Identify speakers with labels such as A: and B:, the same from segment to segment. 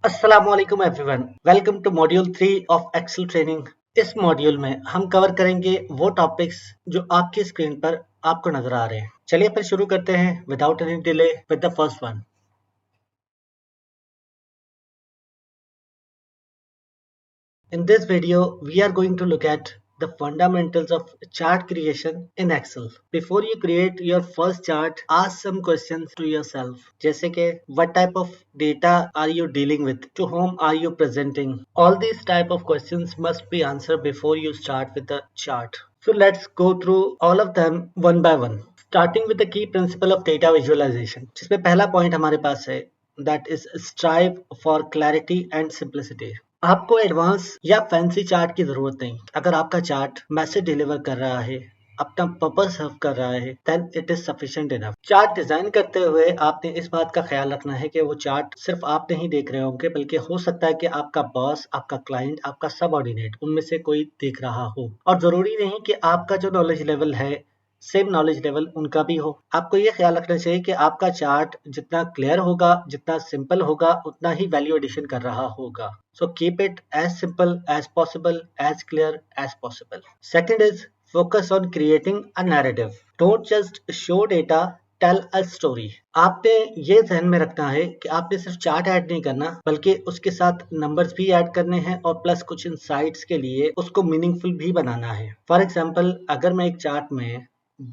A: अस्सलामुअलैकुम everyone, welcome to module 3 of Excel training. इस module में हम कवर करेंगे वो टॉपिक्स जो आपकी स्क्रीन पर आपको नजर आ रहे हैं। चलिए फिर शुरू करते हैं without any delay with the first one. In this video, we are going to look at the fundamentals of chart creation in Excel. Before you create your first chart, ask some questions to yourself. जैसे कि what type of data are you dealing with? To whom are you presenting? All these type of questions must be answered before you start with the chart. So let's go through all of them one by one. Starting with the key principle of data visualization, जिसमें पहला point हमारे पास है, that is strive for clarity and simplicity. आपको advance या fancy chart की जरूरत नहीं। अगर आपका चार्ट मैसेज डिलीवर कर रहा है, अपना पर्पस सर्व कर रहा है, then it is sufficient enough. Chart design करते हुए आपने इस बात का ख्याल रखना है कि वो चार्ट सिर्फ आप नहीं देख रहे होंगे, बल्कि हो सकता है कि आपका बॉस, आपका क्लाइंट, आपका सबऑर्डिनेट उनमें से कोई देख रहा हो। और जरूरी नहीं कि आपका जो नॉलेज लेवल है सेम नॉलेज लेवल उनका भी हो। आपको ये ख्याल रखना चाहिए कि आपका चार्ट जितना क्लियर होगा, जितना सिंपल होगा, उतना ही वैल्यू एडिशन कर रहा होगा। So keep it as simple as possible, as clear as possible. Second is focus on creating a narrative. Don't just show data, tell a story. आपने ये ध्यान में रखना है कि आपने सिर्फ चार्ट ऐड नहीं करना, बल्कि उसके साथ नंबर्स भी ऐड करने हैं और प्लस कुछ इनसाइट्स के लिए उसको मीनिंगफुल भी बनाना है। फॉर एग्जांपल, अगर मैं एक चार्ट में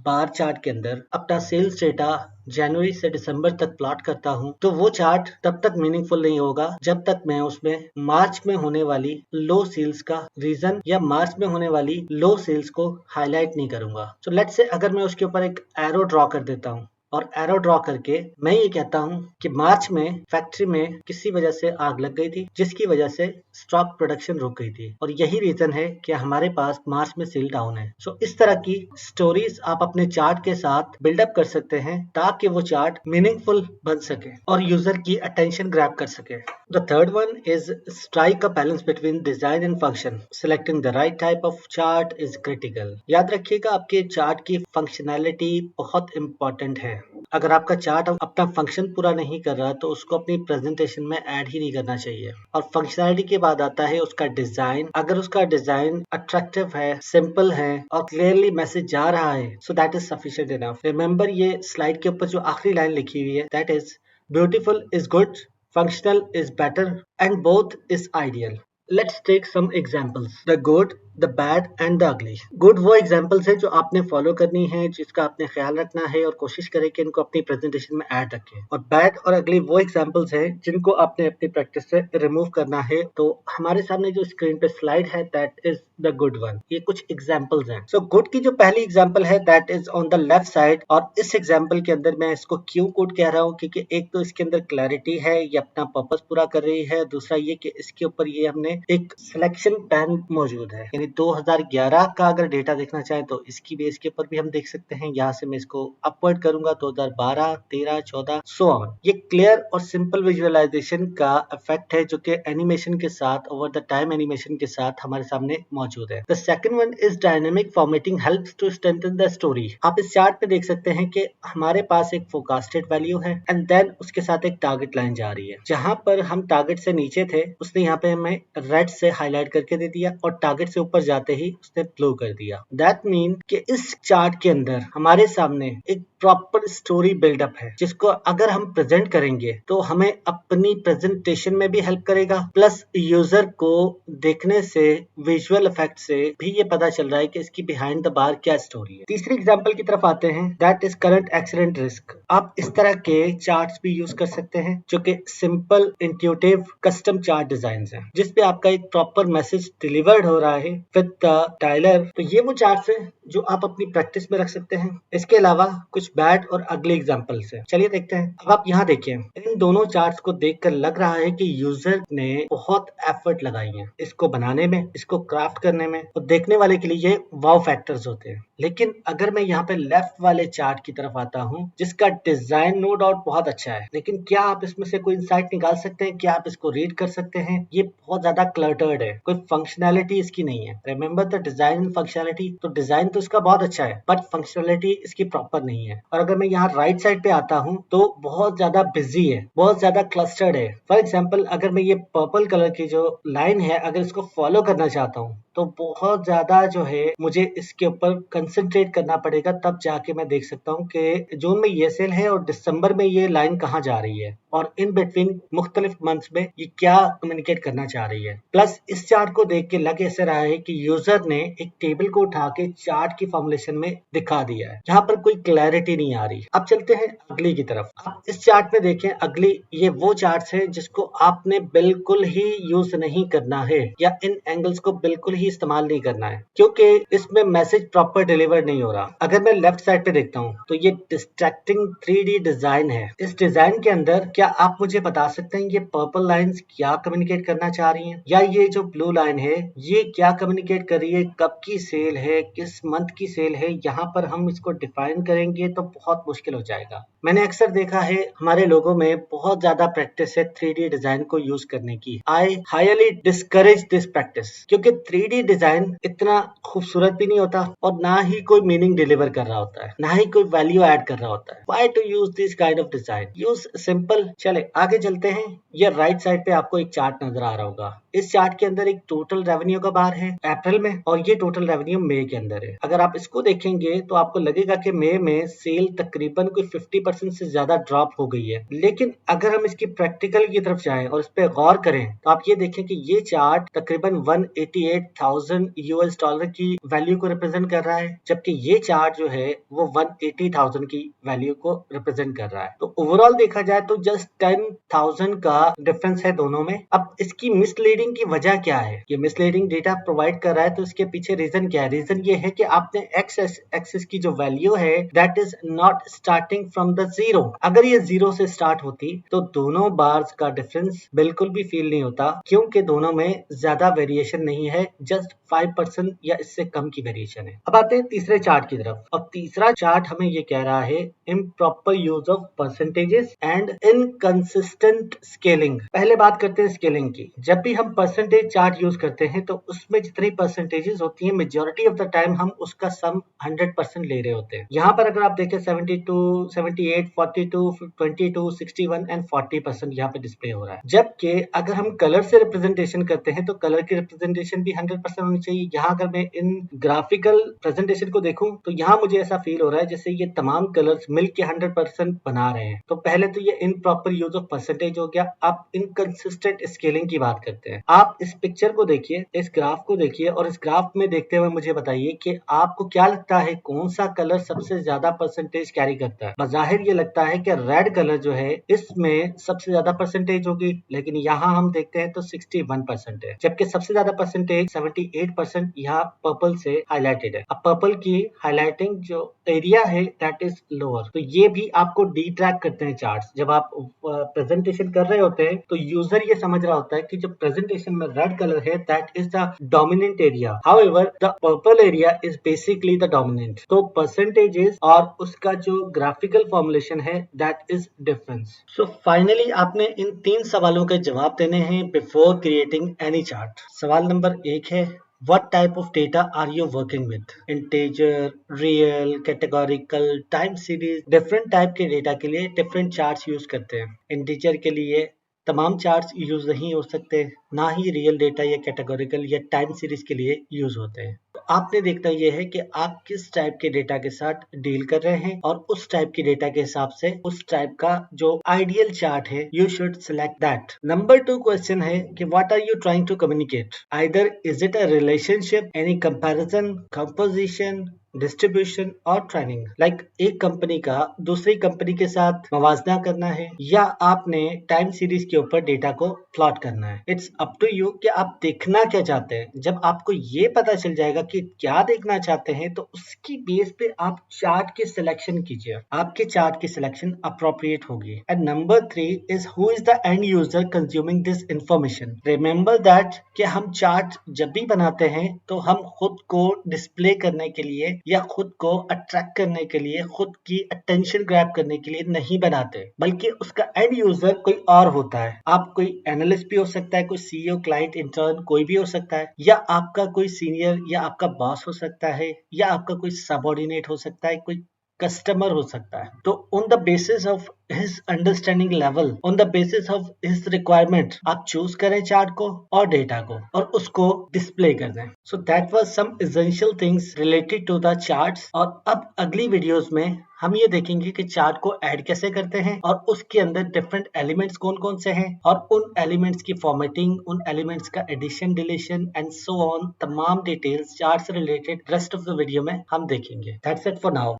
A: बार चार्ट के अंदर अपना सेल्स डेटा जनवरी से दिसंबर तक प्लॉट करता हूं, तो वो चार्ट तब तक मीनिंगफुल नहीं होगा जब तक मैं उसमें मार्च में होने वाली लो सेल्स का रीजन या मार्च में होने वाली लो सेल्स को हाईलाइट नहीं करूंगा। तो लेट्स से अगर मैं उसके ऊपर एक एरो ड्रॉ कर देता हूं और एरो ड्रॉ करके मैं ये कहता हूं कि मार्च में फैक्ट्री में किसी वजह से आग लग गई थी, जिसकी वजह से स्टॉक प्रोडक्शन रुक गई थी और यही रीजन है कि हमारे पास मार्च में सेल डाउन है। सो इस तरह की स्टोरीज आप अपने चार्ट के साथ बिल्डअप कर सकते हैं ताकि वो चार्ट मीनिंगफुल बन सके और यूजर की अटेंशन ग्रैब कर सके। The third one is strike a balance between design and function. Selecting the right type of chart is critical. याद रखिएगा, आपके चार्ट की फंक्शनैलिटी बहुत इंपॉर्टेंट है। अगर आपका चार्ट अपना फंक्शन पूरा नहीं कर रहा तो उसको अपनी प्रेजेंटेशन में ऐड ही नहीं करना चाहिए। और फंक्शनैलिटी के बाद आता है उसका डिजाइन। अगर उसका डिजाइन अट्रैक्टिव है, सिंपल है और क्लियरली मैसेज जा रहा है, so that is sufficient enough. Remember, ये स्लाइड के ऊपर जो आखिरी लाइन लिखी हुई है, that is beautiful is good, functional is better, and both is ideal. Let's take some examples. The good, the bad and the ugly. Good वो examples हैं जो आपने फॉलो करनी है, जिसका आपने ख्याल रखना है और कोशिश करें कि इनको अपनी प्रेजेंटेशन में ऐड रखें। और बैड और अगली वो एग्जाम्पल्स हैं जिनको आपने अपनी प्रैक्टिस से रिमूव करना है। तो हमारे सामने जो स्क्रीन पे स्लाइड है, that is the good one. ये कुछ एग्जाम्पल्स हैं। सो गुड की जो पहली एग्जाम्पल है, that is on the left side. और इस एग्जाम्पल के अंदर मैं इसको क्यों कोड कह रहा हूँ, क्योंकि एक तो इसके अंदर क्लैरिटी है, ये अपना पर्पस पूरा कर रही है। दूसरा ये कि इसके ऊपर ये हमने एक सिलेक्शन पैन मौजूद है, यानी 2011 का अगर डेटा देखना चाहे तो इसकी बेस के ऊपर भी हम देख सकते हैं। यहाँ से मैं इसको अपवर्ड करूंगा 2012, 13, 14 सो ऑन। ये क्लियर और सिंपल विजुअलाइजेशन का इफेक्ट है जो कि एनिमेशन के साथ, ओवर द टाइम एनिमेशन के साथ हमारे सामने मौजूद है। The second one is dynamic formatting helps to strengthen the story. आप इस चार्ट पे देख सकते हैं कि हमारे पास एक फोरकास्टेड वैल्यू है एंड देन उसके साथ एक टारगेट लाइन जा रही है। जहां पर हम टारगेट से नीचे थे, उसने यहाँ पे हमें रेड से हाईलाइट करके दे दिया और टारगेट से ऊपर जाते ही उसने ब्लू कर दिया। दैट मीन कि इस चार्ट के अंदर हमारे सामने एक प्रॉपर स्टोरी बिल्डअप है, जिसको अगर हम प्रेजेंट करेंगे तो हमें अपनी प्रेजेंटेशन में भी हेल्प करेगा, प्लस यूजर को देखने से, विजुअल इफेक्ट से भी ये पता चल रहा है कि इसकी बिहाइंड द बार क्या स्टोरी है। तीसरी एग्जांपल की तरफ आते हैं, that is current accident risk. आप इस तरह के चार्ट्स भी यूज कर सकते हैं जो कि simple, intuitive, custom chart design हैं, जिसपे आपका एक प्रॉपर मैसेज डिलीवर्ड हो रहा है विद द डायलर। तो ये वो चार्ट्स हैं जो आप अपनी प्रैक्टिस में रख सकते हैं। इसके अलावा कुछ बैड और अगले एग्जांपल्स हैं, चलिए देखते हैं। अब आप यहाँ देखिए, इन दोनों चार्ट्स को देखकर लग रहा है कि यूजर ने बहुत एफर्ट लगाई है इसको बनाने में, इसको क्राफ्ट करने में, और देखने वाले के लिए ये वाव फैक्टर्स होते हैं। लेकिन अगर मैं यहाँ पे लेफ्ट वाले चार्ट की तरफ आता हूँ, जिसका डिजाइन नो डाउट बहुत अच्छा है, लेकिन क्या आप इसमें से कोई इंसाइट निकाल सकते हैं? क्या आप इसको रीड कर सकते हैं? ये बहुत ज्यादा क्लटर्ड है, कोई फंक्शनैलिटी इसकी नहीं है। Remember the design and functionality, तो डिजाइन तो इसका बहुत अच्छा है बट फंक्शनलिटी इसकी प्रॉपर नहीं है। और अगर मैं यहाँ राइट साइड पे आता हूँ तो बहुत ज्यादा बिजी है, बहुत ज्यादा क्लस्टर्ड है। फॉर एग्जाम्पल अगर मैं ये पर्पल कलर की जो लाइन है अगर इसको फॉलो करना चाहता हूँ तो बहुत ज्यादा जो है मुझे इसके ऊपर कंसंट्रेट करना पड़ेगा, तब जाके मैं देख सकता हूँ कि जून में ये सेल है और दिसंबर में ये लाइन कहाँ जा रही है और इन बिटवीन मुख्तलिफ मंथ्स में ये क्या कम्युनिकेट करना चाह रही है। प्लस इस चार्ट को देख के लग ऐसा रहा है कि यूजर ने एक टेबल को उठा के चार्ट की फॉर्मुलेशन में दिखा दिया है, यहाँ पर कोई क्लैरिटी नहीं आ रही। अब चलते हैं अगली की तरफ। आप इस चार्ट में देखें, अगली ये वो चार्ट है जिसको आपने बिल्कुल ही यूज नहीं करना है या इन एंगल्स को बिल्कुल ही इस्तेमाल नहीं करना है क्योंकि इसमें मैसेज प्रॉपर डिलीवर नहीं हो रहा। अगर मैं लेफ्ट साइड पे देखता हूँ तो ये डिस्ट्रैक्टिंग 3D डिजाइन है। इस डिजाइन के अंदर क्या आप मुझे बता सकते हैं ये पर्पल लाइंस क्या कम्युनिकेट करना चाह रही हैं, या ये जो ब्लू लाइन है ये क्या कम्युनिकेट कर रही है, कब की सेल है, किस मंथ की सेल है। यहाँ पर हम इसको डिफाइन करेंगे तो बहुत मुश्किल हो जाएगा। मैंने अक्सर देखा है हमारे लोगों में बहुत ज्यादा प्रैक्टिस है 3D डिजाइन को यूज करने की। I highly discourage this practice क्योंकि 3D डिजाइन इतना खूबसूरत भी नहीं होता और ना ही कोई मीनिंग डिलीवर कर रहा होता है, ना ही कोई वैल्यू ऐड कर रहा होता है। Why to use this kind of design, use simple. चले आगे चलते हैं। ये राइट साइड पे आपको एक चार्ट नजर आ रहा होगा। इस चार्ट के अंदर एक टोटल रेवेन्यू का बार है अप्रैल में और ये टोटल रेवेन्यू मई के अंदर है। अगर आप इसको देखेंगे तो आपको लगेगा कि मई में सेल तकरीबन कोई 50% से ज्यादा ड्रॉप हो गई है। लेकिन अगर हम इसकी प्रैक्टिकल की तरफ जाएं और इस पे गौर करें तो आप ये देखें कि ये चार्ट तकरीबन 188,000 यूएस डॉलर की वैल्यू को रिप्रेजेंट कर रहा है, जबकि ये चार्ट जो है वो 180,000 की वैल्यू को रिप्रेजेंट कर रहा है। तो ओवरऑल देखा जाए तो जस्ट 10,000 का डिफरेंस है दोनों में। अब इसकी मिसलीडिंग की वजह क्या है, ये मिसलीडिंग डेटा प्रोवाइड कर रहा है तो इसके पीछे रीजन क्या है। रीजन ये है कि आपने एक्स एक्सिस की जो वैल्यू है that is not starting from the zero. अगर ये जीरो से स्टार्ट होती तो दोनों बार्स का डिफरेंस बिल्कुल भी फील नहीं होता क्योंकि दोनों में ज्यादा वेरिएशन नहीं है, जस्ट 5% या इससे कम की वेरिएशन है। अब आते हैं तीसरे चार्ट की तरफ और तीसरा चार्ट हमें ये कह रहा है improper use of percentages and inconsistent scaling. पहले बात करते हैं स्केलिंग की। जब भी हम परसेंटेज चार्ट यूज करते हैं तो उसमें जितनी परसेंटेजेस होती है मेजॉरिटी ऑफ द टाइम हम उसका सम 100% ले रहे होते हैं। यहाँ पर अगर आप देखें 72, 78, 42, 22, 61 एंड 40% यहाँ पे डिस्प्ले हो रहा है। जबकि अगर हम कलर से रिप्रेजेंटेशन करते हैं तो कलर की रिप्रेजेंटेशन भी 100% होनी चाहिए। यहाँ अगर मैं इन ग्राफिकल प्रेजेंटेशन को देखूं तो यहाँ मुझे ऐसा फील हो रहा है जैसे ये तमाम कलर्स मिलके 100% बना रहे हैं। तो पहले तो ये इनप्रॉपर यूज ऑफ परसेंटेज हो गया। आप इनकंसिस्टेंट स्केलिंग की बात करते हैं। आप इस पिक्चर को देखिए, इस ग्राफ को देखिए और इस ग्राफ में देखते हुए मुझे बताइए कि आपको क्या लगता है कौन सा कलर सबसे ज्यादा परसेंटेज कैरी करता है। बज़ाहिर ये लगता है कि रेड कलर जो है इसमें सबसे ज्यादा परसेंटेज होगी, लेकिन यहाँ हम देखते हैं तो 61% है, जबकि सबसे ज्यादा परसेंटेज 78% यहाँ पर्पल से हाईलाइटेड है। अब पर्पल की हाईलाइटिंग जो एरिया है दैट इज लोअर। तो ये भी आपको डिट्रैक्ट करते हैं चार्ट्स। जब आप प्रेजेंटेशन कर रहे होते हैं तो यूजर ये समझ रहा होता है कि जो प्रेजेंटेशन में रेड कलर है that is the dominant area, however the purple area is basically the dominant. तो परसेंटेजेस और उसका जो ग्राफिकल फॉर्मुलेशन है that is difference. So finally आपने इन 3 सवालों के जवाब देने हैं बिफोर क्रिएटिंग एनी चार्ट। सवाल नंबर 1 है What type of data are you working with? Integer, real, categorical, time series. Different type के data के लिए different charts use करते हैं। Integer के लिए तमाम चार्ट्स यूज नहीं हो सकते, ना ही रियल डेटा या कैटेगोरिकल या टाइम सीरीज के लिए यूज होते हैं। तो आपने देखना यह है कि आप किस टाइप के डेटा के साथ डील कर रहे हैं और उस टाइप की डेटा के हिसाब से उस टाइप का जो आइडियल चार्ट है you should select that. Number 2 question है कि what are you trying to communicate. Either is it a relationship, any comparison, composition, distribution और ट्रेनिंग। लाइक एक कंपनी का दूसरी कंपनी के साथ मवाजना करना है या आपने टाइम सीरीज के ऊपर डेटा को प्लॉट करना है। इट्स अप टू यू कि आप देखना क्या चाहते हैं। जब आपको ये पता चल जाएगा कि क्या देखना चाहते हैं तो उसकी बेस पे आप चार्ट की सिलेक्शन कीजिए, आपके चार्ट की सिलेक्शन अप्रोप्रिएट होगी। And number 3 is who is the end user consuming this information. Remember that कि हम चार्ट जब भी बनाते हैं तो हम खुद को डिस्प्ले करने के लिए या खुद को अट्रैक्ट करने के लिए, खुद की अटेंशन ग्रैब करने के लिए नहीं बनाते, बल्कि उसका एंड यूजर कोई और होता है। आप कोई एनालिस्ट भी हो सकता है, कोई सीईओ, क्लाइंट, इंटर्न कोई भी हो सकता है, या आपका कोई सीनियर या आपका बॉस हो सकता है, या आपका कोई सबऑर्डिनेट हो सकता है, कोई कस्टमर हो सकता है। तो on the basis of his understanding level, on the basis of his requirement, आप चूज करें चार्ट को और डेटा को और उसको डिस्प्ले कर दें। So that was some essential things related to the charts. और अब अगली वीडियोस में हम ये देखेंगे कि चार्ट को ऐड कैसे करते हैं और उसके अंदर डिफरेंट एलिमेंट्स कौन कौन से हैं और उन एलिमेंट्स की फॉर्मेटिंग, उन एलिमेंट्स का addition, deletion and so on, तमाम डिटेल्स चार्ट से related rest of the video में हम देखेंगे। That's it for now.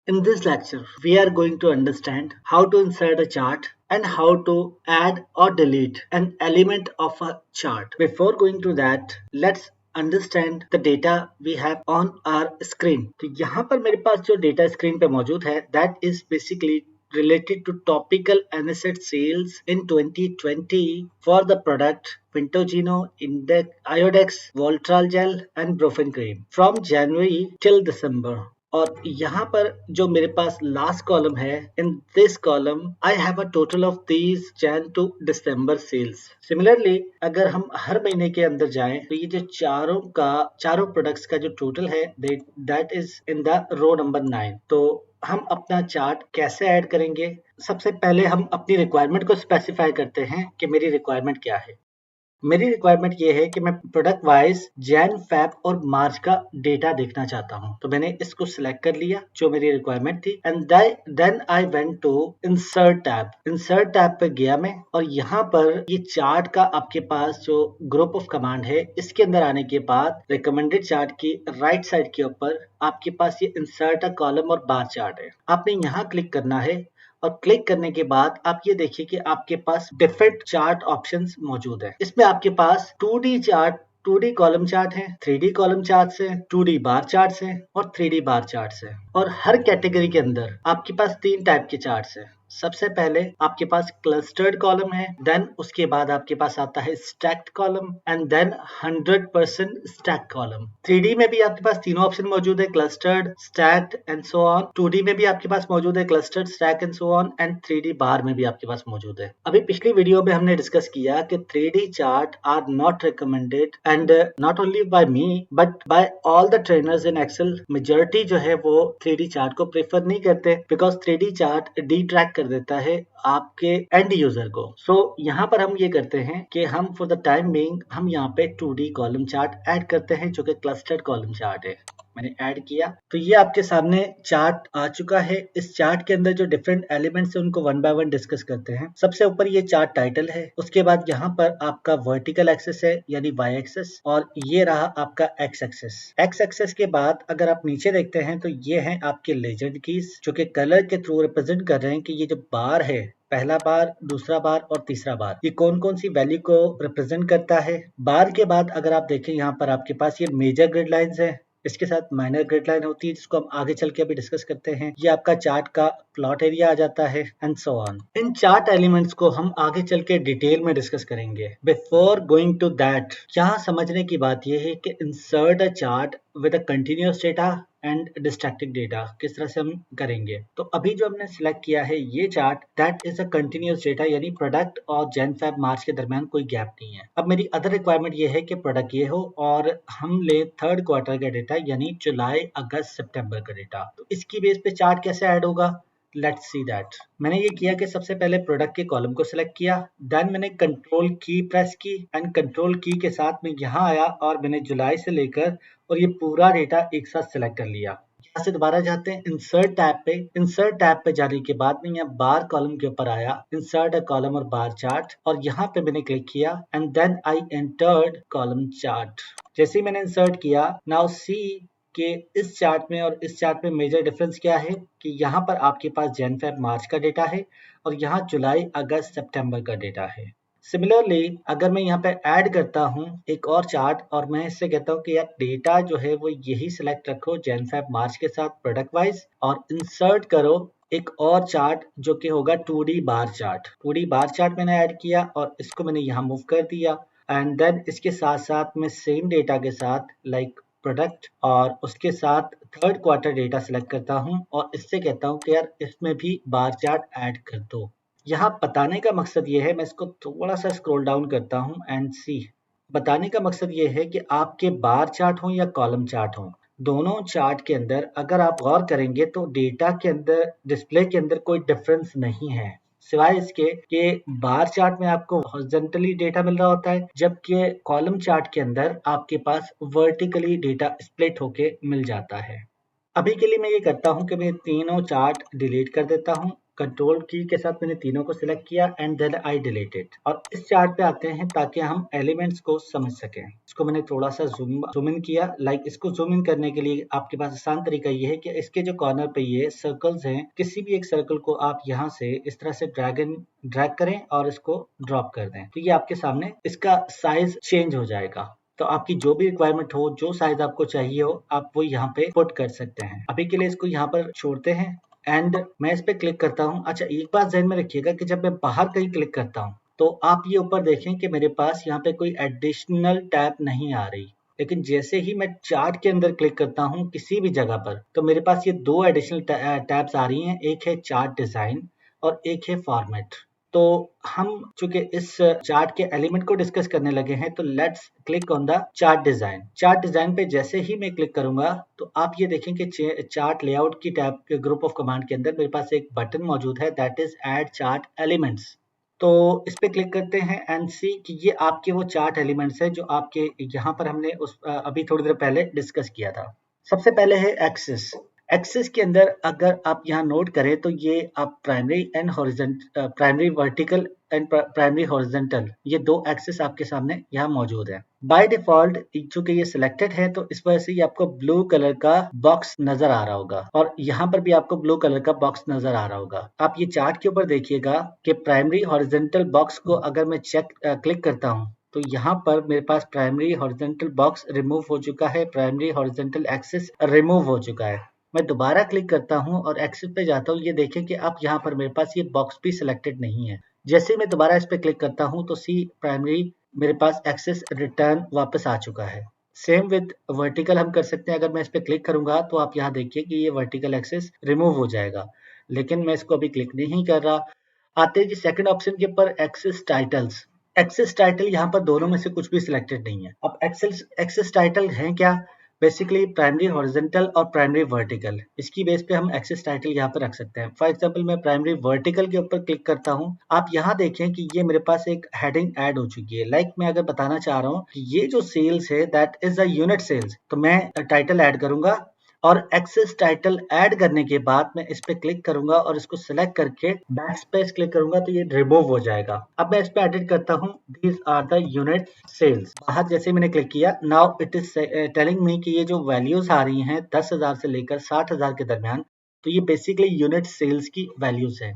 A: In this lecture, we are going to understand how to insert a chart and how to add or delete an element of a chart. Before going to that, let's understand the data we have on our screen. तो यहाँ पर मेरे पास जो data screen पे मौजूद है, that is basically related to topical anisette sales in 2020 for the product Vintogino, Iodex, Voltral Gel and Brufen Cream from January till December. और यहाँ पर जो मेरे पास लास्ट कॉलम है, in this column I have a total of these Jan to December sales. Similarly अगर हम हर महीने के अंदर जाएं तो ये जो चारों प्रोडक्ट्स का जो टोटल है that is in the row number 9। तो हम अपना चार्ट कैसे ऐड करेंगे? सबसे पहले हम अपनी रिक्वायरमेंट को स्पेसिफाई करते हैं कि मेरी रिक्वायरमेंट क्या है। मेरी रिक्वायरमेंट ये है कि मैं प्रोडक्ट वाइज जैन, फैब और मार्च का डेटा देखना चाहता हूं। तो मैंने इसको सिलेक्ट कर लिया जो मेरी रिक्वायरमेंट थी and then I went to insert tab. Insert tab पे गया मैं और यहाँ पर ये चार्ट का आपके पास जो ग्रुप ऑफ कमांड है, इसके अंदर आने के बाद रिकमेंडेड चार्ट की राइट साइड के ऊपर आपके पास ये इंसर्ट अ कॉलम और बार चार्ट है। आपने यहाँ क्लिक करना है और क्लिक करने के बाद आप ये देखिए कि आपके पास डिफरेंट चार्ट ऑप्शंस मौजूद है। इसमें आपके पास 2D chart, 2D column chart है, 3D कॉलम चार्ट्स है, 2D बार चार्ट्स है और 3D बार चार्ट्स है। और हर कैटेगरी के अंदर आपके पास 3 टाइप के चार्ट्स है। सबसे पहले आपके पास क्लस्टर्ड कॉलम है, देन उसके बाद आपके पास आता है stacked column and then 100% stack column. 3D में भी आपके पास तीनों ऑप्शन मौजूद है, clustered, stacked and so on. 2D में भी आपके पास मौजूद है clustered, stack and so on and 3D bar में भी आपके पास मौजूद है। अभी पिछली वीडियो में हमने डिस्कस किया कि 3D chart are not recommended and not only by me but by all the trainers in Excel. Majority जो है वो 3D चार्ट को प्रेफर नहीं करते बिकॉज 3D चार्ट डिट्रैक्ट कर देता है आपके एंड यूजर को। सो यहाँ पर हम ये करते हैं कि हम फॉर द टाइम बीइंग हम यहाँ पे 2D कॉलम चार्ट ऐड करते हैं जो कि क्लस्टर्ड कॉलम चार्ट है। मैंने ऐड किया तो ये आपके सामने चार्ट आ चुका है। इस चार्ट के अंदर जो डिफरेंट एलिमेंट्स है उनको वन बाय वन डिस्कस करते हैं। सबसे ऊपर ये चार्ट टाइटल है, उसके बाद यहाँ पर आपका वर्टिकल एक्सेस है यानी वाई एक्सेस और ये रहा आपका एक्स एक्सेस। एक्स एक्सेस के बाद अगर आप नीचे देखते हैं तो ये है आपके लेजेंड कीज जो कि कलर के थ्रू रिप्रेजेंट कर रहे हैं कि ये जो बार है, पहला बार, दूसरा बार और तीसरा बार, ये कौन कौन सी वैल्यू को रिप्रेजेंट करता है। बार के बाद अगर आप देखें यहाँ पर आपके पास ये मेजर ग्रिड लाइंस है, इसके साथ माइनर ग्रिड लाइन होती है जिसको हम आगे चल के अभी डिस्कस करते हैं। ये आपका चार्ट का प्लॉट एरिया आ जाता है and so on. In chart elements को हम आगे चल के डिटेल में डिस्कस करेंगे। बिफोर गोइंग टू दैट, यहाँ समझने की बात यह है कि insert a chart with a continuous data and distracting data किस तरह से हम करेंगे। तो अभी जो हमने सिलेक्ट किया है ये chart, that is a continuous data यानी प्रोडक्ट और जैन फेब मार्च के दरमियान कोई गैप नहीं है। अब मेरी अदर रिक्वायरमेंट ये है कि प्रोडक्ट ये हो और हम ले थर्ड क्वार्टर का डेटा यानी जुलाई, अगस्त, सितंबर का डेटा। तो इसकी बेस पे चार्ट कैसे ऐड होगा, लेट्स सी दैट। मैंने ये किया कि सबसे पहले प्रोडक्ट के कॉलम को सिलेक्ट किया, देन मैंने कंट्रोल की प्रेस की एंड कंट्रोल की के साथ में यहाँ आया और मैंने जुलाई से लेकर और ये पूरा डेटा एक साथ सिलेक्ट कर लिया। यहाँ से दोबारा जाते हैं इंसर्ट टैब पे। इंसर्ट टैब पे जाने के बाद मैं यहाँ बार कॉलम के ऊपर आया, इंसर्ट अ कॉलम और बार चार्ट, और यहाँ पे मैंने क्लिक किया and then I entered column chart. जैसे ही मैंने इंसर्ट किया, नाउ सी कि इस चार्ट में और इस चार्ट में मेजर डिफरेंस क्या है कि यहाँ पर आपके पास जैन फेब मार्च का डेटा है और यहाँ जुलाई, अगस्त, सितंबर का डेटा है। सिमिलरली अगर मैं यहाँ पे ऐड करता हूँ एक और चार्ट और मैं इससे कहता हूँ कि यार डेटा जो है वो यही सिलेक्ट रखो जैन फेब मार्च के साथ प्रोडक्ट वाइज और इंसर्ट करो एक और चार्ट जो कि होगा 2D bar chart. 2D bar chart मैंने ऐड किया और इसको मैंने यहाँ मूव कर दिया। एंड देन इसके साथ साथ मैं सेम डेटा के साथ लाइक प्रोडक्ट और उसके साथ थर्ड क्वार्टर डेटा सेलेक्ट करता हूं और इससे कहता हूं कि यार इसमें भी बार चार्ट ऐड कर दो। यहाँ बताने का मकसद ये है, मैं इसको थोड़ा सा स्क्रॉल डाउन करता हूं एंड सी, बताने का मकसद ये है कि आपके बार चार्ट हो या कॉलम चार्ट हो, दोनों चार्ट के अंदर अगर आप गौर करेंगे तो डेटा के अंदर, डिस्प्ले के अंदर कोई डिफरेंस नहीं है, सिवाय इसके कि बार चार्ट में आपको हॉरिजॉन्टली डेटा मिल रहा होता है, जबकि कॉलम चार्ट के अंदर आपके पास वर्टिकली डेटा स्प्लिट होके मिल जाता है। अभी के लिए मैं ये करता हूँ कि मैं तीनों चार्ट डिलीट कर देता हूँ। कंट्रोल की के साथ मैंने तीनों को सिलेक्ट किया एंड देन आई डिलीटेड। और इस चार्ट पे आते हैं ताकि हम एलिमेंट्स को समझ सकें। इसको मैंने थोड़ा सा जूम इन किया। लाइक इसको जूम इन करने के लिए आपके पास आसान तरीका ये है कि इसके जो कॉर्नर पे ये सर्कल्स हैं, किसी भी एक सर्कल को आप यहाँ से इस तरह से ड्रैग करें और इसको ड्रॉप कर दें, तो ये आपके सामने इसका साइज चेंज हो जाएगा। तो आपकी जो भी रिक्वायरमेंट हो, जो साइज आपको चाहिए हो, आप वो यहाँ पे पुट कर सकते हैं। अभी के लिए इसको यहाँ पर छोड़ते हैं एंड मैं इस पे क्लिक करता हूँ। अच्छा, एक बात ध्यान में रखिएगा कि जब मैं बाहर कहीं क्लिक करता हूँ तो आप ये ऊपर देखें कि मेरे पास यहाँ पे कोई एडिशनल टैब नहीं आ रही, लेकिन जैसे ही मैं चार्ट के अंदर क्लिक करता हूँ किसी भी जगह पर, तो मेरे पास ये दो एडिशनल टैब्स आ रही हैं, एक है चार्ट डिजाइन और एक है फॉर्मेट। तो हम चूंकि इस चार्ट के एलिमेंट को डिस्कस करने लगे हैं, तो let's click on the chart design. Chart design पे जैसे ही मैं क्लिक करूंगा तो आप ये देखें कि चार्ट लेआउट की टैब के ग्रुप ऑफ कमांड के अंदर मेरे पास एक बटन मौजूद है, that is add chart elements. तो इस पे क्लिक करते हैं एंड सी कि ये आपके वो चार्ट एलिमेंट्स है जो आपके यहाँ पर हमने उस अभी थोड़ी देर पहले डिस्कस किया था। सबसे पहले है एक्सिस। एक्सिस के अंदर अगर आप यहाँ नोट करें तो ये आप primary vertical and primary horizontal, ये दो एक्सिस आपके सामने यहाँ मौजूद है। बाय डिफॉल्ट चूंकि ये सिलेक्टेड है तो इस वजह से ये आपको ब्लू कलर का बॉक्स नजर आ रहा होगा और यहाँ पर भी आपको ब्लू कलर का बॉक्स नजर आ रहा होगा। आप ये चार्ट के ऊपर देखिएगा कि प्राइमरी हॉरिजॉन्टल बॉक्स को अगर मैं क्लिक करता हूँ तो यहाँ पर मेरे पास प्राइमरी हॉरिजॉन्टल बॉक्स रिमूव हो चुका है, प्राइमरी हॉरिजॉन्टल एक्सिस रिमूव हो चुका है। मैं दोबारा क्लिक करता हूं और एक्सिस पे जाता हूं, ये देखें कि अब यहाँ पर मेरे पास ये बॉक्स भी सिलेक्टेड नहीं है। जैसे ही मैं दोबारा इस पे क्लिक करता हूं तो सी प्राइमरी मेरे पास एक्सिस रिटर्न वापस आ चुका है। सेम विद वर्टिकल हम कर सकते हैं। अगर मैं इस पे क्लिक करूंगा तो आप यहाँ देखिए कि ये वर्टिकल एक्सिस रिमूव हो जाएगा, लेकिन मैं इसको अभी क्लिक नहीं कर रहा। आते हैं जी सेकंड ऑप्शन के ऊपर, एक्सिस टाइटल्स। एक्सिस टाइटल यहाँ पर दोनों में से कुछ भी सिलेक्टेड नहीं है। अब एक्सिस टाइटल है क्या? बेसिकली प्राइमरी हॉरिजॉन्टल और प्राइमरी वर्टिकल, इसकी बेस पे हम एक्सिस टाइटल यहाँ पर रख सकते हैं। फॉर एग्जांपल मैं प्राइमरी वर्टिकल के ऊपर क्लिक करता हूँ, आप यहाँ देखें कि ये मेरे पास एक हेडिंग ऐड हो चुकी है। लाइक मैं अगर बताना चाह रहा हूँ कि ये जो सेल्स है that is a unit sales, तो मैं टाइटल ऐड करूंगा और एक्सेस टाइटल ऐड करने के बाद मैं इस पे क्लिक करूंगा और इसको सिलेक्ट करके बैक स्पेस क्लिक करूंगा तो ये रिमूव हो जाएगा। अब मैं इस पे एडिट करता हूँ, these are the unit sales. बाहर जैसे मैंने क्लिक किया, now it is telling me कि ये जो वैल्यूज आ रही हैं 10,000 से लेकर 60,000 के दरमियान, तो ये बेसिकली यूनिट सेल्स की वैल्यूज है।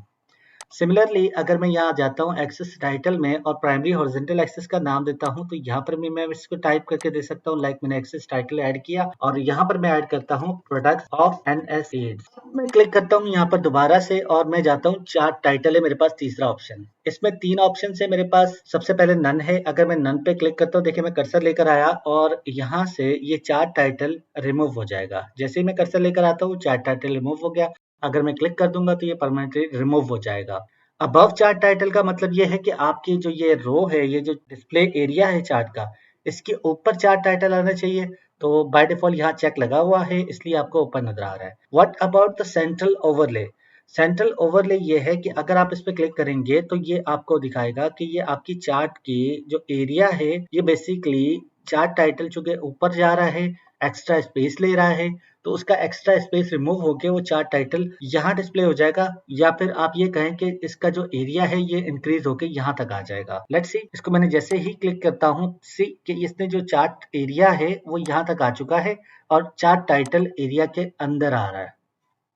A: सिमिलरली अगर मैं यहाँ जाता हूँ एक्सिस टाइटल में और प्राइमरी हॉरिजॉन्टल एक्सिस का नाम देता हूँ, तो यहाँ पर भी मैं इसको टाइप करके दे सकता हूँ। लाइक मैंने एक्सिस टाइटल ऐड किया और यहाँ पर मैं ऐड करता हूँ प्रोडक्ट्स ऑफ एनएस एड्स। मैं क्लिक करता हूँ यहाँ पर दोबारा से और मैं जाता हूँ चार्ट टाइटल है मेरे पास तीसरा ऑप्शन। इसमें तीन ऑप्शन है मेरे पास। सबसे पहले नन है, अगर मैं नन पे क्लिक करता हूँ, देखिए मैं कर्सर लेकर आया और यहाँ से ये चार्ट टाइटल रिमूव हो जाएगा। जैसे ही मैं कर्सर लेकर आता हूँ चार्ट टाइटल रिमूव हो गया। अगर मैं क्लिक कर दूंगा तो ये परमानेंटली रिमूव हो जाएगा। अबव चार्ट टाइटल का मतलब ये है कि आपकी जो ये रो है, ये जो डिस्प्ले एरिया है चार्ट का, इसके ऊपर चार्ट टाइटल आना चाहिए। तो बाय डिफॉल्ट यहाँ चेक लगा हुआ है, इसलिए आपको ऊपर नजर आ रहा है। What about the central overlay? Central overlay ये है कि अगर आप इस पे क्लिक करेंगे तो ये आपको दिखाएगा कि ये आपकी चार्ट की जो एरिया है, ये बेसिकली चार्ट टाइटल चूंकि ऊपर जा रहा है, एक्स्ट्रा स्पेस ले रहा है, तो उसका एक्स्ट्रा स्पेस रिमूव होके वो चार्ट टाइटल यहाँ डिस्प्ले हो जाएगा, या फिर आप ये कहें कि इसका जो एरिया है ये इंक्रीज होके यहाँ तक आ जाएगा। लेट्स सी, इसको मैंने जैसे ही क्लिक करता हूँ, सी कि इसने जो चार्ट एरिया है वो यहाँ तक आ चुका है और चार्ट टाइटल एरिया के अंदर आ रहा है।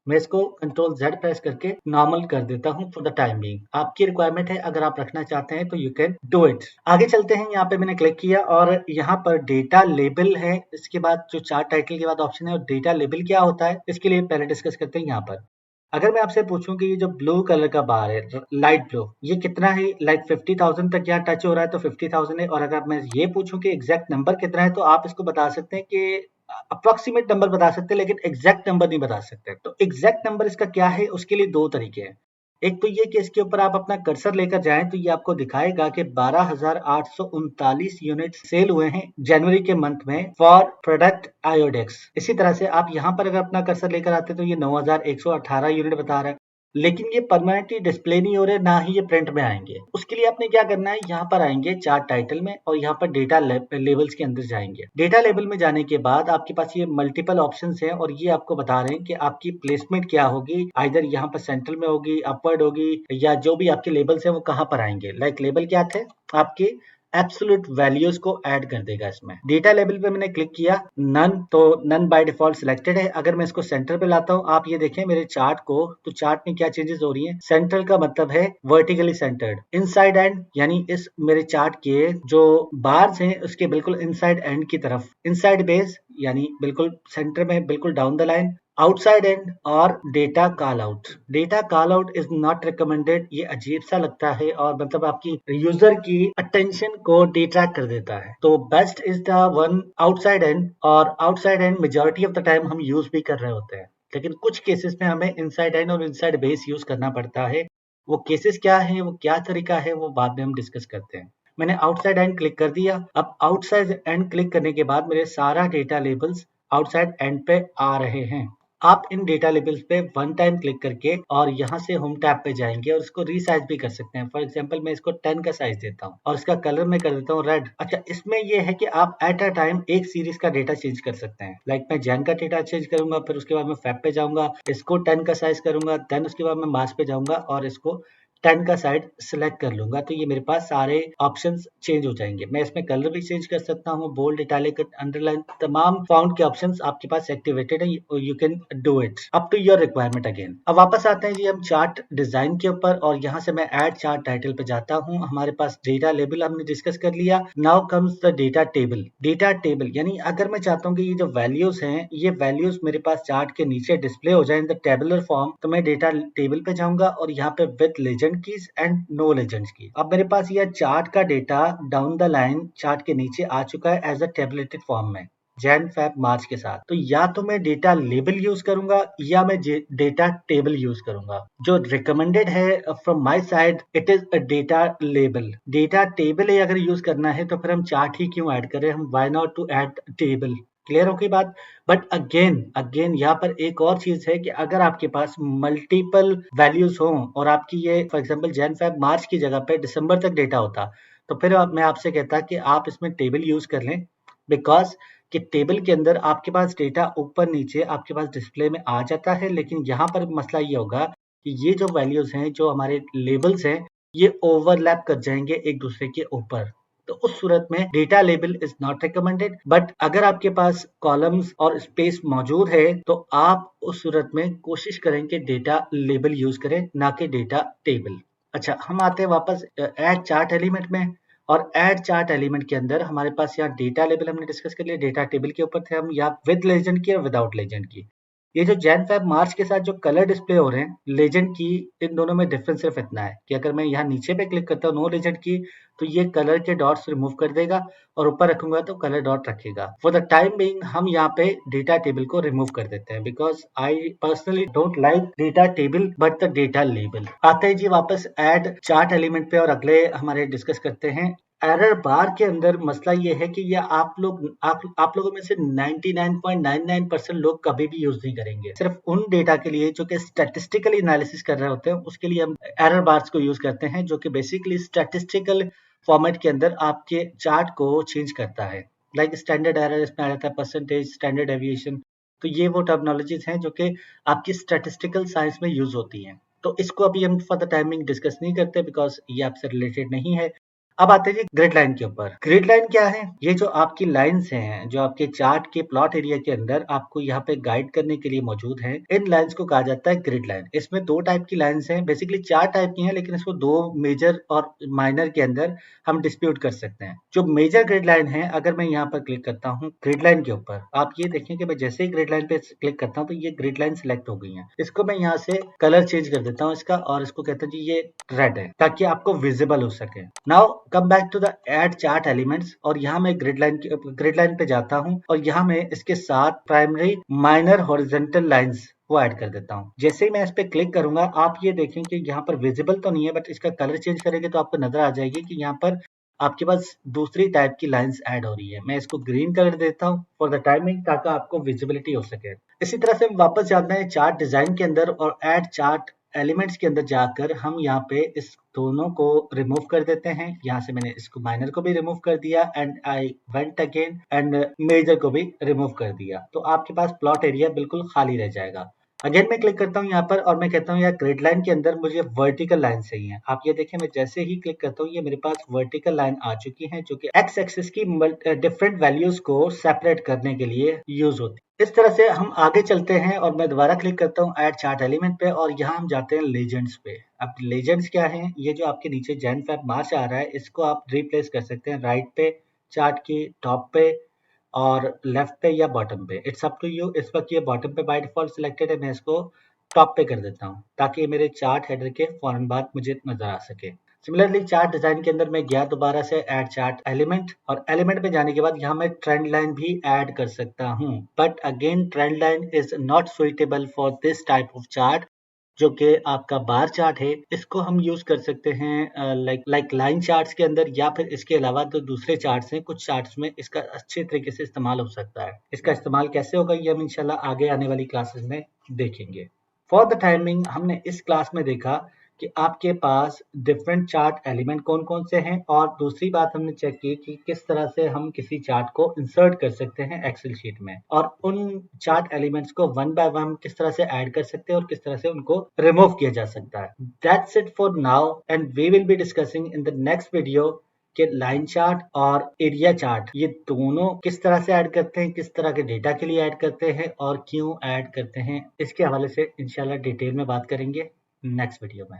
A: मैं इसको कंट्रोल Z प्रेस करके नॉर्मल कर देता हूं फॉर द टाइम बीइंग। आपकी रिक्वायरमेंट है, अगर आप रखना चाहते हैं तो यू कैन डू इट। आगे चलते हैं। यहाँ पे मैंने क्लिक किया और यहाँ पर डेटा लेबल है, इसके बाद जो चार्ट टाइटल के बाद ऑप्शन है और डेटा लेबल क्या होता है इसके लिए पहले डिस्कस करते हैं। यहाँ पर अगर मैं आपसे पूछूं कि ये जो ब्लू कलर का बार है, लाइट ब्लू, ये कितना है, लाइक 50,000 तक यहाँ टच हो रहा है तो 50,000 है। और अगर मैं ये पूछूं कि एग्जैक्ट नंबर कितना है, तो आप इसको बता सकते हैं कि अप्रोक्सीमेट नंबर बता सकते हैं, लेकिन एग्जैक्ट नंबर नहीं बता सकते। तो एग्जैक्ट नंबर इसका क्या है, उसके लिए दो तरीके हैं। एक तो ये कि इसके ऊपर आप अपना कर्सर लेकर जाएं तो ये आपको दिखाएगा कि 12,839 यूनिट सेल हुए हैं जनवरी के मंथ में फॉर प्रोडक्ट आयोडेक्स। इसी तरह से आप यहाँ पर अगर अपना कर्सर लेकर आते तो ये 9,118 यूनिट बता रहा है, लेकिन ये परमानेंटली डिस्प्ले नहीं हो रहे, ना ही ये प्रिंट में आएंगे। उसके लिए आपने क्या करना है, यहाँ पर आएंगे चार्ट टाइटल में और यहाँ पर डेटा लेबल्स के अंदर जाएंगे। डेटा लेबल में जाने के बाद आपके पास ये मल्टीपल ऑप्शंस हैं और ये आपको बता रहे हैं कि आपकी प्लेसमेंट क्या होगी, आइदर यहाँ पर सेंट्रल में होगी, अपवर्ड होगी, या जो भी आपके लेबल्स हैं वो कहाँ पर आएंगे। लाइक लेबल क्या थे आपके, एब्सोल्यूट वैल्यूज को ऐड कर देगा इसमें। डेटा लेवल पे मैंने क्लिक किया, नन, तो नन बाय डिफॉल्ट सिलेक्टेड है। अगर मैं इसको सेंटर पे लाता हूँ, आप ये देखें मेरे चार्ट को, तो चार्ट में क्या चेंजेस हो रही हैं। सेंट्रल का मतलब है वर्टिकली सेंटर्ड, इनसाइड एंड यानी इस मेरे चार्ट के जो बार्स हैं उसके बिल्कुल इनसाइड एंड की तरफ, इनसाइड बेस यानी बिल्कुल सेंटर में, बिल्कुल down the line, outside end और data call out. Data call out is not recommended, ये अजीब सा लगता है और मतलब आपकी यूजर की अटेंशन को डिट्रैक्ट कर देता है। तो best is the one outside end, और outside end majority of the time हम यूज भी कर रहे होते हैं, लेकिन कुछ केसेस में हमें इनसाइड एंड और इनसाइड बेस यूज करना पड़ता है। वो केसेस क्या है, वो क्या तरीका है, वो बाद में हम डिस्कस करते हैं। मैंने आउटसाइड एंड क्लिक कर दिया। अब आउटसाइड एंड क्लिक करने के बाद मेरे सारा डेटा लेबल्स आउटसाइड एंड पे आ रहे हैं। आप इन डेटा लेबल्स पे वन टाइम क्लिक करके और यहाँ से होम टैब पे जाएंगे और इसको रीसाइज भी कर सकते हैं। फॉर एग्जांपल मैं इसको 10 का साइज देता हूँ और इसका कलर मैं कर देता हूँ रेड। अच्छा, इसमें ये है कि आप एट अ टाइम एक सीरीज का डेटा चेंज कर सकते हैं। लाइक मैं जैन का डेटा चेंज करूंगा, फिर उसके बाद मैं फैब पे जाऊंगा, इसको 10 का साइज करूंगा, देन उसके बाद मैं मास पे जाऊंगा और इसको 10 का साइड सिलेक्ट कर लूंगा, तो ये मेरे पास सारे ऑप्शंस चेंज हो जाएंगे। मैं इसमें कलर भी चेंज कर सकता हूँ, बोल्ड, इटैलिक, अंडरलाइन, तमाम फाउंट के ऑप्शंस आपके पास एक्टिवेटेड है। You can do it up to your requirement again. अब वापस आते हैं जी हम चार्ट डिजाइन के ऊपर और यहाँ से मैं ऐड चार्ट टाइटल पे जाता हूँ। हमारे पास डेटा लेबल हमने डिस्कस कर लिया। Now comes the data table. Data table यानी अगर मैं चाहता हूँ कि ये जो वैल्यूज हैं, ये वैल्यूज मेरे पास चार्ट के नीचे डिस्प्ले हो जाए इन द टेबुलर फॉर्म, तो मैं डेटा टेबल पे जाऊंगा और यहाँ पे with legend keys and no legends की। अब मेरे पास यह चार्ट का data down the line chart के नीचे आ चुका है एज अ टेबलेटेड फॉर्म में, जैन फैब मार्च के साथ। तो या तो मैं डेटा लेबल यूज करूंगा या मैं डेटा टेबल यूज करूंगा। जो रिकमेंडेड है from my side, it is a data label. Data table अगर यूज करना है तो फिर हम चार्ट ही क्यों ऐड करें, हम why not to add table. Clear हो गई बात। बट अगेन अगेन यहाँ पर एक और चीज है कि अगर आपके पास मल्टीपल वैल्यूज हो और आपकी ये फॉर एग्जांपल जैन फैब मार्च की जगह पे दिसंबर तक डेटा होता, तो फिर मैं आपसे कहता कि आप इसमें टेबल यूज कर लें, बिकॉज कि टेबल के अंदर आपके पास डेटा ऊपर नीचे आपके पास डिस्प्ले में आ जाता है। लेकिन यहाँ पर मसला ये होगा कि ये जो वैल्यूज हैं, जो हमारे लेबल्स हैं, ये ओवरलैप कर जाएंगे एक दूसरे के ऊपर। तो उस सूरत में data label is not recommended. But अगर आपके पास कॉलम्स और स्पेस मौजूद है तो आप उस सूरत में कोशिश करें कि डेटा लेबल यूज करें, ना कि डेटा टेबल। अच्छा, हम आते हैं वापस ऐड चार्ट एलिमेंट में। और ऐड चार्ट एलिमेंट के अंदर हमारे पास यहाँ डेटा लेबल हमने डिस्कस कर लिया, डेटा टेबल के ऊपर थे हम, यहाँ विद लेजेंड की और विदाउट लेजेंड की। ये जो जैन फैब मार्च के साथ जो कलर डिस्प्ले हो रहे हैं लेजेंड की, इन दोनों में डिफरेंस सिर्फ इतना है कि अगर मैं यहाँ नीचे पे क्लिक करता हूँ नो लेजेंड की, तो ये कलर के डॉट्स रिमूव कर देगा और ऊपर रखूंगा तो कलर डॉट रखेगा। फॉर द टाइम बीइंग हम यहाँ पे डेटा टेबल को रिमूव कर देते हैं, because I personally don't like data table but the data label. आते हैं जी वापस ऐड चार्ट एलिमेंट पे और अगले हमारे डिस्कस करते हैं। एरर बार के अंदर मसला ये है कि ये आप लोगों में से 99.99% लोग कभी भी यूज नहीं करेंगे। सिर्फ उन डेटा के लिए जो कि स्टैटिस्टिकली एनालिसिस कर रहे होते हैं, उसके लिए हम एरर बार्स को यूज करते हैं, जो कि बेसिकली स्टैटिस्टिकल फॉर्मेट के अंदर आपके चार्ट को चेंज करता है। लाइक स्टैंडर्ड एरर इसमें आ जाता है, परसेंटेज, स्टैंडर्ड डेविएशन। तो ये वो टर्मिनोलॉजीज हैं जो कि आपकी स्टैटिस्टिकल साइंस में यूज होती हैं। तो इसको अभी हम फॉर द टाइमिंग डिस्कस नहीं करते, बिकॉज ये आपसे रिलेटेड नहीं है। अब आते हैं ग्रिड लाइन के ऊपर। ग्रिड लाइन क्या है? ये जो आपकी लाइंस हैं, जो आपके चार्ट के प्लॉट एरिया के अंदर आपको यहाँ पे गाइड करने के लिए मौजूद है, इन लाइंस को कहा जाता है ग्रिड लाइन। इसमें दो टाइप की लाइंस हैं, बेसिकली चार टाइप की हैं, लेकिन इसको दो मेजर और माइनर के अंदर हम डिस्प्यूट कर सकते हैं। जो मेजर ग्रिड लाइन है, अगर मैं यहाँ पर क्लिक करता हूँ ग्रिड लाइन के ऊपर, आप ये देखें कि मैं जैसे ही ग्रिड लाइन पे क्लिक करता हूँ तो ये ग्रिड लाइन सिलेक्ट हो गई है। इसको मैं यहाँ से कलर चेंज कर देता हूँ इसका, और इसको कहते हैं जी ये रेड है, ताकि आपको विजिबल हो सके। Now come back to the add chart elements, और यहाँ मैं ग्रिड लाइन पे जाता हूँ और यहाँ मैं इसके साथ प्राइमरी माइनर हॉरिजॉन्टल लाइंस वो ऐड कर देता हूँ। जैसे ही मैं इस पे क्लिक करूंगा, आप ये देखें कि यहाँ पर विजिबल तो नहीं है, बट इसका कलर चेंज करेंगे तो आपको नजर आ जाएगी कि यहाँ पर आपके पास दूसरी टाइप की लाइंस ऐड हो रही है। मैं इसको ग्रीन कलर देता हूँ फॉर द टाइमिंग, ताकि आपको विजिबिलिटी हो सके। इसी तरह से हम वापस जाते हैं चार्ट डिजाइन के अंदर, और ऐड चार्ट एलिमेंट्स के अंदर जाकर हम यहाँ पे इस दोनों को रिमूव कर देते हैं। यहाँ से मैंने इसको माइनर को भी रिमूव कर दिया, and I went again and major को भी रिमूव कर दिया। तो आपके पास प्लॉट एरिया बिल्कुल खाली रह जाएगा। अगेन मैं क्लिक करता हूँ यहाँ पर, और मैं कहता हूँ यार ग्रिड लाइन के अंदर मुझे वर्टिकल लाइन चाहिए। आप ये देखें, मैं जैसे ही क्लिक करता हूँ ये मेरे पास वर्टिकल लाइन आ चुकी है, जो कि एक्स एक्सिस की डिफरेंट वैल्यूज को सेपरेट करने के लिए यूज होती है। इस तरह से हम आगे चलते हैं, और मैं दोबारा क्लिक करता हूँ ऐड चार्ट एलिमेंट पे, और यहाँ हम जाते हैं लेजेंड्स पे। अब लेजेंड्स क्या है? ये जो आपके नीचे जैन फेब मार्च आ रहा है, इसको आप रिप्लेस कर सकते हैं राइट पे, चार्ट की टॉप पे, और लेफ्ट पे या बॉटम पे, इट्स अप टू यू। इस वक्त ये बॉटम पे बाय डिफॉल्ट सिलेक्टेड है, मैं इसको टॉप पे कर देता हूँ, ताकि मेरे चार्ट हेडर के फौरन बाद मुझे नजर आ सके। सिमिलरली चार्ट डिजाइन के अंदर मैं गया दोबारा से ऐड चार्ट एलिमेंट, और एलिमेंट पे जाने के बाद यहाँ मैं ट्रेंड लाइन भी ऐड कर सकता हूँ, but again trend line is not suitable for this type of chart, जो कि आपका बार चार्ट है। इसको हम यूज कर सकते हैं लाइक लाइन चार्ट्स के अंदर, या फिर इसके अलावा जो दूसरे चार्ट्स हैं, कुछ चार्ट्स में इसका अच्छे तरीके से इस्तेमाल हो सकता है। इसका इस्तेमाल कैसे होगा ये हम इंशाल्लाह आगे आने वाली क्लासेस में देखेंगे। फॉर द टाइमिंग हमने इस क्लास में देखा कि आपके पास डिफरेंट चार्ट एलिमेंट कौन कौन से हैं, और दूसरी बात हमने चेक की कि किस तरह से हम किसी चार्ट को इंसर्ट कर सकते हैं एक्सेल शीट में, और उन चार्ट एलिमेंट्स को वन बाय वन किस तरह से ऐड कर सकते हैं और किस तरह से उनको रिमूव किया जा सकता है। That's it for now, and we will be discussing in the next video कि लाइन चार्ट और एरिया चार्ट ये दोनों किस तरह से ऐड करते हैं, किस तरह के डेटा के लिए ऐड करते हैं, और क्यों ऐड करते हैं। इसके हवाले से इंशाल्लाह डिटेल में बात करेंगे नेक्स्ट वीडियो में।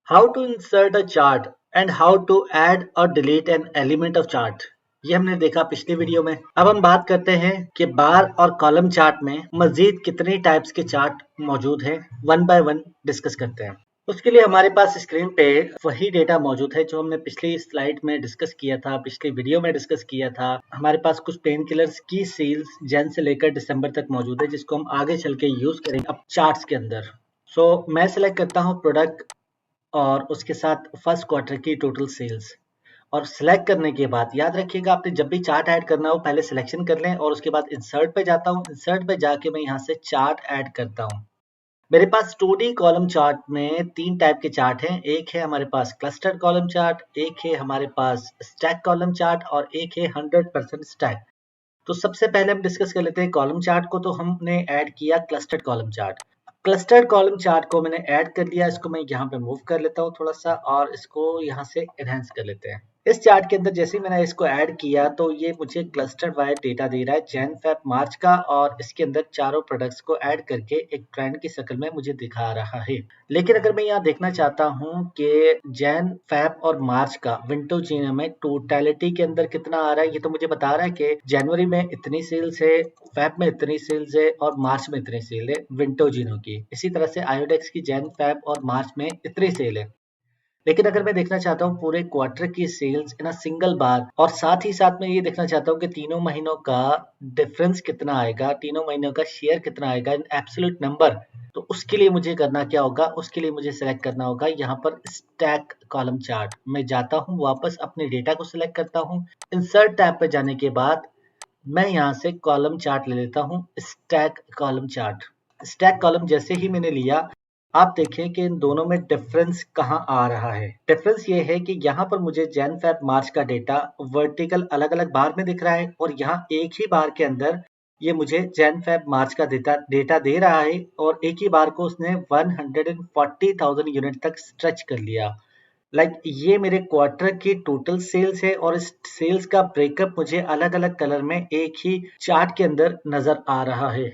A: How to insert a chart and how to add और delete an element of chart, ये हमने देखा पिछली वीडियो में। अब हम बात करते हैं कि बार और कॉलम चार्ट में मजीद कितने टाइप्स के चार्ट मौजूद हैं, वन बाय वन डिस्कस करते हैं। उसके लिए हमारे पास स्क्रीन पे वही डेटा मौजूद है जो हमने पिछली स्लाइड में डिस्कस किया था, पिछली वीडियो में डिस्कस किया था। हमारे पास कुछ पेन किलर्स की सेल्स जैन से लेकर दिसंबर तक मौजूद है, जिसको हम आगे चल के यूज करेंगे अब चार्ट्स के अंदर। सो मैं सिलेक्ट करता हूँ प्रोडक्ट, और उसके साथ फर्स्ट क्वार्टर की टोटल सेल्स, और सिलेक्ट करने के बाद याद रखिएगा आपने जब भी चार्ट ऐड करना हो पहले सिलेक्शन कर लें, और उसके बाद इंसर्ट पे जाता हूँ। इंसर्ट पे जाके मैं यहाँ से चार्ट ऐड करता हूँ। मेरे पास 2D कॉलम चार्ट में तीन टाइप के चार्ट हैं। एक है हमारे पास क्लस्टर कॉलम चार्ट, एक है हमारे पास स्टैक कॉलम चार्ट, और एक है 100% स्टैक। तो सबसे पहले हम डिस्कस कर लेते हैं कॉलम चार्ट को। तो हमने ऐड किया clustered column chart. Clustered column chart को मैंने ऐड कर लिया, इसको मैं यहाँ पे मूव कर लेता हूँ थोड़ा सा, और इसको यहाँ से एनहेंस कर लेते हैं। इस चार्ट के अंदर जैसे ही मैंने इसको ऐड किया तो ये मुझे क्लस्टर्ड वाइज डेटा दे रहा है जैन फेब मार्च का, और इसके अंदर चारों प्रोडक्ट्स को ऐड करके एक ट्रेंड की शक्ल में मुझे दिखा रहा है। लेकिन अगर मैं यहाँ देखना चाहता हूँ कि जैन फेब और मार्च का विंडो जीनो में टोटलिटी के अंदर कितना आ रहा है, ये तो मुझे बता रहा है कि जनवरी में इतनी सेल्स है, फेब में इतनी सेल्स है, और मार्च में इतनी सेल है विंडो जीनो की। इसी तरह से आयोडेक्स की जैन फेब और मार्च में इतनी सेल है। लेकिन अगर मैं देखना चाहता हूँ पूरे क्वार्टर की सेल्स इन अ सिंगल बार, और साथ ही साथ मैं ये देखना चाहता हूँ कि तीनों महीनों का डिफरेंस कितना आएगा, तीनों महीनों का शेयर कितना आएगा इन एब्सोल्यूट नंबर, तो उसके लिए मुझे करना क्या होगा, उसके लिए मुझे सेलेक्ट करना होगा यहाँ पर स्टैक कॉलम चार्ट। मैं जाता हूँ वापस अपने डेटा को सिलेक्ट करता हूँ, इंसर्ट टैब पे जाने के बाद मैं यहाँ से कॉलम चार्ट ले लेता हूँ, stack column chart. Stack column जैसे ही मैंने लिया, आप देखें कि इन दोनों में डिफरेंस कहाँ आ रहा है। डिफरेंस ये है कि यहाँ पर मुझे जैन फेब मार्च का डेटा वर्टिकल अलग अलग बार में दिख रहा है, और यहाँ एक ही बार के अंदर ये मुझे जैन फेब मार्च का डेटा दे रहा है और एक ही बार को उसने 140,000 यूनिट तक स्ट्रेच कर लिया। ये मेरे क्वार्टर की टोटल सेल्स है और इस सेल्स का ब्रेकअप मुझे अलग अलग कलर में एक ही चार्ट के अंदर नजर आ रहा है।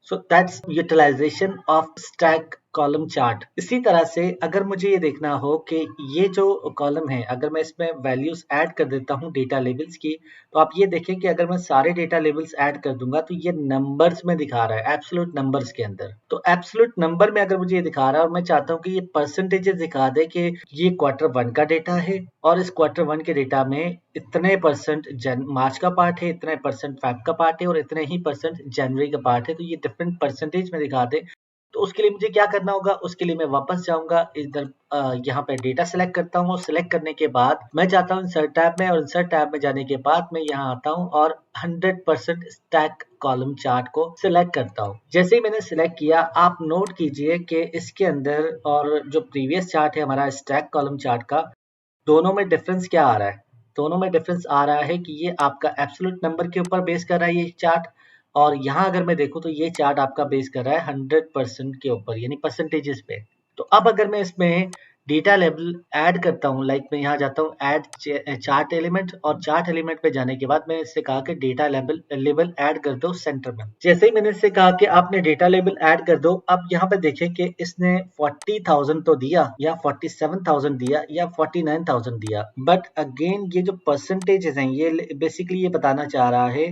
A: So that's utilization of stack column chart. इसी तरह से अगर मुझे ये देखना हो कि ये जो कॉलम है, अगर मैं इसमें वैल्यूज ऐड कर देता हूँ डेटा लेबल्स की, तो आप ये देखें कि अगर मैं सारे डेटा लेबल्स ऐड कर दूंगा तो ये नंबर्स में दिखा रहा है, एब्सोल्यूट नंबर्स के अंदर। तो एब्सोल्यूट नंबर में अगर मुझे ये दिखा रहा है और मैं चाहता हूँ कि ये परसेंटेजेस दिखा दे कि ये क्वार्टर 1 का डेटा है और इस क्वार्टर 1 के डेटा में इतने परसेंट मार्च का पार्ट है, इतने परसेंट फेब का पार्ट है और इतने ही परसेंट जनवरी का पार्ट है, तो ये डिफरेंट परसेंटेज में दिखा दे। तो उसके लिए मुझे क्या करना होगा, उसके लिए मैं वापस जाऊंगा इधर, यहाँ पे डेटा सेलेक्ट करता हूँ और सिलेक्ट करने के बाद मैं जाता हूँ इंसर्ट टैब में और इंसर्ट टैब में जाने के बाद मैं यहाँ आता हूँ और 100% स्टैक कॉलम चार्ट को सिलेक्ट करता हूँ। जैसे ही मैंने सिलेक्ट किया, आप नोट कीजिए कि इसके अंदर और जो प्रीवियस चार्ट है हमारा स्टैक कॉलम चार्ट का, दोनों में डिफरेंस क्या आ रहा है। दोनों में डिफरेंस आ रहा है कि ये आपका एब्सोल्यूट नंबर के ऊपर बेस कर रहा है ये चार्ट, और यहाँ अगर मैं देखूं तो ये चार्ट आपका बेस कर रहा है 100% के ऊपर, यानी परसेंटेजेस पे। तो अब अगर मैं इसमें डेटा लेबल ऐड करता हूँ, मैं यहाँ जाता हूँ ऐड चार्ट एलिमेंट, और चार्ट एलिमेंट पे जाने के बाद मैं इससे कहा कि डेटा लेबल ऐड कर दो सेंटर में। जैसे ही मैंने इससे कहा कि आपने डेटा लेबल ऐड कर दो, अब यहाँ पे देखें कि इसने 40,000 तो दिया या 47,000 दिया या 49,000 दिया, बट अगेन ये जो परसेंटेजेस हैं ये बेसिकली ये बताना चाह रहा है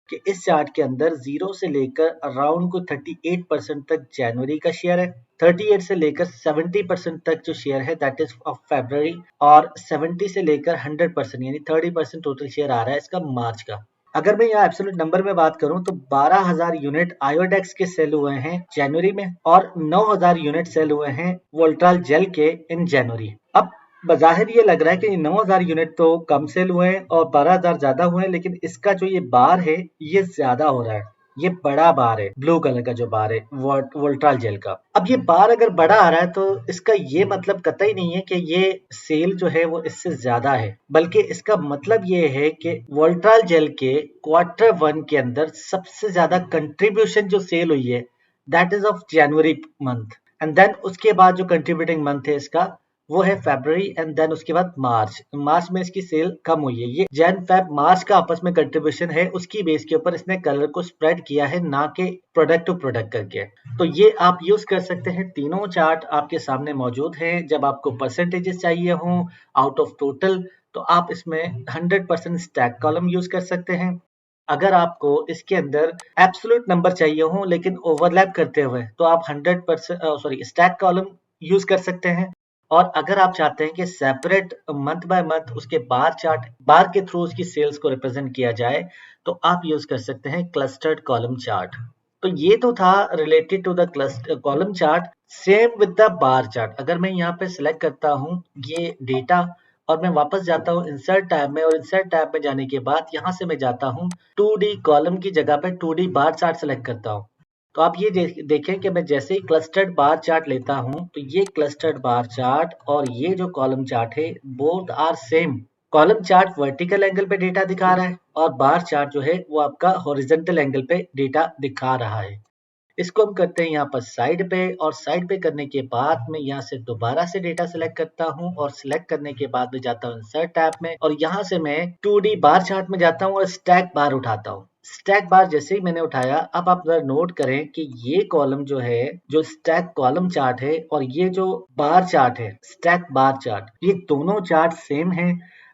A: कि इस चार्ट के अंदर 0 से लेकर अराउंड को 38% तक जनवरी का शेयर है, 38 से लेकर 70% तक जो शेयर है दैट इज ऑफ फरवरी, और 70 से लेकर 100% यानी 30% टोटल शेयर आ रहा है इसका मार्च का। अगर मैं यहाँ एब्सोल्यूट नंबर में बात करूं तो 12,000 यूनिट आयोडेक्स के सेल हुए हैं जनवरी में और 9,000 यूनिट सेल हुए हैं वोल्ट्राल जेल के इन जनवरी। अब बज़ाहिर ये लग रहा है कि 9,000 यूनिट तो कम सेल हुए हैं और 12,000 ज्यादा हुए हैं, लेकिन इसका जो ये बार है ये ज्यादा हो रहा है। ये बड़ा बार है, ब्लू कलर का जो बार है वोल्ट्राल जेल का। अब ये बार अगर बड़ा आ रहा है तो इसका ये मतलब कतई नहीं है कि ये सेल जो है वो इससे ज्यादा है, बल्कि इसका मतलब ये है कि वोल्ट्राल जेल के क्वार्टर 1 के अंदर सबसे ज्यादा कंट्रीब्यूशन जो सेल हुई है that is of January month, and then उसके बाद जो कंट्रीब्यूटिंग मंथ है इसका वो है फरवरी, एंड देन उसके बाद मार्च में इसकी सेल कम हुई है। ये जैन फेब मार्च का आपस में कंट्रीब्यूशन है, उसकी बेस के ऊपर इसने कलर को स्प्रेड किया है, ना कि प्रोडक्ट टू प्रोडक्ट करके। तो ये आप यूज कर सकते हैं। तीनों चार्ट आपके सामने मौजूद है। जब आपको परसेंटेजेस चाहिए हो आउट ऑफ टोटल तो आप इसमें 100% स्टैक कॉलम यूज कर सकते हैं। अगर आपको इसके अंदर एब्सोल्यूट नंबर चाहिए हो लेकिन ओवरलैप करते हुए तो आप 100% स्टैक कॉलम यूज कर सकते हैं। और अगर आप चाहते हैं कि सेपरेट मंथ बाय मंथ उसके बार के थ्रू उसकी सेल्स को रिप्रेजेंट किया जाए तो आप यूज कर सकते हैं क्लस्टर्ड कॉलम चार्ट। तो ये तो था related to the cluster column chart. Same with the bar chart. अगर मैं यहाँ पे सिलेक्ट करता हूँ ये डेटा और मैं वापस जाता हूँ इंसर्ट टैब में, और इंसर्ट टैब में जाने के बाद यहाँ से मैं जाता हूँ 2D कॉलम की जगह पे 2D बार चार्ट सेलेक्ट करता हूँ। तो आप ये देखें कि मैं जैसे ही क्लस्टर्ड बार चार्ट लेता हूं तो ये क्लस्टर्ड बार चार्ट और ये जो कॉलम चार्ट है both are same. Column chart vertical angle पे डेटा दिखा रहा है और बार चार्ट जो है वो आपका हॉरिजॉन्टल एंगल पे डेटा दिखा रहा है। इसको हम करते हैं यहाँ पर साइड पे, और साइड पे करने के बाद मैं यहाँ से दोबारा से डेटा सिलेक्ट करता हूँ और सिलेक्ट करने के बाद मैं जाता हूँ इंसर्ट टैब में और यहाँ से मैं 2D बार चार्ट में जाता हूँ और स्टैक बार उठाता हूँ। स्टैक बार जैसे ही मैंने उठाया, अब आप जरा नोट करें कि ये कॉलम जो है जो स्टैक कॉलम चार्ट है और ये जो बार चार्ट है स्टैक बार चार्ट, ये दोनों चार्ट सेम है,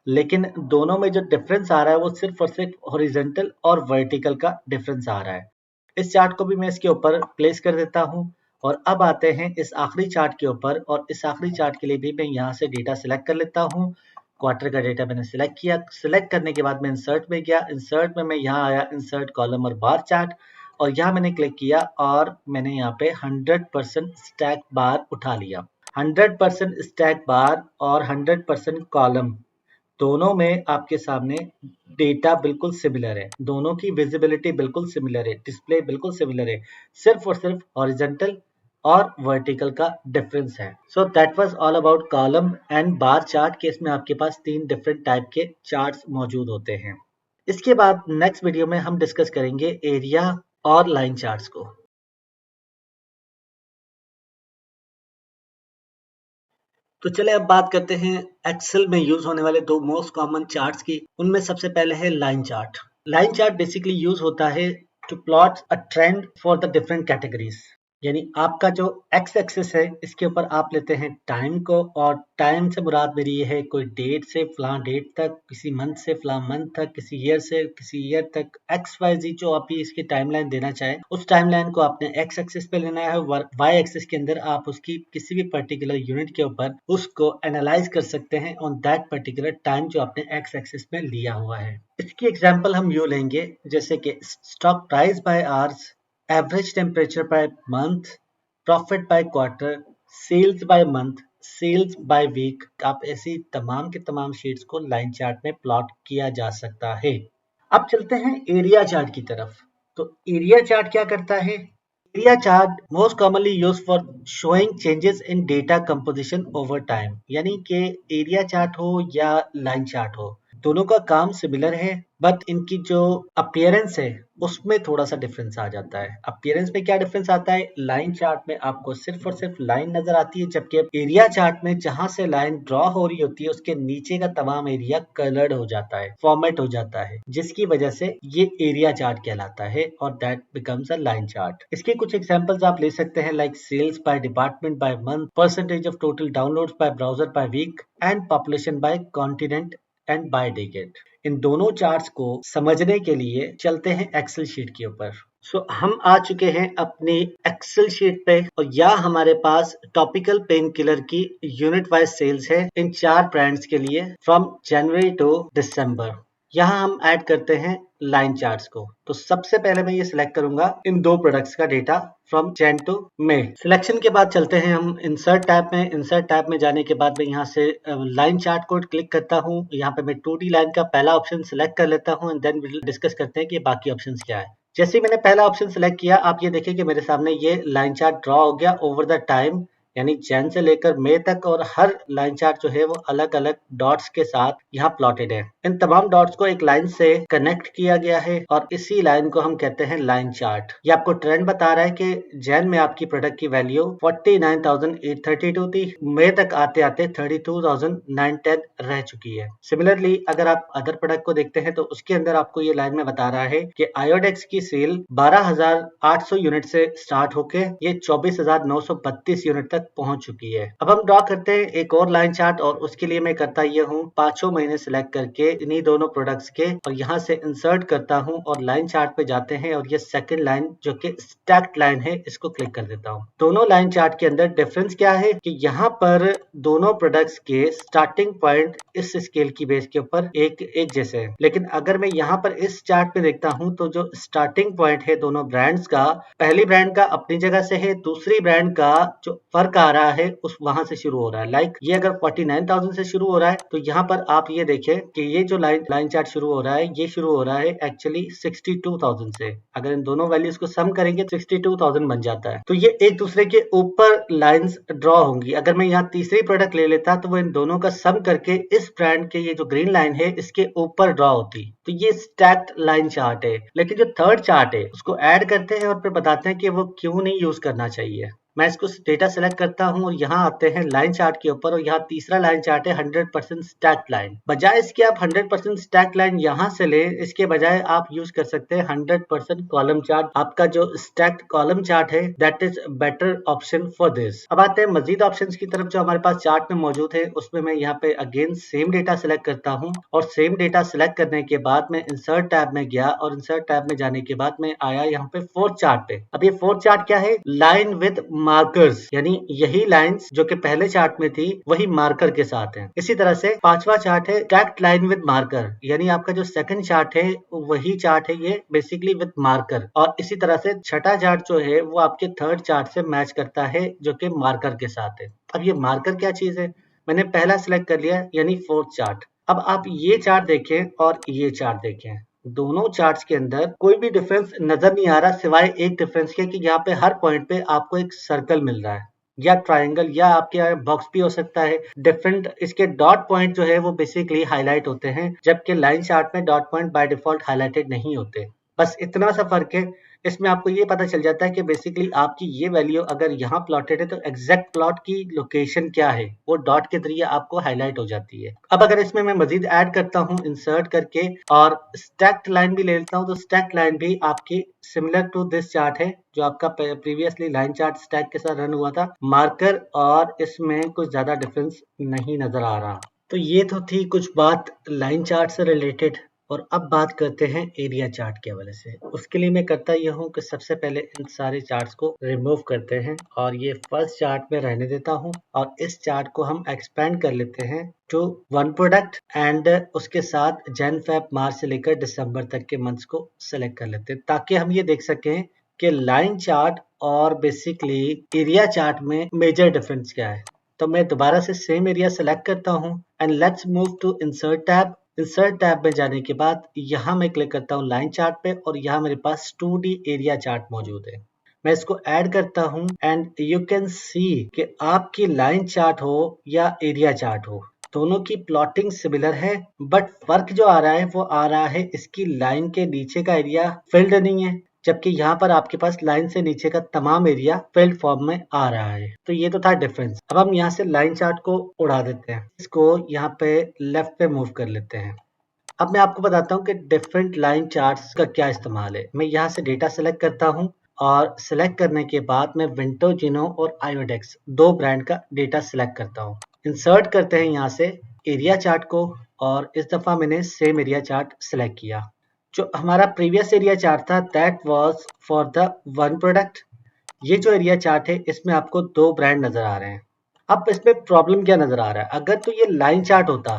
A: लेकिन दोनों में जो डिफरेंस आ रहा है वो सिर्फ और सिर्फ हॉरिजॉन्टल और वर्टिकल का डिफरेंस आ रहा है। इस चार्ट को भी मैं इसके ऊपर प्लेस कर देता हूं। और अब आते हैं इस आखिरी चार्ट के ऊपर, और इस आखिरी चार्ट के लिए भी मैं यहाँ से डेटा सिलेक्ट कर लेता हूँ। क्वार्टर का डेटा मैंने सिलेक्ट किया। सिलेक्ट करने के बाद मैं इंसर्ट में गया। इंसर्ट में मैं यहाँ आया इंसर्ट कॉलम और बार चार्ट, और यहाँ मैंने क्लिक किया और मैंने यहाँ पे 100% स्टैक बार उठा लिया। 100% स्टैक बार और 100% कॉलम दोनों में आपके सामने डेटा बिल्कुल सिमिलर है, दोनों की विजिबिलिटी बिल्कुल सिमिलर है, डिस्प्ले बिल्कुल सिमिलर है, सिर्फ और सिर्फ हॉरिजॉन्टल और वर्टिकल का डिफरेंस है। सो that was all about column and bar chart के। इसमें आपके पास 3 डिफरेंट टाइप के चार्ट्स मौजूद होते हैं। इसके बाद नेक्स्ट वीडियो में हम डिस्कस करेंगे एरिया और लाइन चार्ट्स को। तो चले अब बात करते हैं एक्सेल में यूज होने वाले दो मोस्ट कॉमन चार्ट्स की। उनमें सबसे पहले है line chart. Line chart basically use होता है to plot a trend for the different categories. यानी आपका जो एक्स एक्सिस है इसके ऊपर आप लेते हैं टाइम को, और टाइम से मुराद मेरी ये है कोई डेट से फलां डेट तक, किसी मंथ से फलां मंथ तक, किसी ईयर से किसी ईयर तक, एक्स वाई जी जो आप इसकी टाइमलाइन देना चाहें उस टाइमलाइन को आपने एक्स एक्सिस पे लेना है। वाई एक्सिस के अंदर आप उसकी किसी भी पर्टिकुलर यूनिट के ऊपर उसको एनालाइज कर सकते हैं ऑन दैट पर्टिकुलर टाइम जो आपने एक्स एक्सिस में लिया हुआ है। इसकी एग्जांपल हम यूं लेंगे जैसे कि stock price by hours, average temperature by month, profit by quarter, sales by month, sales by week. आप ऐसी तमाम के तमाम शीट्स को लाइन चार्ट में प्लॉट किया जा सकता है। अब चलते हैं एरिया चार्ट की तरफ। तो एरिया चार्ट क्या करता है? Area chart most commonly use for showing changes in data composition over time. यानी कि एरिया चार्ट हो या लाइन चार्ट हो, दोनों का काम सिमिलर है, बट इनकी जो अपीयरेंस है उसमें थोड़ा सा डिफरेंस आ जाता है। अपीयरेंस में क्या डिफरेंस आता है? लाइन चार्ट में आपको सिर्फ और सिर्फ लाइन नजर आती है, जबकि एरिया चार्ट में जहां से लाइन ड्रॉ हो रही होती है उसके नीचे का तमाम एरिया कलर्ड हो जाता है, फॉर्मेट हो जाता है, जिसकी वजह से ये एरिया चार्ट कहलाता है और that becomes a line chart. इसके कुछ एग्जांपल्स आप ले सकते हैं, like sales by department by month, percentage of total downloads by browser by week, and population by continent and by decade. इन दोनों चार्ट्स को समझने के लिए चलते हैं एक्सेल शीट के ऊपर। हम आ चुके हैं अपनी एक्सेल शीट पे, और यहाँ हमारे पास टॉपिकल पेन किलर की यूनिट वाइज सेल्स है इन 4 ब्रांड्स के लिए फ्रॉम जनवरी टू दिसंबर। यहाँ हम ऐड करते हैं लाइन चार्ट्स को। तो सबसे पहले मैं ये सिलेक्ट करूंगा इन दो प्रोडक्ट्स का data from Jan to May. Selection के बाद चलते हैं हम इंसर्ट टैब में। इंसर्ट टैब में जाने के बाद मैं यहाँ से लाइन चार्ट को क्लिक करता हूँ। यहाँ पे मैं 2D लाइन का पहला ऑप्शन सिलेक्ट कर लेता हूँ एंड देन डिस्कस करते हैं कि बाकी ऑप्शंस क्या है। जैसे ही मैंने पहला ऑप्शन सिलेक्ट किया, आप ये देखिए कि मेरे सामने ये लाइन चार्ट ड्रॉ हो गया ओवर द टाइम, यानी जैन से लेकर मई तक, और हर लाइन चार्ट जो है वो अलग अलग डॉट्स के साथ यहाँ प्लॉटेड है। इन तमाम डॉट्स को एक लाइन से कनेक्ट किया गया है और इसी लाइन को हम कहते हैं लाइन चार्ट। ये आपको ट्रेंड बता रहा है कि जैन में आपकी प्रोडक्ट की वैल्यू 49,832 थी, मई तक आते आते 32,910 रह चुकी है। सिमिलरली अगर आप अदर प्रोडक्ट को देखते हैं तो उसके अंदर आपको ये लाइन में बता रहा है कि आयोडेक्स की सेल 12,800 यूनिट से स्टार्ट होके ये 24,932 यूनिट तक पहुंच चुकी है। अब हम ड्रॉ करते हैं एक और लाइन चार्ट, और उसके लिए मैं करता ये हूँ पांचों महीने सिलेक्ट करके इन्हीं दोनों प्रोडक्ट्स के, और यहाँ से इंसर्ट करता हूँ और लाइन चार्ट पे जाते हैं, और ये सेकंड लाइन जो कि स्टैक्ड लाइन है इसको क्लिक कर देता हूँ। दोनों लाइन चार्ट के अंदर डिफरेंस क्या है कि यहाँ पर दोनों प्रोडक्ट्स के स्टार्टिंग पॉइंट इस स्केल की बेस के ऊपर एक जैसे है, लेकिन अगर मैं यहाँ पर इस चार्ट पे देखता हूँ तो जो स्टार्टिंग पॉइंट है दोनों ब्रांड्स का, पहली ब्रांड का अपनी जगह से है, दूसरी ब्रांड का जो फर्क आ रहा है उस वहां से शुरू हो रहा है। लाइक ये अगर 49,000 से शुरू हो रहा है तो यहाँ पर आप ये देखें कि ये जो लाइन चार्ट शुरू हो रहा है ये शुरू हो रहा है एक्चुअली 62,000 से। अगर इन दोनों वैल्यूज को सम करेंगे 62,000 बन जाता है। तो ये एक दूसरे के ऊपर लाइंस ड्रॉ होंगी। अगर मैं यहाँ तीसरी प्रोडक्ट ले लेता तो वो इन दोनों का सम करके इस ब्रांड के ये जो ग्रीन लाइन है इसके ऊपर ड्रॉ होती। तो ये स्टैक्ड लाइन चार्ट है। लेकिन जो थर्ड चार्ट है उसको ऐड करते हैं और फिर बताते हैं कि वो क्यों नहीं यूज करना चाहिए। मैं इसको डेटा सेलेक्ट करता हूं और यहाँ आते हैं लाइन चार्ट के ऊपर, और यहाँ तीसरा लाइन चार्ट है 100% स्टैक्ड लाइन। बजाय इसके आप 100% स्टैक्ड लाइन यहाँ से ले, इसके बजाय आप यूज कर सकते हैं 100% कॉलम चार्ट। आपका जो स्टैक्ड कॉलम चार्ट है that is better option for this. अब आते हैं मजीद ऑप्शंस की तरफ जो हमारे पास चार्ट में मौजूद है। उसमें मैं यहाँ पे अगेन सेम डेटा सेलेक्ट करता हूँ, और सेम डेटा सेलेक्ट करने के बाद मैं इंसर्ट टैब में गया, और इंसर्ट टैब में जाने के बाद मैं आया यहाँ पे फोर्थ चार्ट पे। अब ये फोर्थ चार्ट क्या है? लाइन विद मार्कर्स, यानी यही लाइंस जो कि पहले चार्ट में थी वही मार्कर के साथ हैं। इसी तरह से पांचवा चार्ट है स्टैक्ड लाइन विद मार्कर, यानी आपका जो सेकंड चार्ट है वही चार्ट है ये बेसिकली विद मार्कर। और इसी तरह से छठा चार्ट जो है वो आपके थर्ड चार्ट से मैच करता है जो कि मार्कर के साथ है। अब ये मार्कर क्या चीज है? मैंने पहला सिलेक्ट कर लिया, यानी फोर्थ चार्ट। अब आप ये चार्ट देखें और ये चार्ट देखें, दोनों चार्ट्स के अंदर कोई भी डिफरेंस नजर नहीं आ रहा, सिवाय एक डिफरेंस के कि यहाँ पे हर पॉइंट पे आपको एक सर्कल मिल रहा है या ट्रायंगल, या आपके यहाँ बॉक्स भी हो सकता है। डिफरेंट इसके डॉट पॉइंट जो है वो बेसिकली हाईलाइट होते हैं, जबकि लाइन चार्ट में dot point by default highlighted नहीं होते। बस इतना सा फर्क है इसमें आपको ये पता चल जाता है कि बेसिकली आपकी ये वैल्यू अगर यहाँ प्लॉटेड है तो एग्जैक्ट प्लॉट की लोकेशन क्या है वो डॉट के जरिए आपको हाईलाइट हो जाती है। अब अगर इसमें मैं मजीद ऐड करता हूँ इंसर्ट करके और स्टैक्ड लाइन भी ले लेता हूँ तो स्टैक्ड लाइन भी आपकी सिमिलर टू दिस चार्ट है जो आपका प्रीवियसली लाइन चार्ट स्टैक के साथ रन हुआ था। मार्कर और इसमें कुछ ज्यादा डिफरेंस नहीं नजर आ रहा। तो ये तो थी कुछ बात लाइन चार्ट से रिलेटेड। और अब बात करते हैं एरिया चार्ट के हवाले से। उसके लिए मैं करता यह हूँ कि सबसे पहले इन सारे चार्ट्स को रिमूव करते हैं और ये फर्स्ट चार्ट में रहने देता हूँ और इस चार्ट को हम एक्सपेंड कर लेते हैं टू वन प्रोडक्ट एंड उसके साथ जन फेब मार्च से लेकर दिसंबर तक के मंथ्स को सिलेक्ट कर लेते हैं ताकि हम ये देख सकें कि लाइन चार्ट और बेसिकली एरिया चार्ट में मेजर डिफरेंस क्या है। तो मैं दोबारा से सेम एरिया सेलेक्ट करता हूँ and let's move to insert tab. Insert tab में जाने के बाद यहाँ मैं क्लिक करता हूँ लाइन चार्ट पे और यहाँ मेरे पास 2D एरिया चार्ट मौजूद है। मैं इसको ऐड करता हूँ एंड यू कैन सी कि आपकी लाइन चार्ट हो या एरिया चार्ट हो दोनों की प्लॉटिंग सिमिलर है, बट फर्क जो आ रहा है वो आ रहा है इसकी लाइन के नीचे का एरिया फिल्ड नहीं है, जबकि यहाँ पर आपके पास लाइन से नीचे का तमाम एरिया फिल्ड फॉर्म में आ रहा है। तो ये तो था डिफरेंस। अब हम यहाँ से लाइन चार्ट को उड़ा देते हैं, इसको यहाँ पे लेफ्ट पे मूव कर लेते हैं। अब मैं आपको बताता हूँ कि डिफरेंट लाइन चार्ट्स का क्या इस्तेमाल है। मैं यहाँ से डेटा सेलेक्ट करता हूँ और सिलेक्ट करने के बाद मैं विंटोजिनो और आयोडेक्स दो ब्रांड का डेटा सिलेक्ट करता हूँ। इंसर्ट करते हैं यहाँ से एरिया चार्ट को और इस दफा मैंने सेम एरिया चार्ट सिलेक्ट किया। जो हमारा प्रीवियस एरिया चार्ट था that was for the one product. ये जो एरिया चार्ट है इसमें आपको दो ब्रांड नजर आ रहे हैं। अब इसमें प्रॉब्लम क्या नजर आ रहा है, अगर तो ये लाइन चार्ट होता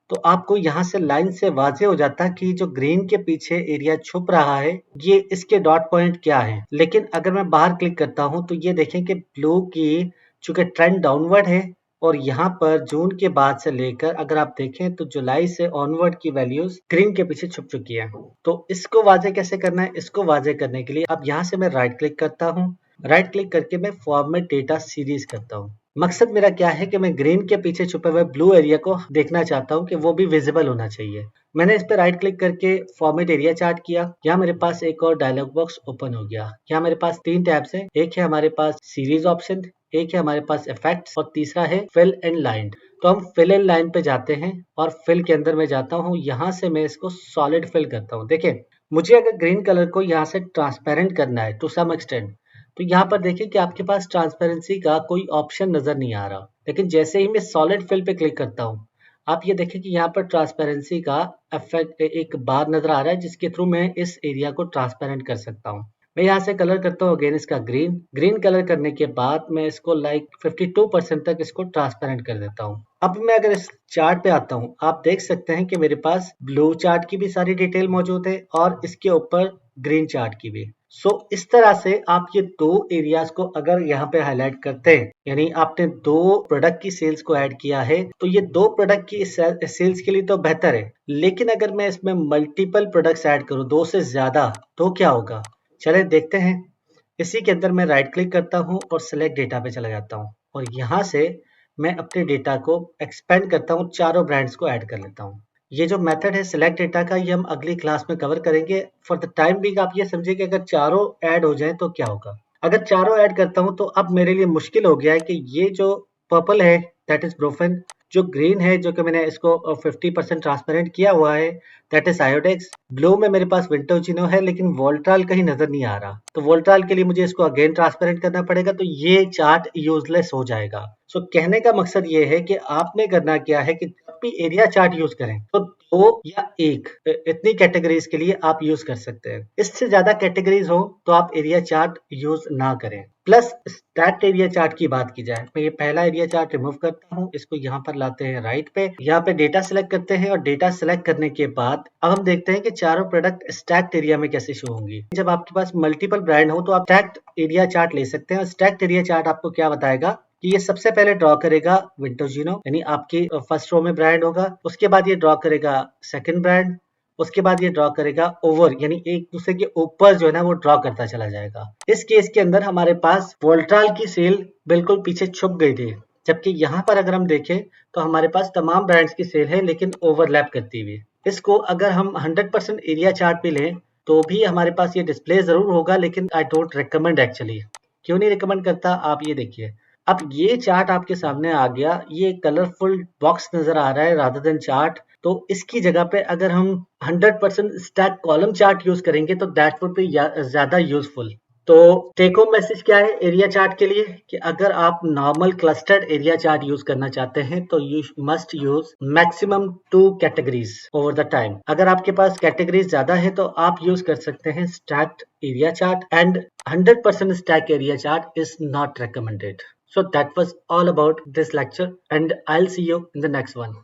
A: तो आपको यहाँ से लाइन से वाजे हो जाता कि जो ग्रीन के पीछे एरिया छुप रहा है ये इसके डॉट पॉइंट क्या है। लेकिन अगर मैं बाहर क्लिक करता हूँ तो ये देखें कि ब्लू की चूंकि ट्रेंड डाउनवर्ड है और यहाँ पर जून के बाद से लेकर अगर आप देखें तो जुलाई से ऑनवर्ड की वैल्यूज ग्रीन के पीछे छुप चुकी है। तो इसको वाजे कैसे करना है, इसको वाजे करने के लिए अब यहाँ से मैं राइट क्लिक करता हूँ। राइट क्लिक करके मैं फॉर्मेट डेटा सीरीज करता हूँ। मकसद मेरा क्या है कि मैं ग्रीन के पीछे छुपे हुए ब्लू एरिया को देखना चाहता हूँ कि वो भी विजिबल होना चाहिए। मैंने इस पे राइट क्लिक करके फॉर्मेट एरिया चार्ट किया। यहाँ मेरे पास एक और डायलॉग बॉक्स ओपन हो गया। यहाँ मेरे पास तीन टैब्स हैं, एक है हमारे पास सीरीज ऑप्शन, एक है हमारे पास इफेक्ट्स और तीसरा है फिल एंड लाइन। तो हम फिल एंड लाइन पे जाते हैं और फिल के अंदर मैं जाता हूँ। यहाँ से मैं इसको सॉलिड फिल करता हूँ। देखें मुझे अगर ग्रीन कलर को यहाँ से ट्रांसपेरेंट करना है टू सम एक्सटेंट तो यहाँ पर देखिए कि आपके पास ट्रांसपेरेंसी का कोई ऑप्शन नजर नहीं आ रहा। लेकिन जैसे ही मैं सॉलिड फिल पे क्लिक करता हूँ आप ये देखें कि यहाँ पर ट्रांसपेरेंसी का इफेक्ट एक बार नजर आ रहा है जिसके थ्रू मैं इस एरिया को ट्रांसपेरेंट कर सकता हूँ। मैं यहाँ से कलर करता हूँ अगेन इसका ग्रीन कलर करने के बाद मैं इसको लाइक 52% तक इसको ट्रांसपेरेंट कर देता हूँ। अब मैं अगर इस चार्ट पे आता हूँ आप देख सकते हैं कि मेरे पास ब्लू चार्ट की भी सारी डिटेल मौजूद है और इसके ऊपर ग्रीन चार्ट की भी। इस तरह से आप ये दो एरियाज को अगर यहाँ पे हाईलाइट करते हैं यानी आपने दो प्रोडक्ट की सेल्स को ऐड किया है तो ये दो प्रोडक्ट की सेल्स के लिए तो बेहतर है। लेकिन अगर मैं इसमें मल्टीपल प्रोडक्ट्स ऐड करूँ दो से ज्यादा तो क्या होगा, चले देखते हैं। इसी के अंदर मैं राइट क्लिक करता हूँ और सिलेक्ट डेटा पे चला जाता हूँ और यहाँ से मैं अपने डेटा को एक्सपेंड करता हूँ, चारों ब्रांड्स को ऐड कर लेता हूँ। ये जो मेथड है सिलेक्ट डेटा का ये हम अगली क्लास में कवर करेंगे। फॉर द टाइम बीइंग आप ये समझिए कि अगर चारों ऐड हो जाए तो क्या होगा। अगर चारों ऐड करता हूँ तो अब मेरे लिए मुश्किल हो गया है कि ये जो पर्पल है दैट इज ब्रोफेन, जो ग्रीन है जो कि मैंने इसको 50% ट्रांसपेरेंट किया हुआ है दैट इज आयोडेक्स, ब्लू में मेरे पास विंटोजिनो है लेकिन वोल्ट्राल कहीं नजर नहीं आ रहा। तो वोल्ट्राल के लिए मुझे इसको अगेन ट्रांसपेरेंट करना पड़ेगा तो ये चार्ट यूजलेस हो जाएगा। कहने का मकसद ये है कि आपने करना क्या है कि जब भी एरिया चार्ट यूज करें तो दो या एक इतनी कैटेगरीज के लिए आप यूज कर सकते हैं। इससे ज्यादा कैटेगरीज हो तो आप एरिया चार्ट यूज ना करें। प्लस स्टैक्ड एरिया चार्ट की बात की जाए, मैं ये पहला एरिया चार्ट रिमूव करता हूँ, इसको यहाँ पर लाते हैं राइट पे, यहाँ पे डेटा सिलेक्ट करते हैं और डेटा सिलेक्ट करने के बाद अब हम देखते हैं कि चारों प्रोडक्ट स्टैक्ड एरिया में कैसे शो होंगी। जब आपके पास मल्टीपल ब्रांड हो तो आप स्टैक्ड एरिया चार्ट ले सकते हैं। स्टैक्ड एरिया चार्ट आपको क्या बताएगा कि ये सबसे पहले ड्रॉ करेगा विंटोजिनो यानी आपकी फर्स्ट रो में ब्रांड होगा, उसके बाद ये ड्रॉ करेगा सेकंड ब्रांड, उसके बाद ये ड्रॉ करेगा ओवर यानी एक दूसरे के ऊपर जो है ना वो ड्रॉ करता चला जाएगा। इस केस के अंदर हमारे पास वोल्ट्राल की सेल बिल्कुल पीछे छुप गई थी, जबकि यहाँ पर अगर हम देखें तो हमारे पास तमाम ब्रांड्स की सेल है लेकिन ओवरलैप करती हुई। इसको अगर हम 100% एरिया चार्ट पे लें तो भी हमारे पास ये डिस्प्ले जरूर होगा, लेकिन आई डोंट रिकमेंड एक्चुअली। क्यों नहीं रिकमेंड करता, आप ये देखिए। अब ये चार्ट आपके सामने आ गया, ये कलरफुल बॉक्स नजर आ रहा है रादर देन चार्ट। तो इसकी जगह पे अगर हम 100% स्टैक कॉलम चार्ट यूज करेंगे तो दैट वुड बी ज्यादा यूजफुल। तो टेक होम मैसेज क्या है एरिया चार्ट के लिए, कि अगर आप normal clustered area chart use करना चाहते हैं तो you must use maximum 2 categories over the time. अगर आपके पास कैटेगरीज ज्यादा है तो आप यूज कर सकते हैं stacked area chart, and 100% stack area chart is not recommended. So that was all about this lecture, and I'll see you in the next one.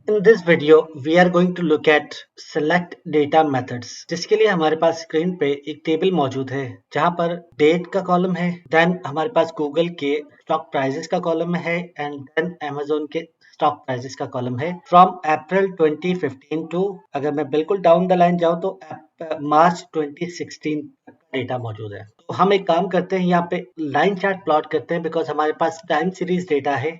A: In this video, we are going to look at select data methods, जिसके लिए हमारे पास screen पे एक table मौजूद है जहां पर date का कॉलम है, देन हमारे पास गूगल के स्टॉक प्राइजेस का कॉलम है, एंड देन अमेजोन के स्टॉक प्राइजेस का कॉलम है फ्रॉम अप्रैल 2015 टू, अगर मैं बिल्कुल डाउन द लाइन जाऊं तो मार्च 2016 डेटा मौजूद है। तो हम एक काम करते हैं, यहाँ पे लाइन चार्ट प्लॉट करते हैं बिकॉज हमारे पास टाइम सीरीज डेटा है।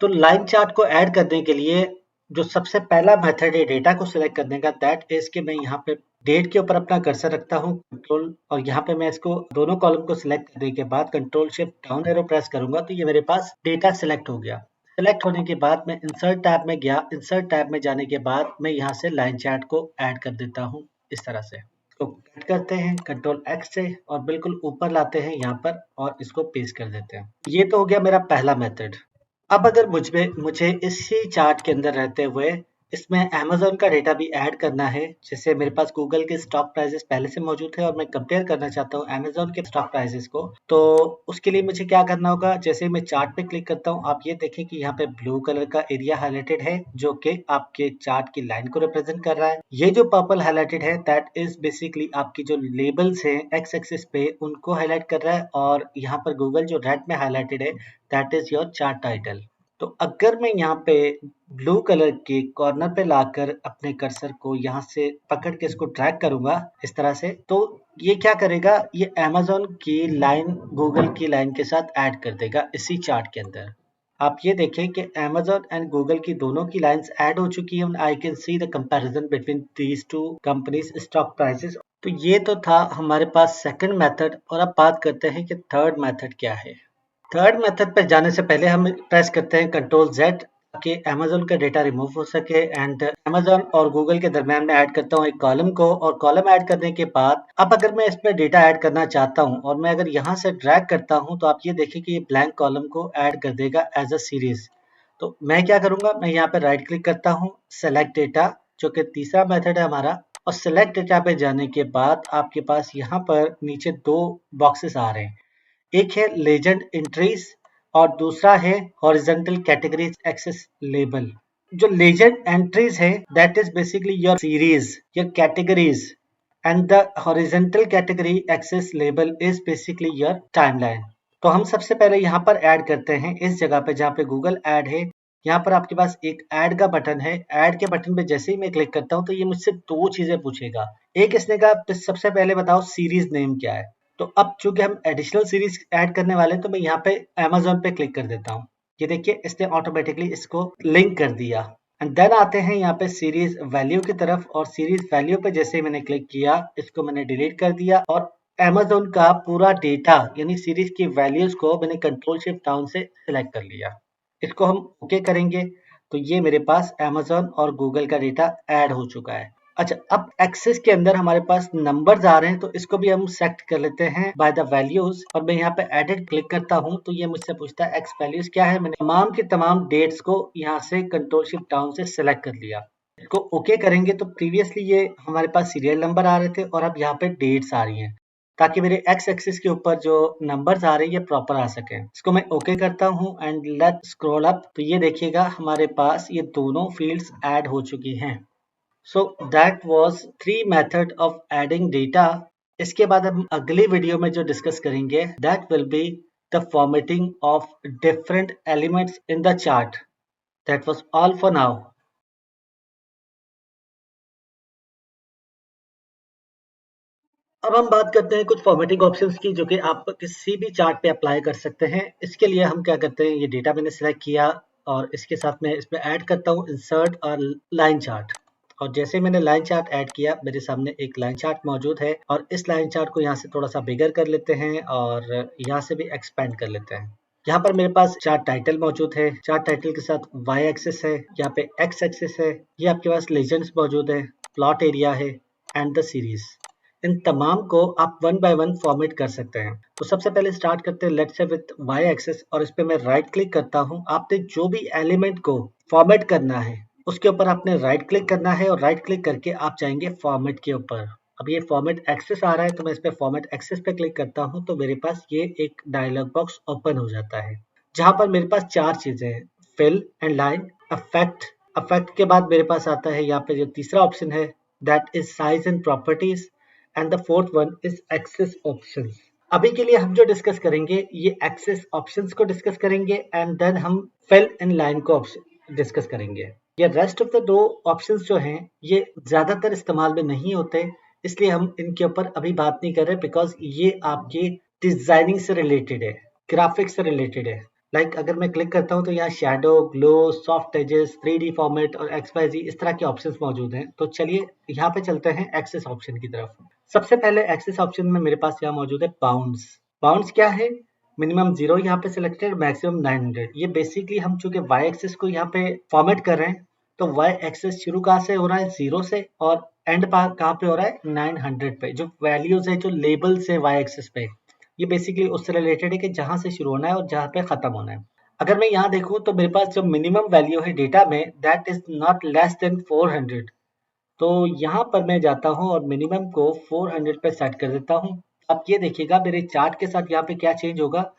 A: तो लाइन चार्ट को ऐड करने के लिए जो सबसे पहला मेथड है डेटा को सिलेक्ट करने का, दैट इज कि मैं यहाँ पे डेट के ऊपर अपना कर्सर रखता हूँ कंट्रोल, और यहाँ पे मैं इसको दोनों कॉलम को सिलेक्ट करने के बाद control shift down arrow press करूंगा तो ये मेरे पास डेटा सिलेक्ट हो गया। सिलेक्ट होने के बाद मैं इंसर्ट टैब में गया, इंसर्ट टैब में जाने के बाद मैं यहाँ से लाइन चार्ट को ऐड कर देता हूँ इस तरह से। तो कट करते हैं कंट्रोल एक्स से और बिल्कुल ऊपर लाते हैं यहाँ पर और इसको पेस्ट कर देते हैं। ये तो हो गया मेरा पहला मेथड। अब अगर मुझे इसी चार्ट के अंदर रहते हुए इसमें अमेज़न का डेटा भी ऐड करना है, जैसे मेरे पास गूगल के स्टॉक प्राइसेस पहले से मौजूद है और मैं कंपेयर करना चाहता हूँ अमेज़न के स्टॉक प्राइसेस को, तो उसके लिए मुझे क्या करना होगा। जैसे मैं चार्ट पे क्लिक करता हूँ, आप ये देखें कि यहाँ पे ब्लू कलर का एरिया हाईलाइटेड है जो कि आपके चार्ट की लाइन को रिप्रेजेंट कर रहा है। ये जो पर्पल हाईलाइटेड है दैट इज बेसिकली आपकी जो लेबल्स हैं एक्स एक्सिस पे उनको हाईलाइट कर रहा है, और यहाँ पर गूगल जो रेड में हाईलाइटेड है that is your chart title. तो अगर मैं यहाँ पे ब्लू कलर के कॉर्नर पे लाकर अपने कर्सर को यहाँ से पकड़ के इसको ड्रैग करूंगा इस तरह से, तो ये क्या करेगा, ये अमेज़न की लाइन गूगल की लाइन के साथ ऐड कर देगा इसी चार्ट के अंदर। आप ये देखें कि अमेज़न एंड गूगल की दोनों की लाइंस ऐड हो चुकी है। I can see the comparison between these two companies stock prices. तो ये तो था हमारे पास सेकंड मेथड, और अब बात करते हैं कि थर्ड मेथड क्या है। थर्ड मेथड पर जाने से पहले हम प्रेस करते हैं कंट्रोल जेड ताकि अमेज़न का डेटा रिमूव हो सके, एंड अमेज़न और गूगल के दरमियान में ऐड करता हूँ एक कॉलम को, और कॉलम ऐड करने के बाद अब अगर मैं इस पर डेटा ऐड करना चाहता हूँ और मैं अगर यहाँ से ड्रैग करता हूँ तो आप ये देखें कि ये ब्लैंक कॉलम को ऐड कर देगा एज अ सीरीज। तो मैं क्या करूंगा, मैं यहाँ पे राइट क्लिक करता हूँ, सेलेक्ट डेटा जो कि तीसरा मेथड है हमारा, और सेलेक्ट डेटा पे जाने के बाद आपके पास यहाँ पर नीचे दो बॉक्सेस आ रहे हैं। एक है लेजेंड एंट्रीज और दूसरा है हॉरिजॉन्टल कैटेगरीज एक्सेस लेबल। जो लेजेंड एंट्रीज है that is basically your series, your categories, and the horizontal category axis label is basically your timeline. तो हम सबसे पहले यहाँ पर ऐड करते हैं इस जगह पे जहाँ पे गूगल ऐड है। यहाँ पर आपके पास एक ऐड का बटन है, ऐड के बटन पे जैसे ही मैं क्लिक करता हूँ तो ये मुझसे दो चीजें पूछेगा। एक इसने कहा सबसे पहले बताओ सीरीज नेम क्या है। तो अब चूंकि हम एडिशनल सीरीज ऐड करने वाले हैं तो मैं यहाँ पे अमेज़न पे क्लिक कर देता हूँ। ये देखिए इसने ऑटोमेटिकली इसको लिंक कर दिया। एंड देन आते हैं यहाँ पे सीरीज वैल्यू की तरफ, और सीरीज वैल्यू पे जैसे ही मैंने क्लिक किया इसको मैंने डिलीट कर दिया, और अमेज़न का पूरा डेटा यानी सीरीज की वैल्यूज को मैंने कंट्रोल शिफ्ट डाउन से सिलेक्ट कर लिया। इसको हम ओके करेंगे तो ये मेरे पास अमेज़न और गूगल का डेटा ऐड हो चुका है। अच्छा, अब एक्सेस के अंदर हमारे पास नंबर्स आ रहे हैं तो इसको भी हम सेलेक्ट कर लेते हैं बाय द वैल्यूज, और मैं यहाँ पे एडिट क्लिक करता हूँ तो ये मुझसे पूछता है एक्स वैल्यूज क्या है। मैंने तमाम के तमाम डेट्स को यहाँ से कंट्रोल शिफ्ट डाउन से सिलेक्ट कर लिया। इसको ओके करेंगे तो प्रीवियसली ये हमारे पास सीरियल नंबर आ रहे थे और अब यहाँ पे डेट्स आ रही हैं, ताकि मेरे एक्स एक्सिस के ऊपर जो नंबर्स आ रही है प्रॉपर आ सके। इसको मैं ओके करता हूँ एंड लेट स्क्रॉल अप, तो ये देखिएगा हमारे पास ये दोनों फील्ड्स ऐड हो चुकी हैं। So that was 3 method of adding data. इसके बाद हम अगली वीडियो में जो डिस्कस करेंगे that will be the formatting of different elements in the chart. That was all for now. अब हम बात करते हैं कुछ फॉर्मेटिंग ऑप्शंस की जो कि आप किसी भी चार्ट पे अप्लाई कर सकते हैं। इसके लिए हम क्या करते हैं, ये डेटा मैंने सेलेक्ट किया, और इसके साथ मैं इसमें ऐड करता हूँ इंसर्ट और लाइन चार्ट। और जैसे मैंने लाइन चार्ट ऐड किया, मेरे सामने एक लाइन चार्ट मौजूद है और इस लाइन चार्ट को यहाँ से थोड़ा सा बिगर कर लेते हैं और यहाँ से भी एक्सपेंड कर लेते हैं। यहाँ पर मेरे पास चार्ट टाइटल मौजूद है, चार्ट टाइटल के साथ वाई एक्सिस है, यहाँ पे एक्स एक्सिस है, ये आपके पास लेजेंड्स मौजूद है, प्लॉट एरिया है एंड द सीरीज। इन तमाम को आप वन बाय वन फॉर्मेट कर सकते हैं। तो सबसे पहले स्टार्ट करते हैं let's say with Y axis और इस पे मैं राइट क्लिक करता हूँ। आपने जो भी एलिमेंट को फॉर्मेट करना है उसके ऊपर आपने राइट क्लिक करना है और राइट क्लिक करके आप जाएंगे फॉर्मेट के ऊपर। अब ये फॉर्मेट एक्सेस आ रहा है तो मैं इस पे फॉर्मेट एक्सेस पे क्लिक करता हूँ तो मेरे पास ये एक डायलॉग बॉक्स ओपन हो जाता है जहां पर मेरे पास चार चीजें हैं, fill and line, effect. Effect के बाद मेरे पास आता है यहाँ पे जो तीसरा ऑप्शन है that is size and properties and the fourth one is axis options. अभी के लिए हम जो डिस्कस करेंगे ये एक्सेस ऑप्शंस को डिस्कस करेंगे एंड देन हम फिल एंड लाइन को डिस्कस करेंगे। ये रेस्ट ऑफ द दो ऑप्शंस जो हैं ये ज्यादातर इस्तेमाल में नहीं होते, इसलिए हम इनके ऊपर अभी बात नहीं कर रहे बिकॉज ये आपके डिजाइनिंग से रिलेटेड है, ग्राफिक्स से रिलेटेड है। लाइक अगर मैं क्लिक करता हूँ तो यहाँ shadow, glow, soft edges, 3D format और XYZ इस तरह के ऑप्शंस मौजूद हैं। तो चलिए यहाँ पे चलते हैं एक्सेस ऑप्शन की तरफ। सबसे पहले एक्सेस ऑप्शन में मेरे पास यहाँ मौजूद है बाउंड्स। बाउंड्स क्या है? मिनिमम 0 यहाँ पे सिलेक्टेड, मैक्सिमम 900। ये बेसिकली हम चूंकि वाई एक्सेस को यहाँ पे फॉर्मेट कर रहे हैं तो वाई एक्सेस शुरू कहाँ से हो रहा है? 0 से, और एंड कहाँ पे हो रहा है? 900 पे। जो वैल्यूज है, जो लेबल्स है वाई एक्सेस पे, ये बेसिकली उससे रिलेटेड है कि जहां से शुरू होना है और जहां पे खत्म होना है। अगर मैं यहाँ देखूं तो मेरे पास जो मिनिमम वैल्यू है डेटा में that is not less than 400। तो यहाँ पर मैं जाता हूँ और मिनिमम को 400 पे सेट कर देता हूँ। अब ये देखिएगा मेरे चार्ट के साथ यहाँ पे क्या चेंज होगा।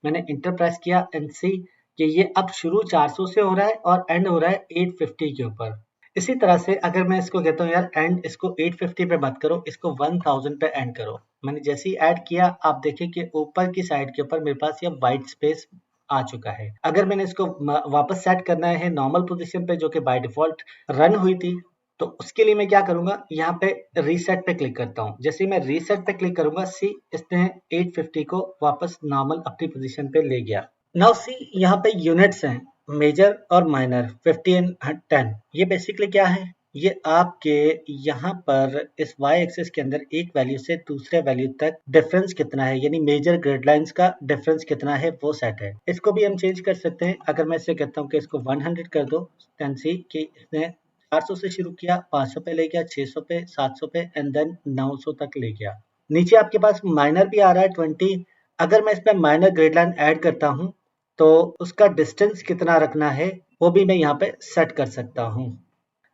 A: मैंने इंटर प्रेस किया एंड सी कि ये अब शुरू 400 से हो रहा है और एंड हो रहा है 850 के ऊपर। इसी तरह से अगर मैं इसको कहता हूँ यार एंड इसको 850 पे मत करो, इसको 1000 पे एंड करो। मैंने जैसे ही ऐड किया आप देखें कि ऊपर की साइड के ऊपर मेरे पास ये व्हाइट स्पेस आ चुका है। अगर मैंने इसको वापस सेट करना है नॉर्मल पोजीशन पे जो कि बाय डिफॉल्ट रन हुई थी, तो उसके लिए मैं क्या करूंगा, यहाँ पे रीसेट पे क्लिक करता हूँ। जैसे ही मैं रीसेट पे क्लिक करूंगा सी इसने 850 को वापस नॉर्मल अपनी पोजीशन पे ले गया। नाउ सी यहाँ पे यूनिट्स हैं, मेजर और माइनर, 50 एंड 10। ये बेसिकली क्या है? ये आपके यहाँ पर इस y एक्सिस के अंदर एक वैल्यू से दूसरे वैल्यू तक डिफरेंस कितना है, यानी मेजर ग्रिड लाइंस का डिफरेंस कितना है वो सेट है। इसको भी हम चेंज कर सकते हैं। अगर मैं इसे कहता हूँ कि इसको 100 कर दो, देन सी कि इसने 400 से शुरू किया, 500 पे ले गया, 600 पे, 700 पे एंड देन 900 तक ले गया। नीचे आपके पास माइनर भी आ रहा है 20। अगर मैं इसमें माइनर ग्रिड लाइन ऐड करता हूँ तो उसका डिस्टेंस कितना रखना है वो भी मैं यहाँ पे सेट कर सकता हूँ।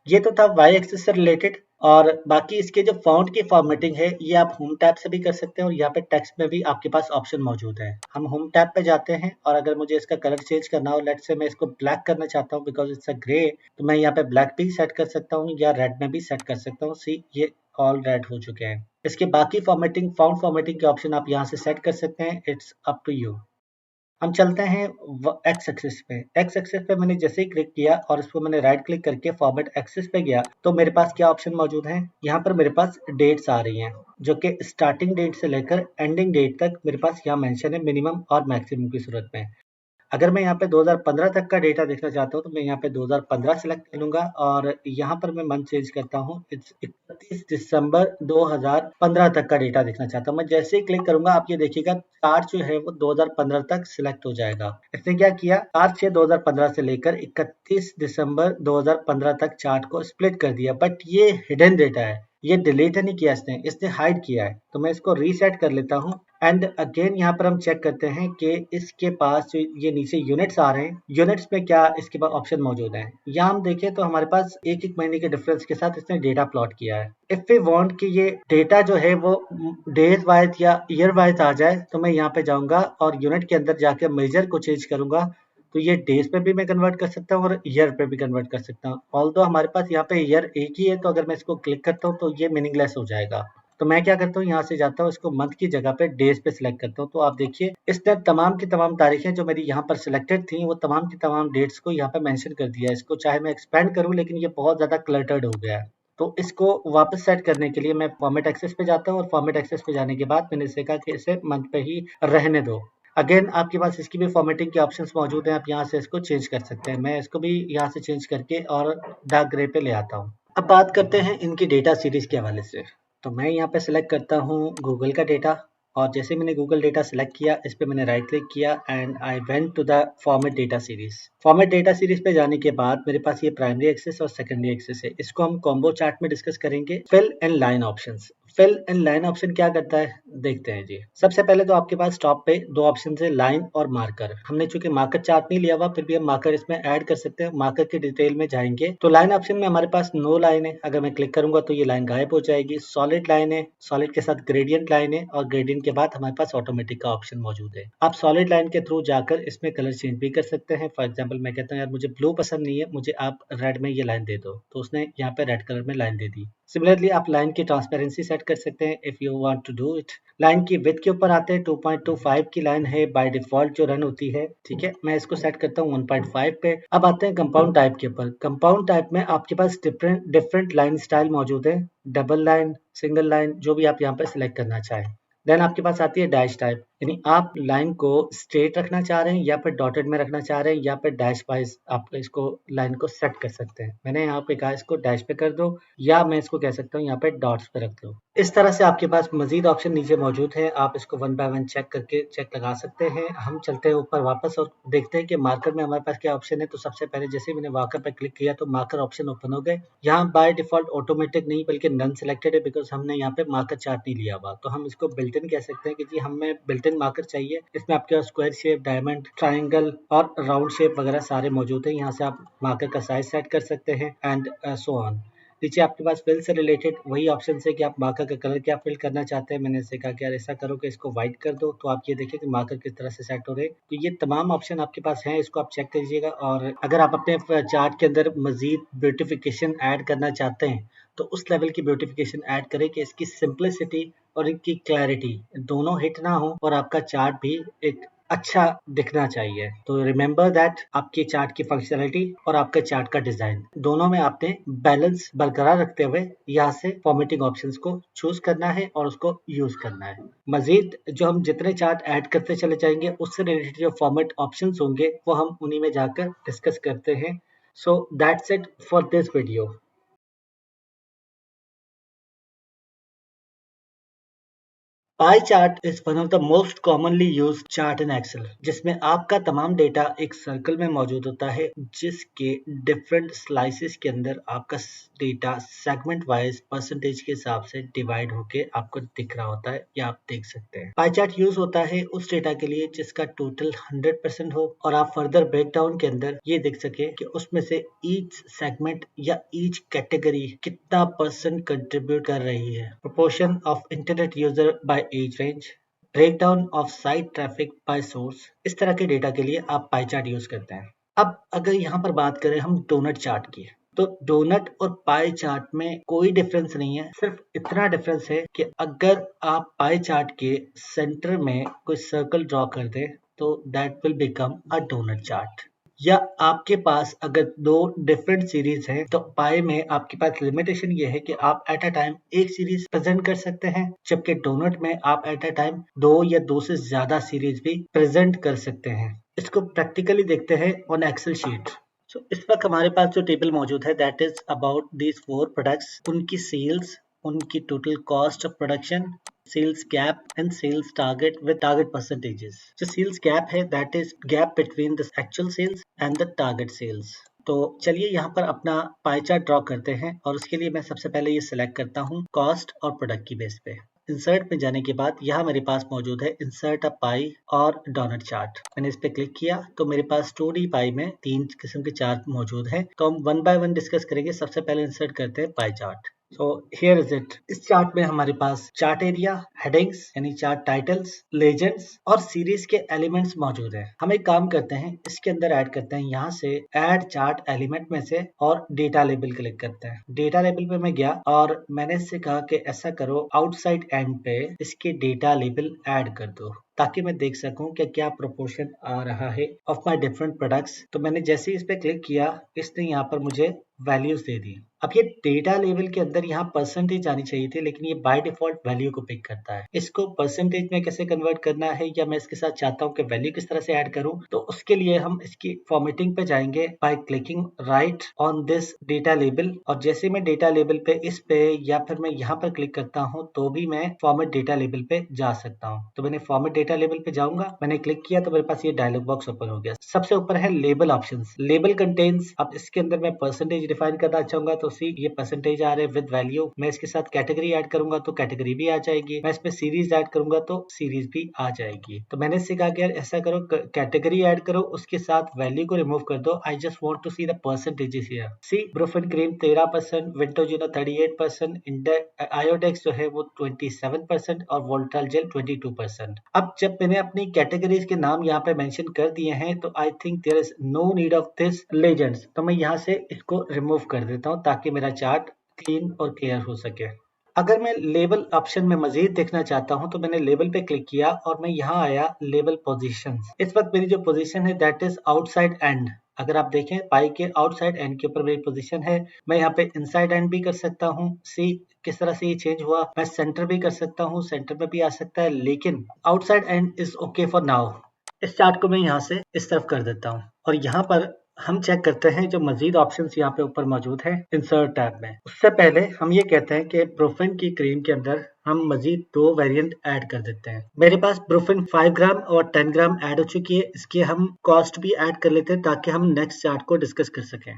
A: ये तो था वाई एक्सिस से रिलेटेड। और बाकी इसके जो फॉन्ट की फॉर्मेटिंग है ये आप होम टैब से भी कर सकते हैं और यहाँ पे टेक्स्ट में भी आपके पास ऑप्शन मौजूद है। हम होम टैब पे जाते हैं और अगर मुझे इसका कलर चेंज करना हो, लेट्स से मैं इसको ब्लैक करना चाहता हूँ बिकॉज इट्स अ ग्रे, तो मैं यहाँ पे ब्लैक भी सेट कर सकता हूँ या रेड में भी सेट कर सकता हूँ। सी ये ऑल रेड हो चुके हैं। इसके बाकी फॉर्मेटिंग, फॉन्ट फॉर्मेटिंग के ऑप्शन आप यहाँ से सेट कर सकते हैं। It's up to you. हम चलते हैं एक्स एक्सिस पे। एक्स एक्सिस पे मैंने जैसे ही क्लिक किया और इसको मैंने राइट क्लिक करके फॉर्मेट एक्सिस पे गया तो मेरे पास क्या ऑप्शन मौजूद हैं? यहाँ पर मेरे पास डेट्स आ रही हैं जो कि स्टार्टिंग डेट से लेकर एंडिंग डेट तक मेरे पास यहाँ मेंशन है मिनिमम और मैक्सिमम की सूरत में। अगर मैं यहाँ पे 2015 तक का डेटा देखना चाहता हूँ तो मैं यहाँ पे 2015 सेलेक्ट कर लूंगा और यहाँ पर मैं मंथ चेंज करता हूँ, 31 दिसंबर 2015 तक का डेटा देखना चाहता हूँ। मैं जैसे ही क्लिक करूंगा आप ये देखिएगा चार्ट जो है वो 2015 तक सिलेक्ट हो जाएगा। इसने क्या किया, 4/6/2015 से लेकर 31 दिसंबर 2015 तक चार्ट को स्प्लिट कर दिया। बट ये हिडन डेटा है, ये डिलीट नहीं किया इसने हाइड किया है। तो मैं इसको रीसेट कर लेता हूँ एंड अगेन यहाँ पर हम चेक करते हैं कि इसके पास जो ये नीचे यूनिट्स आ रहे हैं, यूनिट्स में क्या इसके पास ऑप्शन मौजूद हैं। यहाँ हम देखें तो हमारे पास एक एक महीने के डिफरेंस के साथ इसने डेटा प्लॉट किया है। इफ वी वांट कि ये डेटा जो है वो डेज वाइज या ईयर वाइज आ जाए तो मैं यहाँ पे जाऊंगा और यूनिट के अंदर जाके मेजर को चेंज करूंगा तो ये डेज पे भी मैं कन्वर्ट कर सकता हूँ और ईयर पे भी कन्वर्ट कर सकता हूँ। ऑल्दो हमारे पास यहाँ पे ईयर एक ही है तो अगर मैं इसको क्लिक करता हूँ तो ये मीनिंगलेस हो जाएगा। तो मैं क्या करता हूँ, यहाँ से जाता हूँ, इसको मंथ की जगह पे डेज पे सिलेक्ट करता हूँ। तो आप देखिए इसने तमाम की तमाम तारीखें जो मेरी यहाँ पर सिलेक्टेड थी वो तमाम की तमाम डेट्स को यहाँ पे मेंशन कर दिया है। इसको चाहे मैं एक्सपेंड करूँ लेकिन ये बहुत ज़्यादा क्लटर्ड हो गया है। तो इसको वापस सेट करने के लिए मैं फॉर्मेट एक्सेस पे जाता हूँ और फॉर्मेट एक्सेस पे जाने के बाद मैंने इसे कहा कि इसे मंथ पे ही रहने दो। अगेन आपके पास इसकी भी फॉर्मेटिंग के ऑप्शंस मौजूद हैं, आप यहाँ से इसको चेंज कर सकते हैं। मैं इसको भी यहाँ से चेंज करके और डार्क ग्रे पे ले आता हूँ। अब बात करते हैं इनकी डेटा सीरीज के हवाले से। तो मैं यहाँ पे सिलेक्ट करता हूँ गूगल का डेटा, और जैसे मैंने गूगल डेटा सिलेक्ट किया, इस पे मैंने राइट क्लिक किया and I went to the format data series. Format data series पे जाने के बाद मेरे पास ये प्राइमरी एक्सेस और सेकेंडरी एक्सेस है। इसको हम कॉम्बो चार्ट में डिस्कस करेंगे। Fill and line options. Fill and line option क्या करता है, देखते हैं जी। सबसे पहले तो आपके पास टॉप पे दो ऑप्शन है, लाइन और मार्कर। हमने चूंकि मार्कर चार्ट नहीं लिया हुआ, फिर भी हम मार्कर इसमें ऐड कर सकते हैं। मार्कर की डिटेल में जाएंगे तो लाइन ऑप्शन में हमारे पास नो लाइन है। अगर मैं क्लिक करूंगा तो ये लाइन गायब हो जाएगी। सॉलिड लाइन है, सॉलिड के साथ ग्रेडियंट लाइन है, और ग्रेडियंट के बाद हमारे पास ऑटोमेटिक का ऑप्शन मौजूद है। आप सॉलिड लाइन के थ्रू जाकर इसमें कलर चेंज भी कर सकते हैं। फॉर एग्जाम्पल मैं कहता हूँ यार मुझे ब्लू पसंद नहीं है, मुझे आप रेड में ये लाइन दे दो, तो उसने यहाँ पे रेड कलर में लाइन दे दी। सिमिलरली आप लाइन की ट्रांसपेरेंसी सेट कर सकते हैं if you want to do it. Line की विड्थ के ऊपर आते हैं, 2.25 की लाइन है बाय डिफॉल्ट जो रन होती है, ठीक है। मैं इसको सेट करता हूँ 1.5 पे। अब आते हैं कंपाउंड टाइप के ऊपर। कंपाउंड टाइप में आपके पास डिफरेंट लाइन स्टाइल मौजूद है, डबल लाइन, सिंगल लाइन, जो भी आप यहाँ पे सिलेक्ट करना चाहें। देन आपके पास आती है डैश टाइप, यानी आप लाइन को स्ट्रेट रखना चाह रहे हैं या फिर डॉटेड में रखना चाह रहे हैं या फिर डैश वाइज आप इसको लाइन को सेट कर सकते हैं। मैंने यहाँ पे कहा इसको डैश पे कर दो, या मैं इसको कह सकता हूँ यहाँ पे डॉट्स पे रख दो। इस तरह से आपके पास मजीद ऑप्शन नीचे मौजूद है, आप इसको वन बाय वन चेक करके चेक लगा सकते हैं। हम चलते हैं ऊपर वापस और देखते हैं कि मार्कर में हमारे पास क्या ऑप्शन है। तो सबसे पहले जैसे मैंने मार्कर पे क्लिक किया तो मार्कर ऑप्शन ओपन हो गए। यहाँ बाय डिफॉल्ट ऑटोमेटिक नहीं बल्कि नन सिलेक्टेड है, बिकॉज हमने यहाँ पे मार्कर चार्ट नहीं लिया हुआ। तो हम इसको बिल्ट इन कह सकते हैं कि जी हमें बिल्ट इन मार्कर चाहिए। इसमें आपके स्क्वायर शेप, डायमंड, ट्राइंगल और राउंड शेप वगैरह सारे मौजूद हैं। यहाँ से आप मार्कर का साइज सेट कर सकते हैं एंड सो ऑन। नीचे आपके पास फिल से रिलेटेड वही ऑप्शन है कि आप मार्कर का कलर क्या फिल करना चाहते हैं। मैंने इससे कहा कि यार ऐसा करो कि इसको व्हाइट कर दो, तो आप ये देखिए कि मार्कर किस तरह से सेट हो रहे हैं। तो ये तमाम ऑप्शन आपके पास हैं, इसको आप चेक करिएगा। और अगर आप अपने चार्ट के अंदर मजीद ब्यूटिफिकेशन ऐड करना चाहते हैं तो उस लेवल की ब्यूटिफिकेशन ऐड करें कि इसकी सिंपलिसिटी और इनकी क्लैरिटी दोनों हिट ना हो और आपका चार्ट भी एक अच्छा दिखना चाहिए। तो रिमेंबर दैट आपके चार्ट की फंक्शनलिटी और आपके चार्ट का डिजाइन दोनों में आपने बैलेंस बरकरार रखते हुए यहाँ से फॉर्मेटिंग ऑप्शंस को चूज करना है और उसको यूज करना है। मजीद जो हम जितने चार्ट ऐड करते चले जाएंगे उससे रिलेटेड जो फॉर्मेट ऑप्शंस होंगे वो हम उन्हीं में जाकर डिस्कस करते हैं। So that's it for this video. Pie chart is one of the most commonly used chart in Excel, जिसमें आपका तमाम डेटा एक सर्कल में मौजूद होता है, जिसके डिफरेंट स्लाइसेस के अंदर आपका डेटा सेगमेंट वाइज परसेंटेज के हिसाब से डिवाइड होके आपको दिख रहा होता है या आप देख सकते हैं। पाई चार्ट यूज होता है उस डेटा के लिए जिसका टोटल 100% हो और आप फर्दर ब्रेकडाउन के अंदर ये देख सके कि उसमें से ईच सेगमेंट या ईच कैटेगरी कितना परसेंट कंट्रीब्यूट कर रही है। Proportion of internet user by age range, breakdown of site traffic by source, इस तरह के डेटा के लिए आप पाई चार्ट यूज करते हैं। अब अगर यहाँ पर बात करें हम डोनट चार्ट की, तो डोनट और पाई चार्ट में कोई डिफरेंस नहीं है। सिर्फ इतना डिफरेंस है कि अगर आप पाई चार्ट के सेंटर में कोई सर्कल ड्रॉ कर दें तो that will become a donut chart. या आपके पास अगर दो डिफरेंट सीरीज हैं तो पाई में आपके पास लिमिटेशन ये है कि आप एट अ टाइम एक सीरीज प्रेजेंट कर सकते हैं, जबकि डोनट में आप एट अ टाइम दो या दो से ज्यादा सीरीज भी प्रेजेंट कर सकते हैं। इसको प्रैक्टिकली देखते हैं ऑन एक्सेल शीट। इस वक्त हमारे पास जो टेबल मौजूद है that is about these 4 products, उनकी सेल्स, उनकी total cost of production, sales gap and sales target with target percentages. जो sales gap है that is gap between the actual sales and the target sales. तो चलिए यहाँ पर अपना pie chart draw करते हैं और उसके लिए मैं सबसे पहले ये सिलेक्ट करता हूँ कॉस्ट और प्रोडक्ट की बेस पे। इंसर्ट में जाने के बाद यहाँ मेरे पास मौजूद है इंसर्ट अ पाई और डोनट चार्ट। मैंने इस पे क्लिक किया तो मेरे पास 2D पाई में 3 किस्म के चार्ट मौजूद है। तो हम वन बाय वन डिस्कस करेंगे। सबसे पहले इंसर्ट करते हैं pie chart. So here is it. इस चार्ट में हमारे पास चार्ट एरिया, हेडिंग्स यानी चार्ट टाइटल्स, लेजेंड्स और सीरीज के एलिमेंट्स मौजूद है। हम एक काम करते हैं, इसके अंदर ऐड करते हैं यहाँ से ऐड चार्ट एलिमेंट में से और डेटा लेबल क्लिक करते हैं। डेटा लेबल पे मैं गया और मैंने इससे कहा कि ऐसा करो आउटसाइड एंड पे इसके डेटा लेबल ऐड कर दो ताकि मैं देख सकूं कि क्या प्रोपोर्शन आ रहा है ऑफ माय डिफरेंट प्रोडक्ट्स। तो मैंने जैसे ही इस पे क्लिक किया इसने यहाँ पर मुझे वैल्यूज दे दी। अब ये डेटा लेवल के अंदर यहाँ परसेंटेज आनी चाहिए थी, लेकिन ये बाय डिफॉल्ट वैल्यू को पिक करता है। इसको परसेंटेज में कैसे कन्वर्ट करना है, या मैं इसके साथ चाहता हूँ कि वैल्यू किस तरह से ऐड करूँ, तो उसके लिए हम इसकी फॉर्मेटिंग पे जाएंगे by clicking right on this data label. और जैसे मैं डेटा लेबल पे इस पे या फिर मैं यहाँ पर क्लिक करता हूँ तो भी मैं फॉर्मेट डेटा लेबल पे जा सकता हूँ। तो मैंने फॉर्मेट डेटा लेबल पे जाऊंगा, मैंने क्लिक किया तो मेरे पास ये डायलॉग बॉक्स ओपन हो गया। सबसे ऊपर है लेबल ऑप्शंस, लेबल कंटेन्स। अब इसके अंदर मैं परसेंटेज डिफाइन करना चाहूंगा तो सी ये परसेंटेज आ रहे हैं विद वैल्यू। मैं इसके साथ कैटेगरी ऐड करूंगा तो कैटेगरी भी आ जाएगी। मैं इसमें सीरीज ऐड करूंगा तो सीरीज भी आ जाएगी। तो मैंने इससे कहा कि यार ऐसा करो, कैटेगरी ऐड करो, उसके साथ वैल्यू को रिमूव कर दो। I just want to see the percentages here. See Brufen cream 13%, Wintogeno 38%, Iodex जो है वो 27% और वोल्ट्राल जेल 22%। अब जब मैंने अपनी कैटेगरीज के नाम यहाँ पे मेंशन कर दिए हैं तो I think there is no need of this legends. तो मैं यहाँ से इसको रिमूव कर देता हूँ ताकि मेरा चार्ट क्लीन और क्लियर हो सके। अगर मैं लेबल ऑप्शन में मजीद देखना चाहता हूं तो मैंने लेबल पे क्लिक किया और मैं यहाँ आया लेबल पोजीशंस। इस वक्त मेरी जो पोजीशन है दैट इज आउटसाइड एंड। अगर आप देखें पाई के आउटसाइड एंड के ऊपर मेरी पोजीशन है। मैं यहाँ पे इनसाइड एंड भी कर सकता हूँ। सी किस तरह से ये चेंज हुआ। मैं सेंटर भी कर सकता हूँ, सेंटर में भी आ सकता है, लेकिन outside and is okay for now. इस चार्ट को मैं यहाँ से इस तरफ कर देता हूँ और यहाँ पर हम चेक करते हैं जो मजीद ऑप्शंस यहाँ पे ऊपर मौजूद हैं इंसर्ट टैब में। उससे पहले हम ये कहते हैं कि ब्रूफिन की क्रीम के अंदर हम मजीद 2 वेरिएंट ऐड कर देते हैं। मेरे पास ब्रूफिन 5 ग्राम और 10 ग्राम ऐड हो चुकी है। इसकी हम कॉस्ट भी ऐड कर लेते हैं ताकि हम नेक्स्ट चार्ट को डिस्कस कर सकें।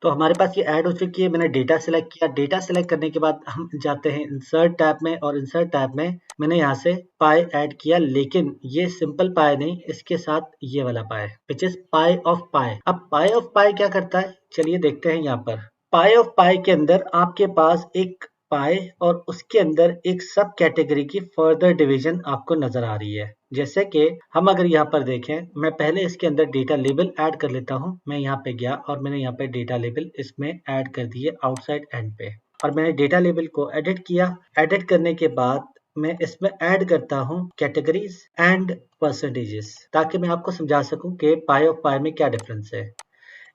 A: तो हमारे पास ये ऐड हो चुकी है। मैंने डेटा सेलेक्ट किया। डेटा सेलेक्ट करने के बाद हम जाते हैं इंसर्ट टैब में और इंसर्ट टैब में मैंने यहाँ से पाई ऐड किया, लेकिन ये सिंपल पाई नहीं, इसके साथ ये वाला पाई विच इज पाई ऑफ पाई। अब पाई ऑफ पाई क्या करता है, चलिए देखते हैं। यहाँ पर पाई ऑफ पाई के अंदर आपके पास एक पाई और उसके अंदर एक सब कैटेगरी की फर्दर डिवीजन आपको नजर आ रही है। जैसे कि हम अगर यहाँ पर देखें, मैं पहले इसके अंदर डेटा लेबल ऐड कर लेता हूँ। मैं यहाँ पे गया और मैंने यहाँ पे डेटा लेबल इसमें ऐड कर दिए आउटसाइड एंड पे, और मैंने डेटा लेबल को एडिट किया। एडिट करने के बाद मैं इसमें ऐड करता हूँ कैटेगरीज एंड परसेंटेजेस, ताकि मैं आपको समझा सकूं कि पाई ऑफ पाई में क्या डिफरेंस है।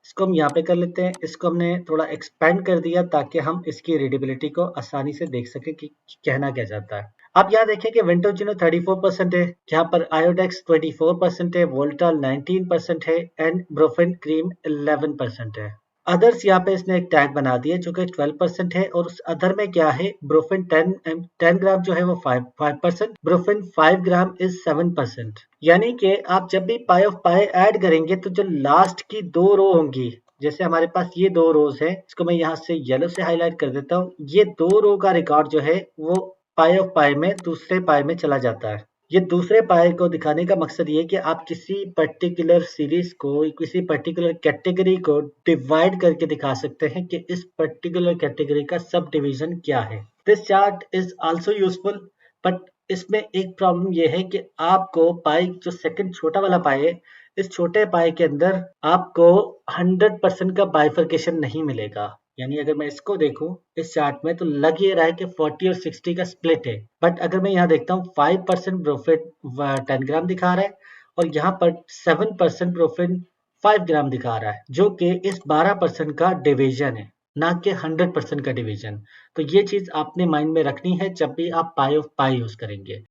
A: इसको हम यहाँ पे कर लेते हैं। इसको हमने थोड़ा एक्सपेंड कर दिया ताकि हम इसकी रीडेबिलिटी को आसानी से देख सकें कि कहना क्या चाहता है। आप यहाँ देखें कि विंटोजिनो 34% है, यहाँ पर आयोडेक्स 24% है, वोल्टाल 19% है एंड ब्रोफिन क्रीम 11% है। अदर्स यहाँ पे इसने एक टैग बना दिया जो कि 12% है, और उस अदर में क्या है, ब्रोफिन 10 ग्राम जो है वो 5%, ब्रोफिन 5 ग्राम इज 7%। यानी कि आप जब भी पाई ऑफ पाई ऐड करेंगे तो जो लास्ट की 2 रो होंगी, जैसे हमारे पास ये 2 रोज है, इसको मैं यहाँ से येलो से हाईलाइट कर देता हूँ। ये 2 रो का रिकॉर्ड जो है वो पाई ऑफ पाई में दूसरे पाई में चला जाता है। ये दूसरे पाई को दिखाने का मकसद ये कि आप किसी पर्टिकुलर सीरीज को, किसी पर्टिकुलर कैटेगरी को डिवाइड करके दिखा सकते हैं कि इस पर्टिकुलर कैटेगरी का सब डिवीजन क्या है। This chart is also useful, but इसमें एक प्रॉब्लम यह है कि आपको पाई जो सेकंड छोटा वाला पाई है, इस छोटे पाई के अंदर आपको 100% का बाइफर्केशन नहीं मिलेगा। यानी अगर मैं इसको देखूं इस चार्ट में तो लग ये रहा है कि 40 और 60 का स्प्लिट है, बट अगर मैं यहाँ देखता हूँ 5% ब्रोफिन 10 ग्राम दिखा रहा है और यहाँ पर 7% ब्रोफिन 5 ग्राम दिखा रहा है, जो कि इस 12% का डिवीजन है, ना कि 100% का डिवीजन। तो ये चीज आपने माइंड में रखनी है जब भी आप पाई ऑफ पाई यूज करेंगे।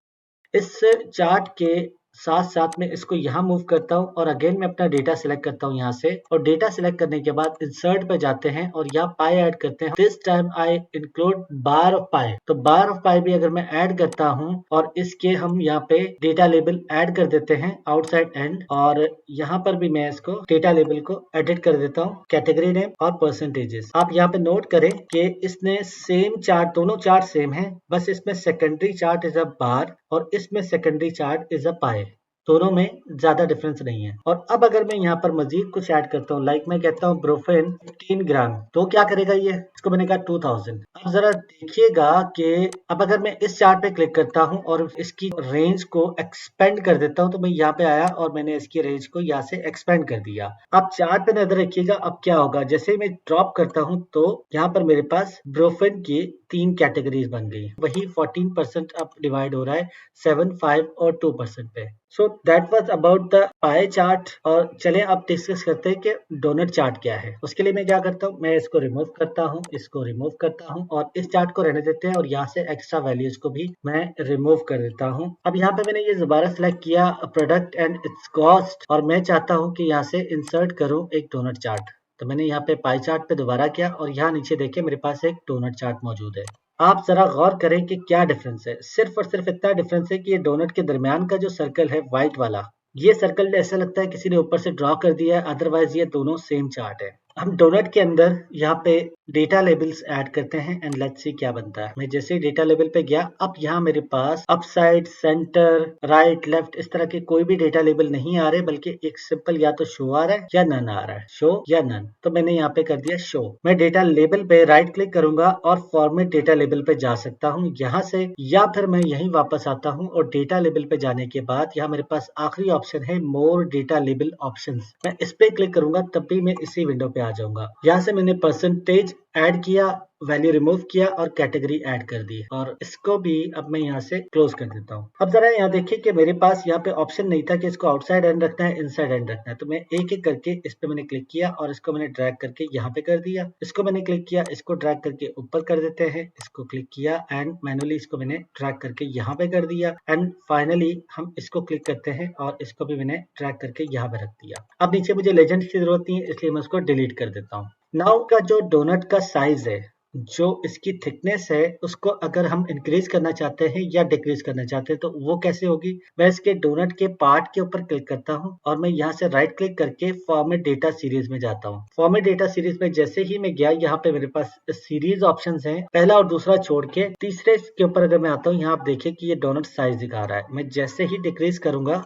A: इस चार्ट के साथ साथ में इसको यहाँ मूव करता हूँ और अगेन मैं अपना डेटा सिलेक्ट करता हूँ यहाँ से, और डेटा सिलेक्ट करने के बाद इंसर्ट पे जाते हैं और यहाँ पाई ऐड करते हैं। This time I include bar of pie. तो बार ऑफ पाई भी अगर मैं ऐड करता हूँ और इसके हम यहाँ पे डेटा लेबल ऐड कर देते हैं आउटसाइड एंड, और यहाँ पर भी मैं इसको डेटा लेबल को एडिट कर देता हूँ, कैटेगरी नेम और परसेंटेजेस। आप यहाँ पे नोट करें कि इसने सेम चार्ट, दोनों चार्ट सेम है, बस इसमें सेकेंडरी चार्ट इज अ बार और इसमें सेकेंडरी चार्ट इज अ पाई। दोनों में ज्यादा डिफरेंस नहीं है। और अब अगर मैं यहाँ पर मजीद कुछ ऐड करता हूँ, लाइक मैं कहता हूँ ब्रोफिन 15 ग्राम, तो क्या करेगा ये, इसको मैंने कहा 2000। अब जरा देखिएगा कि अब अगर मैं इस चार्ट पे क्लिक करता हूँ और इसकी रेंज को एक्सपेंड कर देता हूँ, तो मैं यहाँ पे आया और मैंने इसकी रेंज को यहाँ से एक्सपेंड कर दिया। अब चार्ट पे नजर रखिएगा अब क्या होगा। जैसे ही मैं ड्रॉप करता हूँ तो यहाँ पर मेरे पास ब्रोफिन की 3 कैटेगरीज बन गई, वही 14% अब डिवाइड हो रहा है 7, 5 और 2% पे। सो that was about the pie chart. और चले अब डिस्कस करते हैं कि डोनट चार्ट क्या है। उसके लिए मैं क्या करता हूँ, मैं इसको रिमूव करता हूँ, इसको रिमूव करता हूँ और इस चार्ट को रहने देते हैं और यहाँ से एक्स्ट्रा वैल्यूज को भी मैं रिमूव कर देता हूँ। अब यहाँ पे मैंने ये दोबारा सिलेक्ट किया प्रोडक्ट एंड इट्स कॉस्ट और मैं चाहता हूँ कि यहाँ से इंसर्ट करूँ एक डोनट चार्ट। तो मैंने यहाँ पे पाई चार्ट पे दोबारा किया और यहाँ नीचे देखिए मेरे पास एक डोनट चार्ट मौजूद है। आप जरा गौर करें कि क्या डिफरेंस है। सिर्फ और सिर्फ इतना डिफरेंस है कि ये डोनट के दरमियान का जो सर्कल है व्हाइट वाला, ये सर्कल ऐसा लगता है किसी ने ऊपर से ड्रॉ कर दिया है, अदरवाइज ये दोनों सेम चार्ट है। हम डोनट के अंदर यहाँ पे डेटा लेबल्स ऐड करते हैं एंड लेट्स सी क्या बनता है। मैं जैसे ही डेटा लेबल पे गया, अब यहाँ मेरे पास अपसाइड, सेंटर, राइट, लेफ्ट इस तरह के कोई भी डेटा लेबल नहीं आ रहे, बल्कि एक सिंपल या तो शो आ रहा है या नन आ रहा है, शो या नन। तो मैंने यहाँ पे कर दिया शो। मैं डेटा लेबल पे राइट क्लिक करूंगा और फॉर्मेट डेटा लेबल पे जा सकता हूँ यहाँ से, या फिर मैं यहीं वापस आता हूँ और डेटा लेबल पे जाने के बाद यहाँ मेरे पास आखिरी ऑप्शन है मोर डेटा लेबल ऑप्शंस। मैं इस पे क्लिक करूंगा तब भी मैं इसी विंडो पे आ जाऊंगा। यहाँ से मैंने परसेंटेज ऐड किया, वैल्यू रिमूव किया और कैटेगरी ऐड कर दी और इसको भी अब मैं यहाँ से क्लोज कर देता हूँ। अब जरा यहाँ देखिए कि मेरे पास यहाँ पे ऑप्शन नहीं था कि इसको आउटसाइड एंड रखना है, इनसाइड एंड रखना है। तो मैं एक एक करके इस पे मैंने क्लिक किया और इसको मैंने ड्रैग करके यहाँ पे कर दिया। इसको मैंने क्लिक किया, इसको ड्रैग करके ऊपर कर देते हैं, इसको क्लिक किया एंड मैनुअली इसको मैंने ड्रैग करके यहाँ पे कर दिया एंड फाइनली हम इसको क्लिक करते हैं और इसको भी मैंने ड्रैग करके यहाँ पे रख दिया। अब नीचे मुझे लेजेंड की जरूरत नहीं है, इसलिए मैं उसको डिलीट कर देता हूँ। नाउ का जो डोनट का साइज है, जो इसकी थिकनेस है, उसको अगर हम इंक्रीज करना चाहते हैं या डिक्रीज करना चाहते हैं तो वो कैसे होगी। मैं इसके डोनट के पार्ट के ऊपर क्लिक करता हूं और मैं यहाँ से राइट क्लिक करके फॉर्मेट डेटा सीरीज में जाता हूं। फॉर्मेट डेटा सीरीज में जैसे ही मैं गया, यहाँ पे मेरे पास सीरीज ऑप्शंस हैं, पहला और दूसरा छोड़ के तीसरे के ऊपर अगर मैं आता हूँ, यहाँ आप देखिए कि ये डोनट साइज दिखा रहा है। मैं जैसे ही डिक्रीज करूंगा,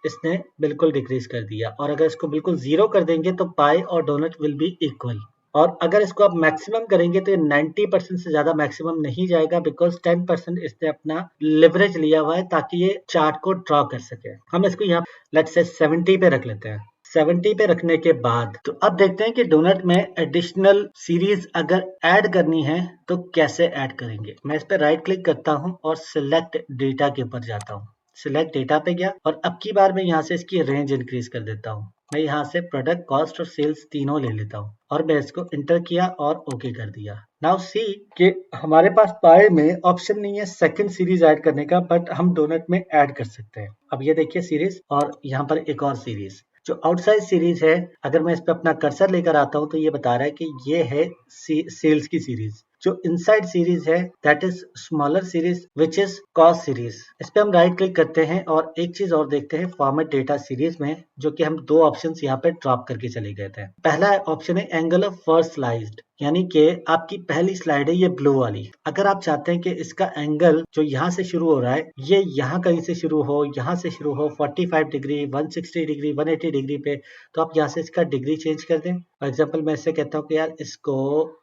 A: इसने बिल्कुल डिक्रीज कर दिया। और अगर इसको बिल्कुल जीरो कर देंगे तो पाई और डोनट विल बी इक्वल। और अगर इसको आप मैक्सिमम करेंगे तो ये 90% से ज्यादा मैक्सिमम नहीं जाएगा, बिकॉज 10% इसने अपना लिवरेज लिया हुआ है ताकि ये चार्ट को ड्रॉ कर सके। हम इसको यहाँ लेट्स से 70 पे रख लेते हैं। 70 पे रखने के बाद तो अब देखते हैं कि डोनट में एडिशनल सीरीज अगर ऐड करनी है तो कैसे ऐड करेंगे। मैं इस पे राइट क्लिक करता हूँ और सिलेक्ट डेटा के ऊपर जाता हूँ। सिलेक्ट डेटा पे गया और अब की बार मैं यहाँ से इसकी रेंज इंक्रीज कर देता हूँ। मैं यहाँ से प्रोडक्ट, कॉस्ट और सेल्स तीनों ले लेता हूँ और मैं इसको इंटर किया और ओके कर दिया। नाउ सी कि हमारे पास पाई में ऑप्शन नहीं है सेकंड सीरीज ऐड करने का, बट हम डोनट में ऐड कर सकते हैं। अब ये देखिए सीरीज और यहाँ पर एक और सीरीज जो आउटसाइड सीरीज है, अगर मैं इस पे अपना कर्सर लेकर आता हूँ तो ये बता रहा है कि ये है सेल्स की सीरीज। जो इनसाइड सीरीज है that is smaller series which is cost series. इस पे हम राइट क्लिक करते हैं और एक चीज और देखते हैं फॉर्मेट डेटा सीरीज में, जो कि हम दो ऑप्शंस यहाँ पे ड्रॉप करके चले गए थे। पहला ऑप्शन है एंगल ऑफ फर्स्ट स्लाइस्ड, यानी कि आपकी पहली स्लाइड है ये ब्लू वाली। अगर आप चाहते हैं कि इसका एंगल जो यहाँ से शुरू हो रहा है ये यहाँ कहीं से शुरू हो, यहाँ से शुरू हो 45 डिग्री, 160 डिग्री, 180 डिग्री पे, तो आप यहाँ से इसका डिग्री चेंज कर दें। फॉर एग्जाम्पल मैं इससे कहता हूँ कि यार इसको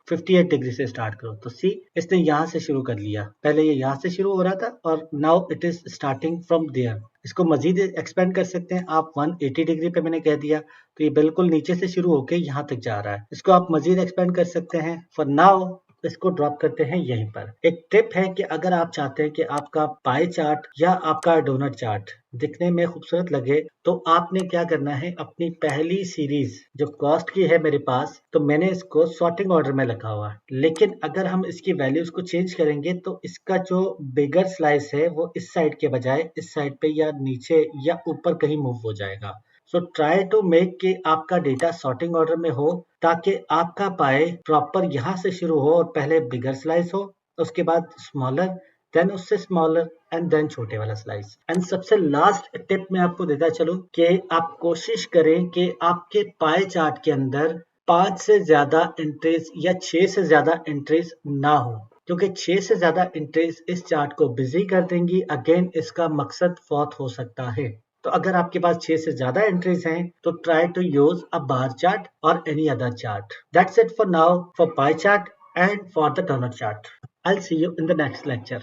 A: 58 डिग्री से स्टार्ट करो, तो सी इसने यहाँ से शुरू कर लिया। पहले ये यहाँ से शुरू हो रहा था और now it is starting from there. इसको मजीद एक्सपेंड कर सकते हैं आप। 180 डिग्री पे मैंने कह दिया तो ये बिल्कुल नीचे से शुरू होके यहाँ तक जा रहा है। इसको आप मजीद एक्सपेंड कर सकते हैं। फॉर नाउ इसको ड्रॉप करते हैं यहीं पर। एक टिप है कि अगर आप चाहते हैं कि आपका पाई चार्ट या आपका डोनट चार्ट दिखने में खूबसूरत लगे तो आपने क्या करना है, अपनी पहली सीरीज जो कॉस्ट की है मेरे पास, तो मैंने इसको सॉर्टिंग ऑर्डर में रखा हुआ है। लेकिन अगर हम इसकी वैल्यूज को चेंज करेंगे तो इसका जो बिगर स्लाइस है वो इस साइड के बजाय इस साइड पे या नीचे या ऊपर कहीं मूव हो जाएगा। सो ट्राई टू मेक कि आपका डेटा सॉर्टिंग ऑर्डर में हो ताकि आपका पाई प्रॉपर यहाँ से शुरू हो और पहले बिगर स्लाइस हो, उसके बाद स्मॉलर, देन उससे स्मॉलर एंड देन छोटे वाला स्लाइस। एंड सबसे लास्ट टिप मैं आपको देता चलूं कि आप कोशिश करें कि आपके पाई चार्ट के अंदर 5 से ज्यादा एंट्रीज या 6 से ज्यादा एंट्रीज ना हो, क्योंकि 6 से ज्यादा एंट्रीज इस चार्ट को बिजी कर देंगी। अगेन इसका मकसद फौत हो सकता है। तो अगर आपके पास 6 से ज्यादा एंट्रीज हैं तो try to use a bar chart और any other chart. That's it for now for pie chart and for the donut chart. I'll see you in the next lecture.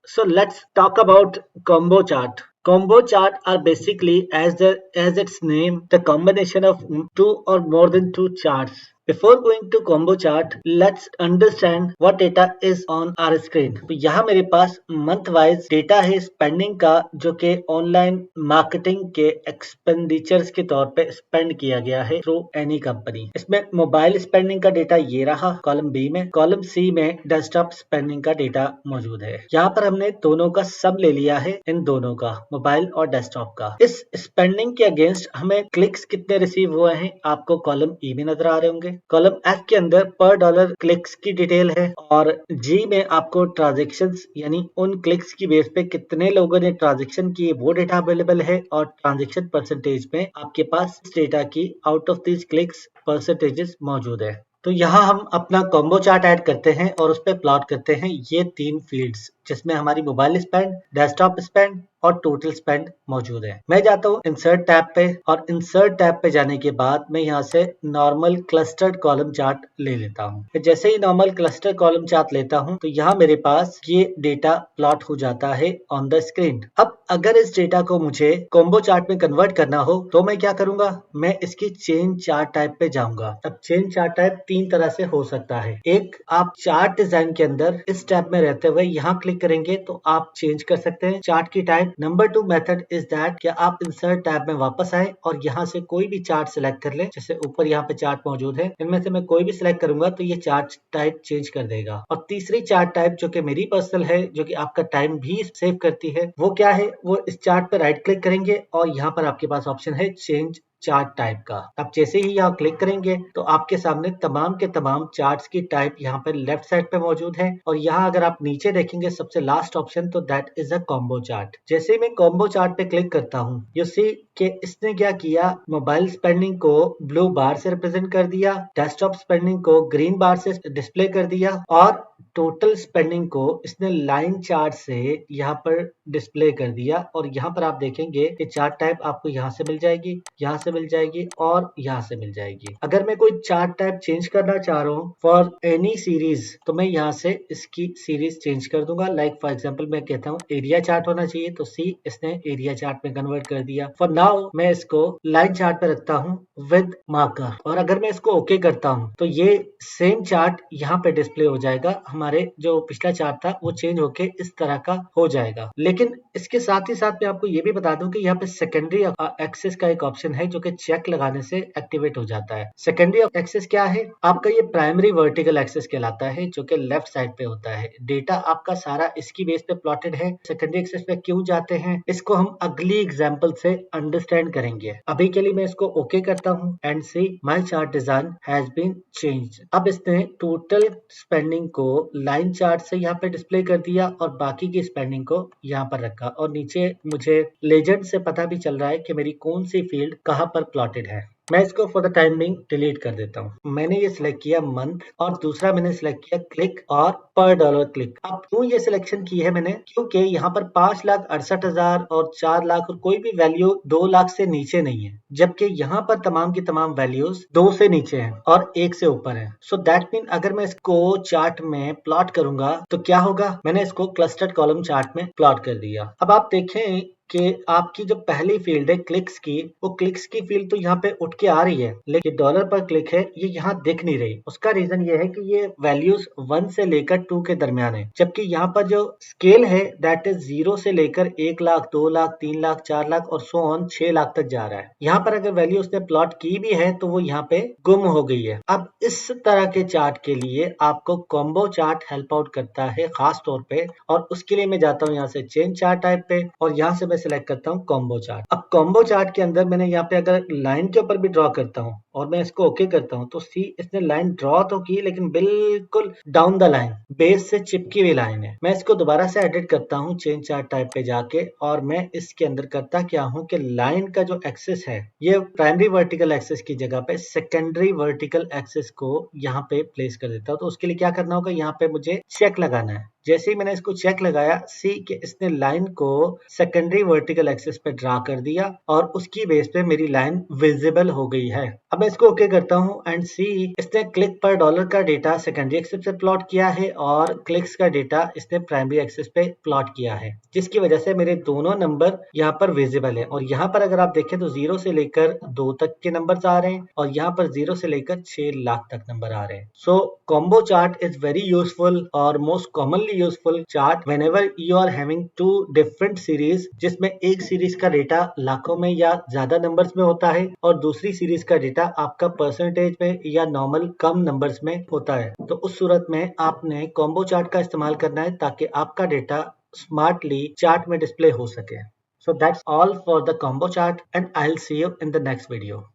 A: So let's talk about combo chart. Combo chart are basically as its name, the combination of two or more than two charts Before going to combo chart, let's understand what data is on our screen. तो यहाँ मेरे पास month wise data है spending का, जो कि online marketing के expenditures के तौर पे स्पेंड किया गया है थ्रू एनी कंपनी। इसमें मोबाइल स्पेंडिंग का डेटा ये रहा कॉलम बी में। कॉलम सी में डेस्कटॉप स्पेंडिंग का डेटा मौजूद है। यहाँ पर हमने दोनों का सम ले लिया है, इन दोनों का, मोबाइल और डेस्कटॉप का। इस स्पेंडिंग के अगेंस्ट हमें क्लिक्स कितने रिसीव हुए हैं आपको कॉलम ई में नजर आ रहे होंगे। कॉलम एफ के अंदर पर डॉलर क्लिक्स की डिटेल है और जी में आपको ट्रांजेक्शन्स यानी उन क्लिक्स की बेस पे कितने लोगों ने ट्रांजेक्शन किए वो डेटा अवेलेबल है और ट्रांजेक्शन परसेंटेज में आपके पास इस डेटा की out of these clicks percentages मौजूद है। तो यहाँ हम अपना कॉम्बो चार्ट ऐड करते हैं और उस पर प्लॉट करते हैं ये 3 फील्ड्स जिसमें हमारी मोबाइल स्पेंड, डेस्कटॉप स्पेंड और टोटल स्पेंड मौजूद है। मैं जाता हूँ इंसर्ट टैब पे और इंसर्ट टैब पे जाने के बाद मैं यहाँ से नॉर्मल क्लस्टर्ड कॉलम चार्ट ले लेता हूँ। जैसे ही नॉर्मल क्लस्टर कॉलम चार्ट लेता हूँ तो यहाँ मेरे पास ये डेटा प्लॉट हो जाता है ऑन द स्क्रीन। अब अगर इस डेटा को मुझे कॉम्बो चार्ट में कन्वर्ट करना हो तो मैं क्या करूंगा, मैं इसकी चेंज चार्ट टाइप पे जाऊंगा। अब चेंज चार्ट टाइप 3 तरह से हो सकता है। एक, आप चार्ट डिजाइन के अंदर इस टैब में रहते हुए यहाँ क्लिक करेंगे तो आप चेंज कर सकते हैं चार्ट की type. Number 2 method is that कि आप इंसर्ट टैब में वापस आए और यहाँ से कोई भी चार्ट सिलेक्ट कर ले। जैसे ऊपर यहाँ पे चार्ट मौजूद है, इनमें से मैं कोई भी सिलेक्ट करूंगा तो ये चार्ट टाइप चेंज कर देगा। और तीसरी चार्ट टाइप जो कि मेरी पर्सनल है, जो कि आपका टाइम भी सेव करती है, वो क्या है, वो इस चार्ट पर राइट क्लिक करेंगे और यहाँ पर आपके पास ऑप्शन है चेंज चार्ट टाइप का। अब जैसे ही यहाँ क्लिक करेंगे तो आपके सामने तमाम के तमाम चार्ट्स की टाइप यहाँ पर लेफ्ट साइड पे मौजूद है। और यहाँ अगर आप नीचे देखेंगे सबसे लास्ट ऑप्शन, तो that is a combo chart. जैसे ही मैं कॉम्बो चार्ट पे क्लिक करता हूँ, यू सी कि इसने क्या किया, मोबाइल स्पेंडिंग को ब्लू बार से रिप्रेजेंट कर दिया, डेस्कटॉप स्पेंडिंग को ग्रीन बार से डिस्प्ले कर दिया और टोटल स्पेंडिंग को इसने लाइन चार्ट से यहाँ पर डिस्प्ले कर दिया। और यहाँ पर आप देखेंगे कि चार्ट टाइप आपको यहाँ से मिल जाएगी, यहाँ से मिल जाएगी और यहाँ से मिल जाएगी। अगर मैं कोई चार्ट टाइप चेंज करना चाह रहा हूँ फॉर एनी सीरीज तो मैं यहाँ से इसकी सीरीज चेंज कर दूंगा। लाइक फॉर एग्जांपल मैं कहता हूँ एरिया चार्ट होना चाहिए, तो सी इसने एरिया चार्ट में कन्वर्ट कर दिया। फॉर नाउ मैं इसको लाइन चार्ट पे रखता हूँ विद मार्कर। और अगर मैं इसको ओके करता हूँ तो ये सेम चार्ट यहाँ पे डिस्प्ले हो जाएगा। हमारे जो पिछला चार्ट था वो चेंज होके इस तरह का हो जाएगा। लेकिन इसके साथ ही साथ मैं आपको ये भी बता दूं कि यहाँ पे सेकेंडरी एक्सेस का एक ऑप्शन है जो कि चेक लगाने से एक्टिवेट हो जाता है। सेकेंडरी एक्सेस क्या है, आपका ये प्राइमरी वर्टिकल एक्सेस कहलाता है, जो कि लेफ्ट साइड पे होता है। डेटा आपका सारा इसकी बेस पे प्लॉटेड है। सेकेंडरी एक्सेस पे क्यों जाते हैं इसको हम अगली एग्जाम्पल से अंडरस्टैंड करेंगे। अभी के लिए मैं इसको ओके करता हूँ and see my chart design has been changed. अब इसने टोटल स्पेंडिंग को लाइन चार्ट से यहाँ पे डिस्प्ले कर दिया और बाकी की स्पेंडिंग को यहाँ पर रखा। और नीचे मुझे लेजेंड से पता भी चल रहा है कि मेरी कौन सी फील्ड कहाँ पर प्लॉटेड है। मैं इसको for the time being delete कर देता हूँ। मैंने ये सिलेक्ट किया मंथ और दूसरा मैंने सिलेक्ट किया क्लिक और पर डॉलर क्लिक। अब क्यों ये सिलेक्शन की है मैंने, क्योंकि यहाँ पर 5,68,000 और 4 लाख और कोई भी वैल्यू 2 लाख से नीचे नहीं है, जबकि यहाँ पर तमाम की तमाम वैल्यूज 2 से नीचे हैं और 1 से ऊपर है। सो दैट मीन अगर मैं इसको चार्ट में प्लॉट करूंगा तो क्या होगा, मैंने इसको क्लस्टर्ड कॉलम चार्ट में प्लॉट कर दिया। अब आप देखें कि आपकी जो पहली फील्ड है क्लिक्स की, वो क्लिक्स की फील्ड तो यहाँ पे उठ के आ रही है, लेकिन डॉलर पर क्लिक है ये यहाँ दिख नहीं रही। उसका रीजन ये है कि ये वैल्यूज 1 से लेकर 2 के दरमियान है, जबकि यहाँ पर जो स्केल है दैट इज 0 से लेकर 1 लाख, 2 लाख, 3 लाख, 4 लाख और सो ऑन 6 लाख तक जा रहा है। यहाँ पर अगर वैल्यू उसने प्लॉट की भी है तो वो यहाँ पे गुम हो गई है। अब इस तरह के चार्ट के लिए आपको कॉम्बो चार्ट हेल्प आउट करता है खास तौर पे, और उसके लिए मैं जाता हूँ यहाँ से चेंज चार्ट टाइप पे और यहाँ से मैं सिलेक्ट करता हूँ कॉम्बो चार्ट। अब कॉम्बो चार्ट के अंदर मैंने यहाँ पे अगर लाइन के ऊपर भी ड्रॉ करता हूँ और मैं इसको ओके करता हूँ तो सी इसने लाइन ड्रॉ तो की लेकिन बिल्कुल डाउन द लाइन, बेस से चिपकी हुई लाइन है। मैं इसको दोबारा से एडिट करता हूँ चेंज चार्ट टाइप पे जाके और मैं इसके अंदर करता क्या हूँ कि लाइन का जो एक्सेस है ये प्राइमरी वर्टिकल एक्सेस की जगह पे सेकेंडरी वर्टिकल एक्सेस को यहाँ पे प्लेस कर देता हूँ। तो उसके लिए क्या करना होगा, यहाँ पे मुझे चेक लगाना है। जैसे ही मैंने इसको चेक लगाया, सी कि इसने लाइन को सेकेंडरी वर्टिकल एक्सेस पे ड्रा कर दिया और उसकी बेस पे मेरी लाइन विजिबल हो गई है। अब मैं इसको ओके करता हूँ एंड सी इसने क्लिक पर डॉलर का डेटा सेकेंडरी एक्सिस पे प्लॉट किया है और क्लिक्स का डेटा इसने प्राइमरी एक्सिस पे प्लॉट किया है, जिसकी वजह से मेरे दोनों नंबर यहाँ पर विजिबल है। और यहाँ पर अगर आप देखें तो 0 से लेकर 2 तक के नंबर आ रहे हैं और यहाँ पर 0 से लेकर 6 लाख तक नंबर आ रहे हैं। So combo chart is very useful और most commonly useful chart whenever you are having two different series, जिसमें एक सीरीज का डेटा लाखों में या ज्यादा नंबर्स में होता है और दूसरी सीरीज का डेटा आपका परसेंटेज में या नॉर्मल कम नंबर्स में होता है। तो उस सूरत में आपने कॉम्बो चार्ट का इस्तेमाल करना है ताकि आपका डेटा स्मार्टली चार्ट में डिस्प्ले हो सके। So that's all for the combo chart and I'll see you in the next video.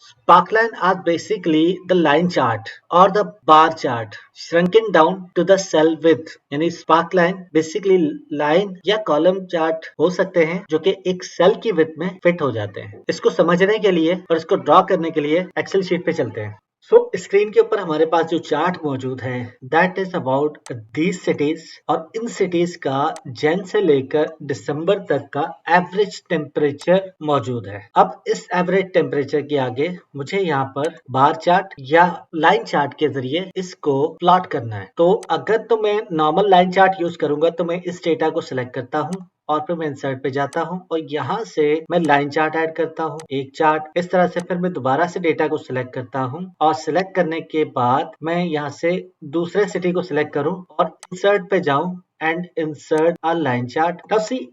A: Sparkline are basically the line chart or the bar chart shrunken down to the cell width। यानी sparkline basically line या column chart हो सकते हैं जो कि एक cell की width में फिट हो जाते हैं। इसको समझने के लिए और इसको ड्रॉ करने के लिए एक्सेल शीट पे चलते हैं। स्क्रीन के ऊपर हमारे पास जो चार्ट मौजूद है that is about these cities और इन सिटीज का जन से लेकर दिसंबर तक का एवरेज टेम्परेचर मौजूद है। अब इस एवरेज टेम्परेचर के आगे मुझे यहाँ पर बार चार्ट या लाइन चार्ट के जरिए इसको प्लॉट करना है। तो अगर तो मैं नॉर्मल लाइन चार्ट यूज करूंगा तो मैं इस डेटा को सिलेक्ट करता हूँ और फिर मैं इंसर्ट पे जाता हूं और यहाँ से मैं लाइन चार्ट ऐड करता हूं, एक चार्ट। इस तरह से फिर मैं दोबारा से डेटा को सिलेक्ट करता हूं और सिलेक्ट करने के बाद मैं यहाँ से दूसरे सिटी को सिलेक्ट करूं और इंसर्ट पे जाऊं and insert a line chart.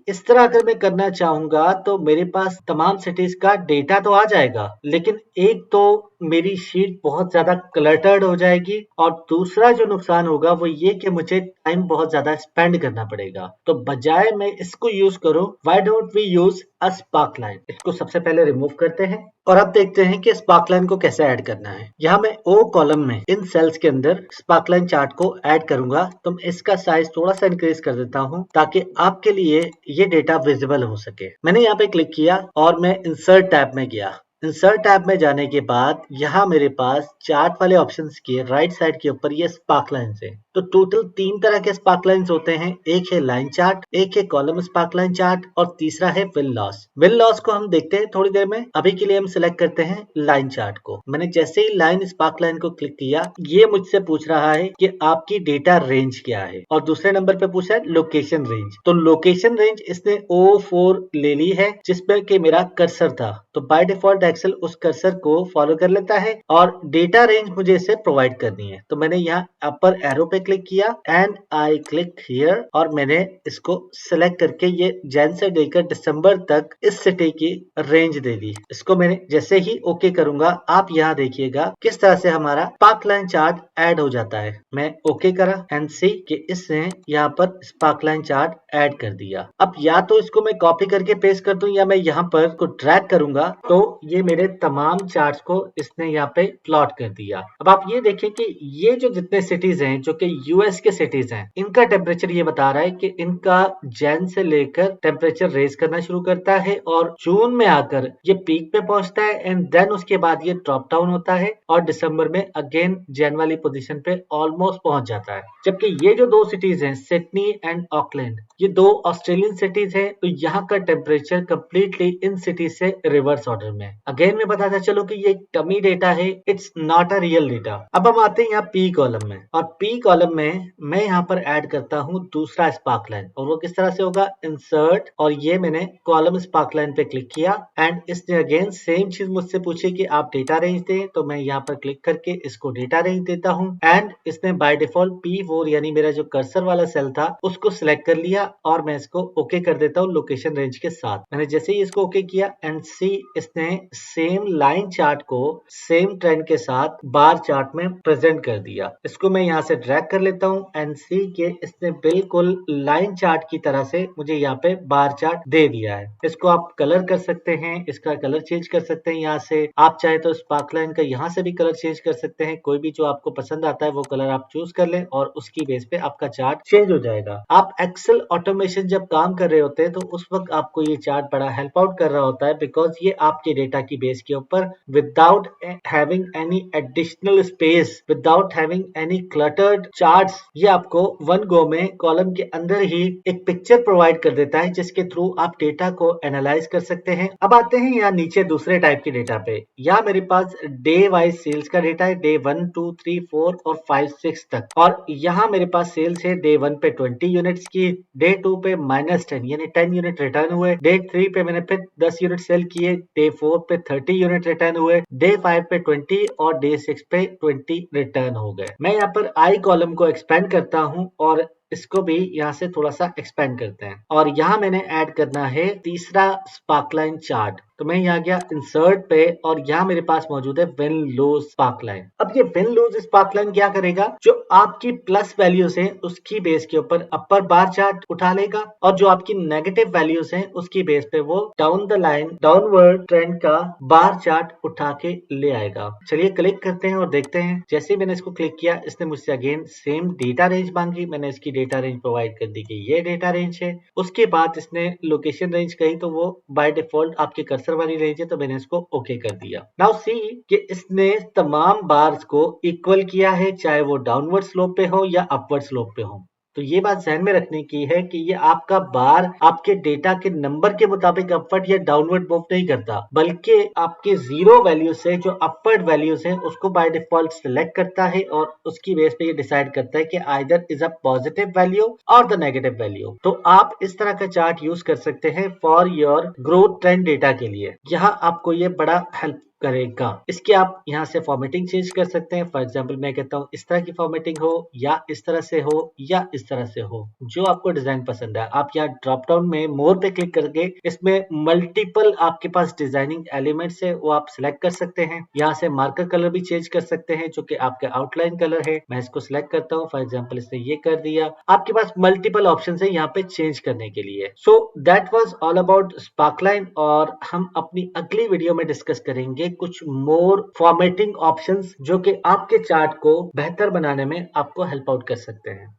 A: इस तरह अगर मैं करना चाहूंगा तो मेरे पास तमाम सिटीज का डेटा तो आ जाएगा, लेकिन एक तो मेरी शीट बहुत ज्यादा क्लटर्ड हो जाएगी और दूसरा जो नुकसान होगा वो ये कि मुझे टाइम बहुत ज्यादा स्पेंड करना पड़ेगा। तो बजाय मैं इसको यूज करूं, why don't we use a sparkline. इसको सबसे पहले रिमूव करते हैं और अब देखते हैं कि स्पार्कलाइन को कैसे ऐड करना है। यहाँ मैं ओ कॉलम में इन सेल्स के अंदर स्पार्कलाइन चार्ट को ऐड करूंगा। तो मैं इसका साइज थोड़ा सा इंक्रीज कर देता हूँ ताकि आपके लिए ये डेटा विजिबल हो सके। मैंने यहाँ पे क्लिक किया और मैं इंसर्ट टैब में गया। इंसर्ट टैब में जाने के बाद यहाँ मेरे पास चार्ट वाले ऑप्शंस के राइट साइड के ऊपर ये स्पार्कलाइंस है। तो टोटल 3 तरह के स्पार्कलाइंस होते हैं, एक है लाइन चार्ट, एक है कॉलम स्पार्कलाइन चार्ट और तीसरा है विल लॉस। विल लॉस को हम देखते हैं थोड़ी देर में। अभी के लिए हम सिलेक्ट करते हैं लाइन चार्ट को। मैंने जैसे ही लाइन स्पार्कलाइन को क्लिक किया, ये मुझसे पूछ रहा है कि आपकी डेटा रेंज क्या है और दूसरे नंबर पे पूछा है लोकेशन रेंज। तो लोकेशन रेंज इसने O4 ले ली है जिसपे कि मेरा कर्सर था। तो बाय डिफॉल्ट एक्सेल उस कर्सर को फॉलो कर लेता है और डेटा रेंज मुझे इसे प्रोवाइड करनी है। तो मैंने यहाँ अपर एरो पे क्लिक किया एंड आई क्लिक हियर और मैंने इसको सिलेक्ट करके ये जन से लेकर दिसंबर तक इस सिटी की रेंज दे दी। इसको मैंने जैसे ही ओके करूंगा, आप यहाँ देखिएगा किस तरह से हमारा स्पार्कलाइन चार्ट ऐड हो जाता है। मैं ओके करा एंड सी कि इसने यहाँ पर स्पार्कलाइन चार्ट ऐड कर दिया। अब या तो इसको मैं कॉपी करके पेस्ट कर दूं या मैं यहाँ पर को ड्रैग करूंगा तो ये मेरे तमाम चार्ट्स को इसने यहाँ पे प्लॉट कर दिया। अब आप ये देखें कि ये जो जितने सिटीज हैं जो कि यूएस के सिटीज हैं, इनका टेम्परेचर ये बता रहा है कि इनका जैन से लेकर टेम्परेचर रेज करना शुरू करता है और जून में आकर ये पीक पे पहुंचता है एंड देन उसके बाद ये ड्रॉप डाउन होता है और दिसंबर में अगेन जैन वाली पोजीशन पे ऑलमोस्ट पहुंच जाता है। जबकि ये जो 2 सिटीज हैं सिडनी एंड ऑकलैंड, ये 2 ऑस्ट्रेलियन सिटीज हैं, तो यहाँ का टेम्परेचर कंप्लीटली इन सिटीज से रिवर्स ऑर्डर में। अगेन मैं बताता चलो कि ये डमी डेटा है, it's not a real data. अब हम आते हैं यहाँ पी कॉलम में और पी कॉलम में मैं यहाँ पर ऐड करता हूँ दूसरा स्पार्कलाइन और वो किस तरह से होगा, इंसर्ट और ये मैंने कॉलम स्पार्कलाइन पे क्लिक किया एंड इसने अगेन सेम चीज मुझसे पूछी कि आप डेटा रेंज दें। तो मैं यहाँ पर क्लिक करके इसको डेटा रेंज देता हूँ एंड इसने बाय डिफॉल्ट P4 यानी मेरा जो कर्सर वाला सेल था उसको सिलेक्ट कर लिया और मैं इसको ओके कर देता हूँ लोकेशन रेंज के साथ। मैंने जैसे ही इसको ओके किया एंड सी इसने सेम लाइन चार्ट को सेम ट्रेंड के साथ बार चार्ट में प्रेजेंट कर दिया। इसको मैं यहाँ से ड्रैग कर लेता हूँ एंड सी के इसने बिल्कुल लाइन चार्ट की तरह से मुझे यहाँ पे बार चार्ट दे दिया है। इसको आप कलर कर सकते हैं, इसका कलर चेंज कर सकते हैं यहाँ से। आप चाहे तो स्पार्कलाइन का यहाँ से भी कलर चेंज कर सकते हैं। कोई भी जो आपको पसंद आता है वो कलर आप चूज कर लें और उसकी बेस पे आपका चार्ट चेंज हो जाएगा। आप एक्सेल ऑटोमेशन जब काम कर रहे होते हैं तो उस वक्त आपको ये चार्ट बड़ा हेल्प आउट कर रहा होता है बिकॉज ये आपके डेटा की बेस के ऊपर without having any additional space, without having any cluttered charts ये आपको वन गो में कॉलम के अंदर ही एक पिक्चर प्रोवाइड कर देता है जिसके थ्रू आप डेटा को एनालाइज कर सकते हैं। अब आते हैं यहाँ नीचे दूसरे टाइप के डेटा पे। यहाँ मेरे पास डे वाइज सेल्स का डेटा है, डे 1, 2, 3, 4 और 5, 6 तक। और यहाँ मेरे पास सेल्स है डे 1 पे 20 यूनिट्स की, डे 2 पे -10 यानी 10 यूनिट रिटर्न हुए, डे 3 पे मैंने फिर 10 यूनिट सेल किए, डे 4 पे 30 यूनिट रिटर्न हुए, डे 5 पे 20 और डे 6 पे 20 रिटर्न हो गए। मैं यहाँ पर आई कॉलम को एक्सपेंड करता हूँ और इसको भी यहाँ से थोड़ा सा एक्सपेंड करते हैं और यहाँ मैंने ऐड करना है तीसरा स्पार्कलाइन चार्ट। तो मैं यहाँ गया इंसर्ट पे और यहाँ मेरे पास मौजूद है विन लूज स्पार्कलाइन। अब ये विन लूज स्पार्कलाइन क्या करेगा, जो आपकी प्लस वैल्यूज है उसकी बेस के ऊपर अपर बार चार्ट उठा लेगा और जो आपकी नेगेटिव वैल्यूज है उसकी बेस पे वो down the line downward trend का बार चार्ट उठा के ले आएगा। चलिए क्लिक करते हैं और देखते हैं। जैसे ही मैंने इसको क्लिक किया इसने मुझसे अगेन सेम डेटा रेंज मांगी, मैंने इसकी डेटा रेंज प्रोवाइड कर दी कि ये डेटा रेंज है। उसके बाद इसने लोकेशन रेंज कही तो वो बाय डिफॉल्ट आपके कर्सर वाली रेंज है, तो मैंने इसको ओके कर दिया। नाउ सी कि इसने तमाम बार्स को इक्वल किया है, चाहे वो डाउनवर्ड स्लोप पे हो या अपवर्ड स्लोप पे हो। तो ये बात ध्यान में रखने की है कि ये आपका बार आपके डेटा के नंबर के मुताबिक अपवर्ड या डाउनवर्ड मूव नहीं करता, बल्कि आपके जीरो वैल्यू से जो अपवर्ड वैल्यूज है उसको बाय डिफॉल्ट सिलेक्ट करता है और उसकी बेस पे ये डिसाइड करता है कि either is a positive value और द नेगेटिव वैल्यू। तो आप इस तरह का चार्ट यूज कर सकते हैं for your growth trend data के लिए। यहाँ आपको ये बड़ा हेल्प करेगा। इसके आप यहाँ से फॉर्मेटिंग चेंज कर सकते हैं। फॉर एग्जांपल मैं कहता हूँ इस तरह की फॉर्मेटिंग हो या इस तरह से हो या इस तरह से हो, जो आपको डिजाइन पसंद है। आप यहाँ ड्रॉप डाउन में मोर पे क्लिक करके इसमें मल्टीपल आपके पास डिजाइनिंग एलिमेंट्स है वो आप सिलेक्ट कर सकते हैं। यहाँ से मार्कर कलर भी चेंज कर सकते हैं जो कि आपका आउटलाइन कलर है। मैं इसको सिलेक्ट करता हूँ, फॉर एग्जाम्पल इसने ये कर दिया। आपके पास मल्टीपल ऑप्शन है यहाँ पे चेंज करने के लिए। So that was all about sparkline और हम अपनी अगली वीडियो में डिस्कस करेंगे कुछ मोर फॉर्मेटिंग ऑप्शंस जो कि आपके चार्ट को बेहतर बनाने में आपको हेल्प आउट कर सकते हैं।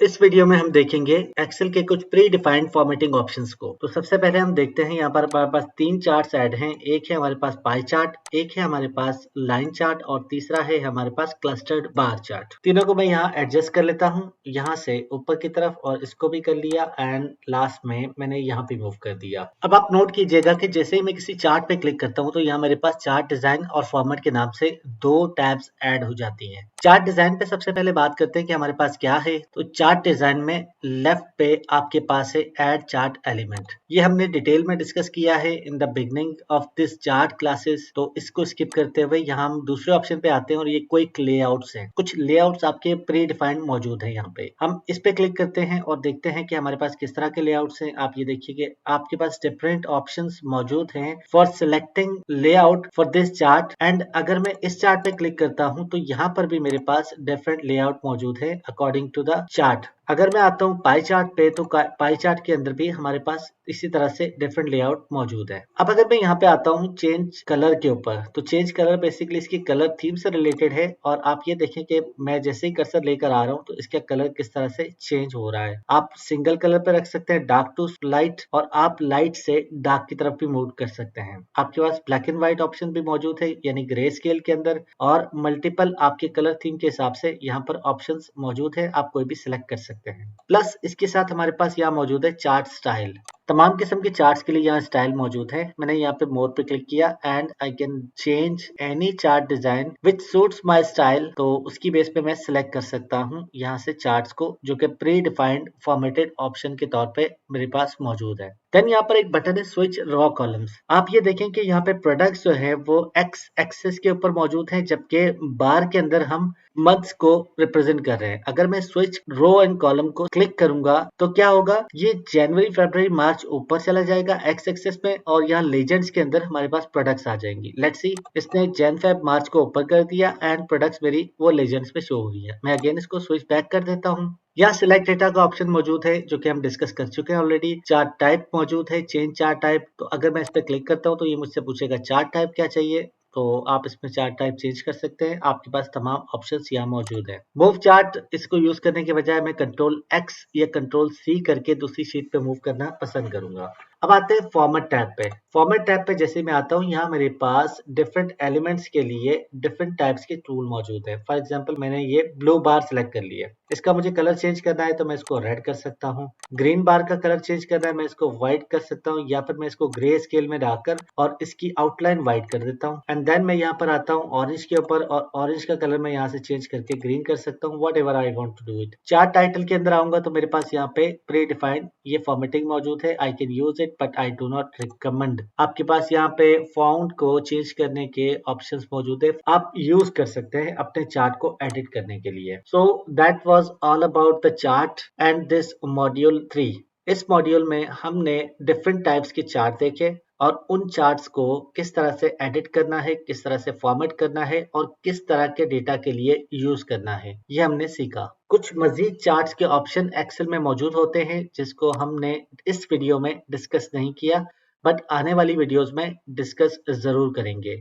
A: इस वीडियो में हम देखेंगे एक्सेल के कुछ प्री डिफाइंड फॉर्मेटिंग ऑप्शंस को। तो सबसे पहले हम देखते हैं यहाँ पर हमारे पास तीन चार्ट्स ऐड हैं। एक है हमारे पास पाई चार्ट, एक है हमारे पास लाइन चार्ट और तीसरा है हमारे पास क्लस्टर्ड बार चार्ट। तीनों को मैं यहाँ एडजस्ट कर लेता हूँ, यहाँ से ऊपर की तरफ, और इसको भी कर लिया एंड लास्ट में मैंने यहाँ पे मूव कर दिया। अब आप नोट कीजिएगा कि जैसे ही मैं किसी चार्ट पे क्लिक करता हूँ तो यहाँ मेरे पास चार्ट डिजाइन और फॉर्मेट के नाम से दो टैब्स ऐड हो जाती हैं। चार्ट डिजाइन पे सबसे पहले बात करते हैं कि हमारे पास क्या है। तो चार्ट डिजाइन में लेफ्ट पे आपके पास है ऐड चार्ट एलिमेंट। ये हमने डिटेल में डिस्कस किया है in the beginning of this chart classes, तो इसको स्किप करते हुए यहाँ हम दूसरे ऑप्शन पे आते हैं और ये क्विक लेआउट्स हैं। कुछ लेआउट्स आपके प्री डिफाइंड मौजूद है। यहाँ पे हम इस पे क्लिक करते हैं और देखते हैं कि हमारे पास किस तरह के लेआउट्स हैं। आप ये देखिए कि आपके पास डिफरेंट ऑप्शंस मौजूद हैं for selecting layout for this chart. And अगर मैं इस चार्ट पे क्लिक करता हूँ तो यहाँ पर भी मेरे पास डिफरेंट लेआउट मौजूद है अकॉर्डिंग टू द चार्ट। अगर मैं आता हूँ पाई चार्ट पे तो पाई चार्ट के अंदर भी हमारे पास इसी तरह से डिफरेंट लेआउट मौजूद है। अब अगर मैं यहाँ पे आता हूँ चेंज कलर के ऊपर, तो चेंज कलर बेसिकली इसकी कलर थीम से रिलेटेड है और आप ये देखें कि मैं जैसे ही कर्सर लेकर आ रहा हूँ तो इसका कलर किस तरह से चेंज हो रहा है। आप सिंगल कलर पे रख सकते हैं, डार्क टू लाइट, और आप लाइट से डार्क की तरफ भी मूव कर सकते हैं। आपके पास ब्लैक एंड व्हाइट ऑप्शन भी मौजूद है यानी ग्रे स्केल के अंदर, और मल्टीपल आपके कलर थीम के हिसाब से यहाँ पर ऑप्शन मौजूद है, आप कोई भी सिलेक्ट कर सकते हैं। प्लस इसके साथ हमारे पास यहाँ मौजूद है चार्ट स्टाइल। तमाम किस्म के चार्ट्स के लिए यहाँ स्टाइल मौजूद है। मैंने यहाँ पे मोर पे क्लिक किया and I can change any chart design which suits my style. तो उसकी बेस पे मैं सिलेक्ट कर सकता हूँ यहाँ से चार्ट्स को जो कि प्री डिफाइंड फॉर्मेटेड ऑप्शन के तौर पे मेरे पास मौजूद है। देन यहाँ पर एक बटन है स्विच रॉ कॉलम्स। आप ये देखें कि यहाँ पे प्रोडक्ट्स जो है वो एक्स एक्सिस के ऊपर मौजूद है, जबकि बार के अंदर हम मंथ्स को रिप्रेजेंट कर रहे हैं। अगर मैं स्विच रो एंड कॉलम को क्लिक करूंगा तो क्या होगा, ये जनवरी फरवरी मार्च ऊपर चला जाएगा एक्स एक्सिस में और यहाँ लेजेंड्स के अंदर हमारे पास प्रोडक्ट्स आ जाएंगी। लेट्स सी, इसने जन फेब मार्च को ऊपर कर दिया एंड प्रोडक्ट्स मेरी वो लेजेंड्स में शो हो रही है। मैं अगेन इसको स्विच बैक कर देता हूँ। यहाँ सिलेक्ट डेटा का ऑप्शन मौजूद है जो कि हम डिस्कस कर चुके हैं ऑलरेडी। चार्ट टाइप मौजूद है, चेंज चार्ट टाइप। तो अगर मैं इस पर क्लिक करता हूँ तो ये मुझसे पूछेगा चार्ट टाइप क्या चाहिए, तो आप इसमें चार्ट टाइप चेंज कर सकते हैं। आपके पास तमाम ऑप्शंस यहाँ मौजूद है। मूव चार्ट, इसको यूज करने के बजाय मैं कंट्रोल एक्स या कंट्रोल सी करके दूसरी शीट पे मूव करना पसंद करूंगा। अब आते हैं फॉर्मेट टैब पे। फॉर्मेट टैब पे जैसे मैं आता हूँ, यहाँ मेरे पास डिफरेंट एलिमेंट्स के लिए डिफरेंट टाइप्स के टूल मौजूद है। फॉर एग्जांपल मैंने ये ब्लू बार सेलेक्ट कर लिया है, इसका मुझे कलर चेंज करना है तो मैं इसको रेड कर सकता हूँ। ग्रीन बार का कलर चेंज करना है, मैं इसको व्हाइट कर सकता हूँ, या फिर मैं इसको ग्रे स्केल में डालकर और इसकी आउटलाइन व्हाइट कर देता हूँ। एंड देन मैं यहाँ पर आता हूँ ऑरेंज के ऊपर, और ऑरेंज का कलर मैं यहाँ से चेंज करके ग्रीन कर सकता हूँ। Whatever I want to do it. Chart title के अंदर आऊंगा तो मेरे पास यहाँ पे प्री डिफाइंड ये फॉर्मेटिंग मौजूद है। I can use it but I do not recommend. आपके पास यहाँ पे फॉन्ट को चेंज करने के ऑप्शंस मौजूद है, आप यूज कर सकते हैं अपने चार्ट को एडिट करने के लिए। So that was all about the chart and this module 3। इस मॉड्यूल में हमने डिफरेंट टाइप्स के चार्ट देखे और उन चार्ट्स को किस तरह से एडिट करना है, किस तरह से फॉर्मेट करना है और किस तरह के डेटा के लिए यूज करना है, ये हमने सीखा। कुछ मजीद चार्ट्स के ऑप्शन एक्सेल में मौजूद होते हैं जिसको हमने इस वीडियो में डिस्कस नहीं किया, बट आने वाली वीडियोस में डिस्कस जरूर करेंगे।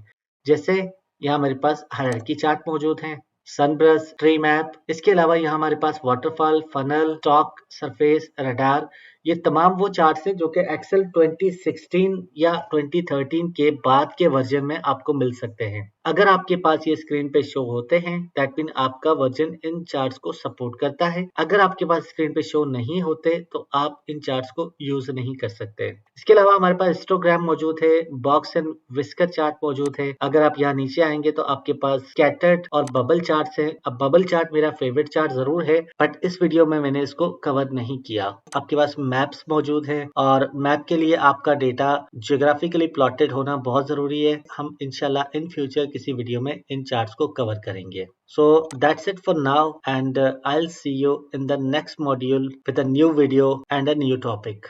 A: जैसे यहाँ हमारे पास हायरार्की चार्ट मौजूद है, सनब्रश, ट्री मैप, इसके अलावा यहाँ हमारे पास waterfall, funnel, stock, surface, radar, ये तमाम वो चार्ट्स हैं जो कि एक्सेल 2016 या 2013 के बाद के वर्जन में आपको मिल सकते हैं। अगर आपके पास ये स्क्रीन पे शो होते हैं, दैट मीन आपका वर्जन इन चार्ट्स को सपोर्ट करता है। अगर आपके पास स्क्रीन पे शो नहीं होते तो आप इन चार्ट्स को यूज नहीं कर सकते। इसके अलावा हमारे पास हिस्टोग्राम मौजूद है, बॉक्स एंड विस्कर चार्ट मौजूद है। अगर आप यहाँ नीचे आएंगे तो आपके पास स्कैटर्ड और बबल चार्ट्स हैं। अब बबल चार्ट मेरा फेवरेट चार्ट जरूर है, बट इस वीडियो में मैंने इसको कवर नहीं किया। आपके पास मैप्स मौजूद हैं और मैप के लिए आपका डेटा जियोग्राफिकली प्लॉटेड होना बहुत जरूरी है। हम इंशाल्लाह इन फ्यूचर किसी वीडियो में इन चार्ट्स को कवर करेंगे। So that's it for now, and I'll see you in the next module with a new video and a new topic.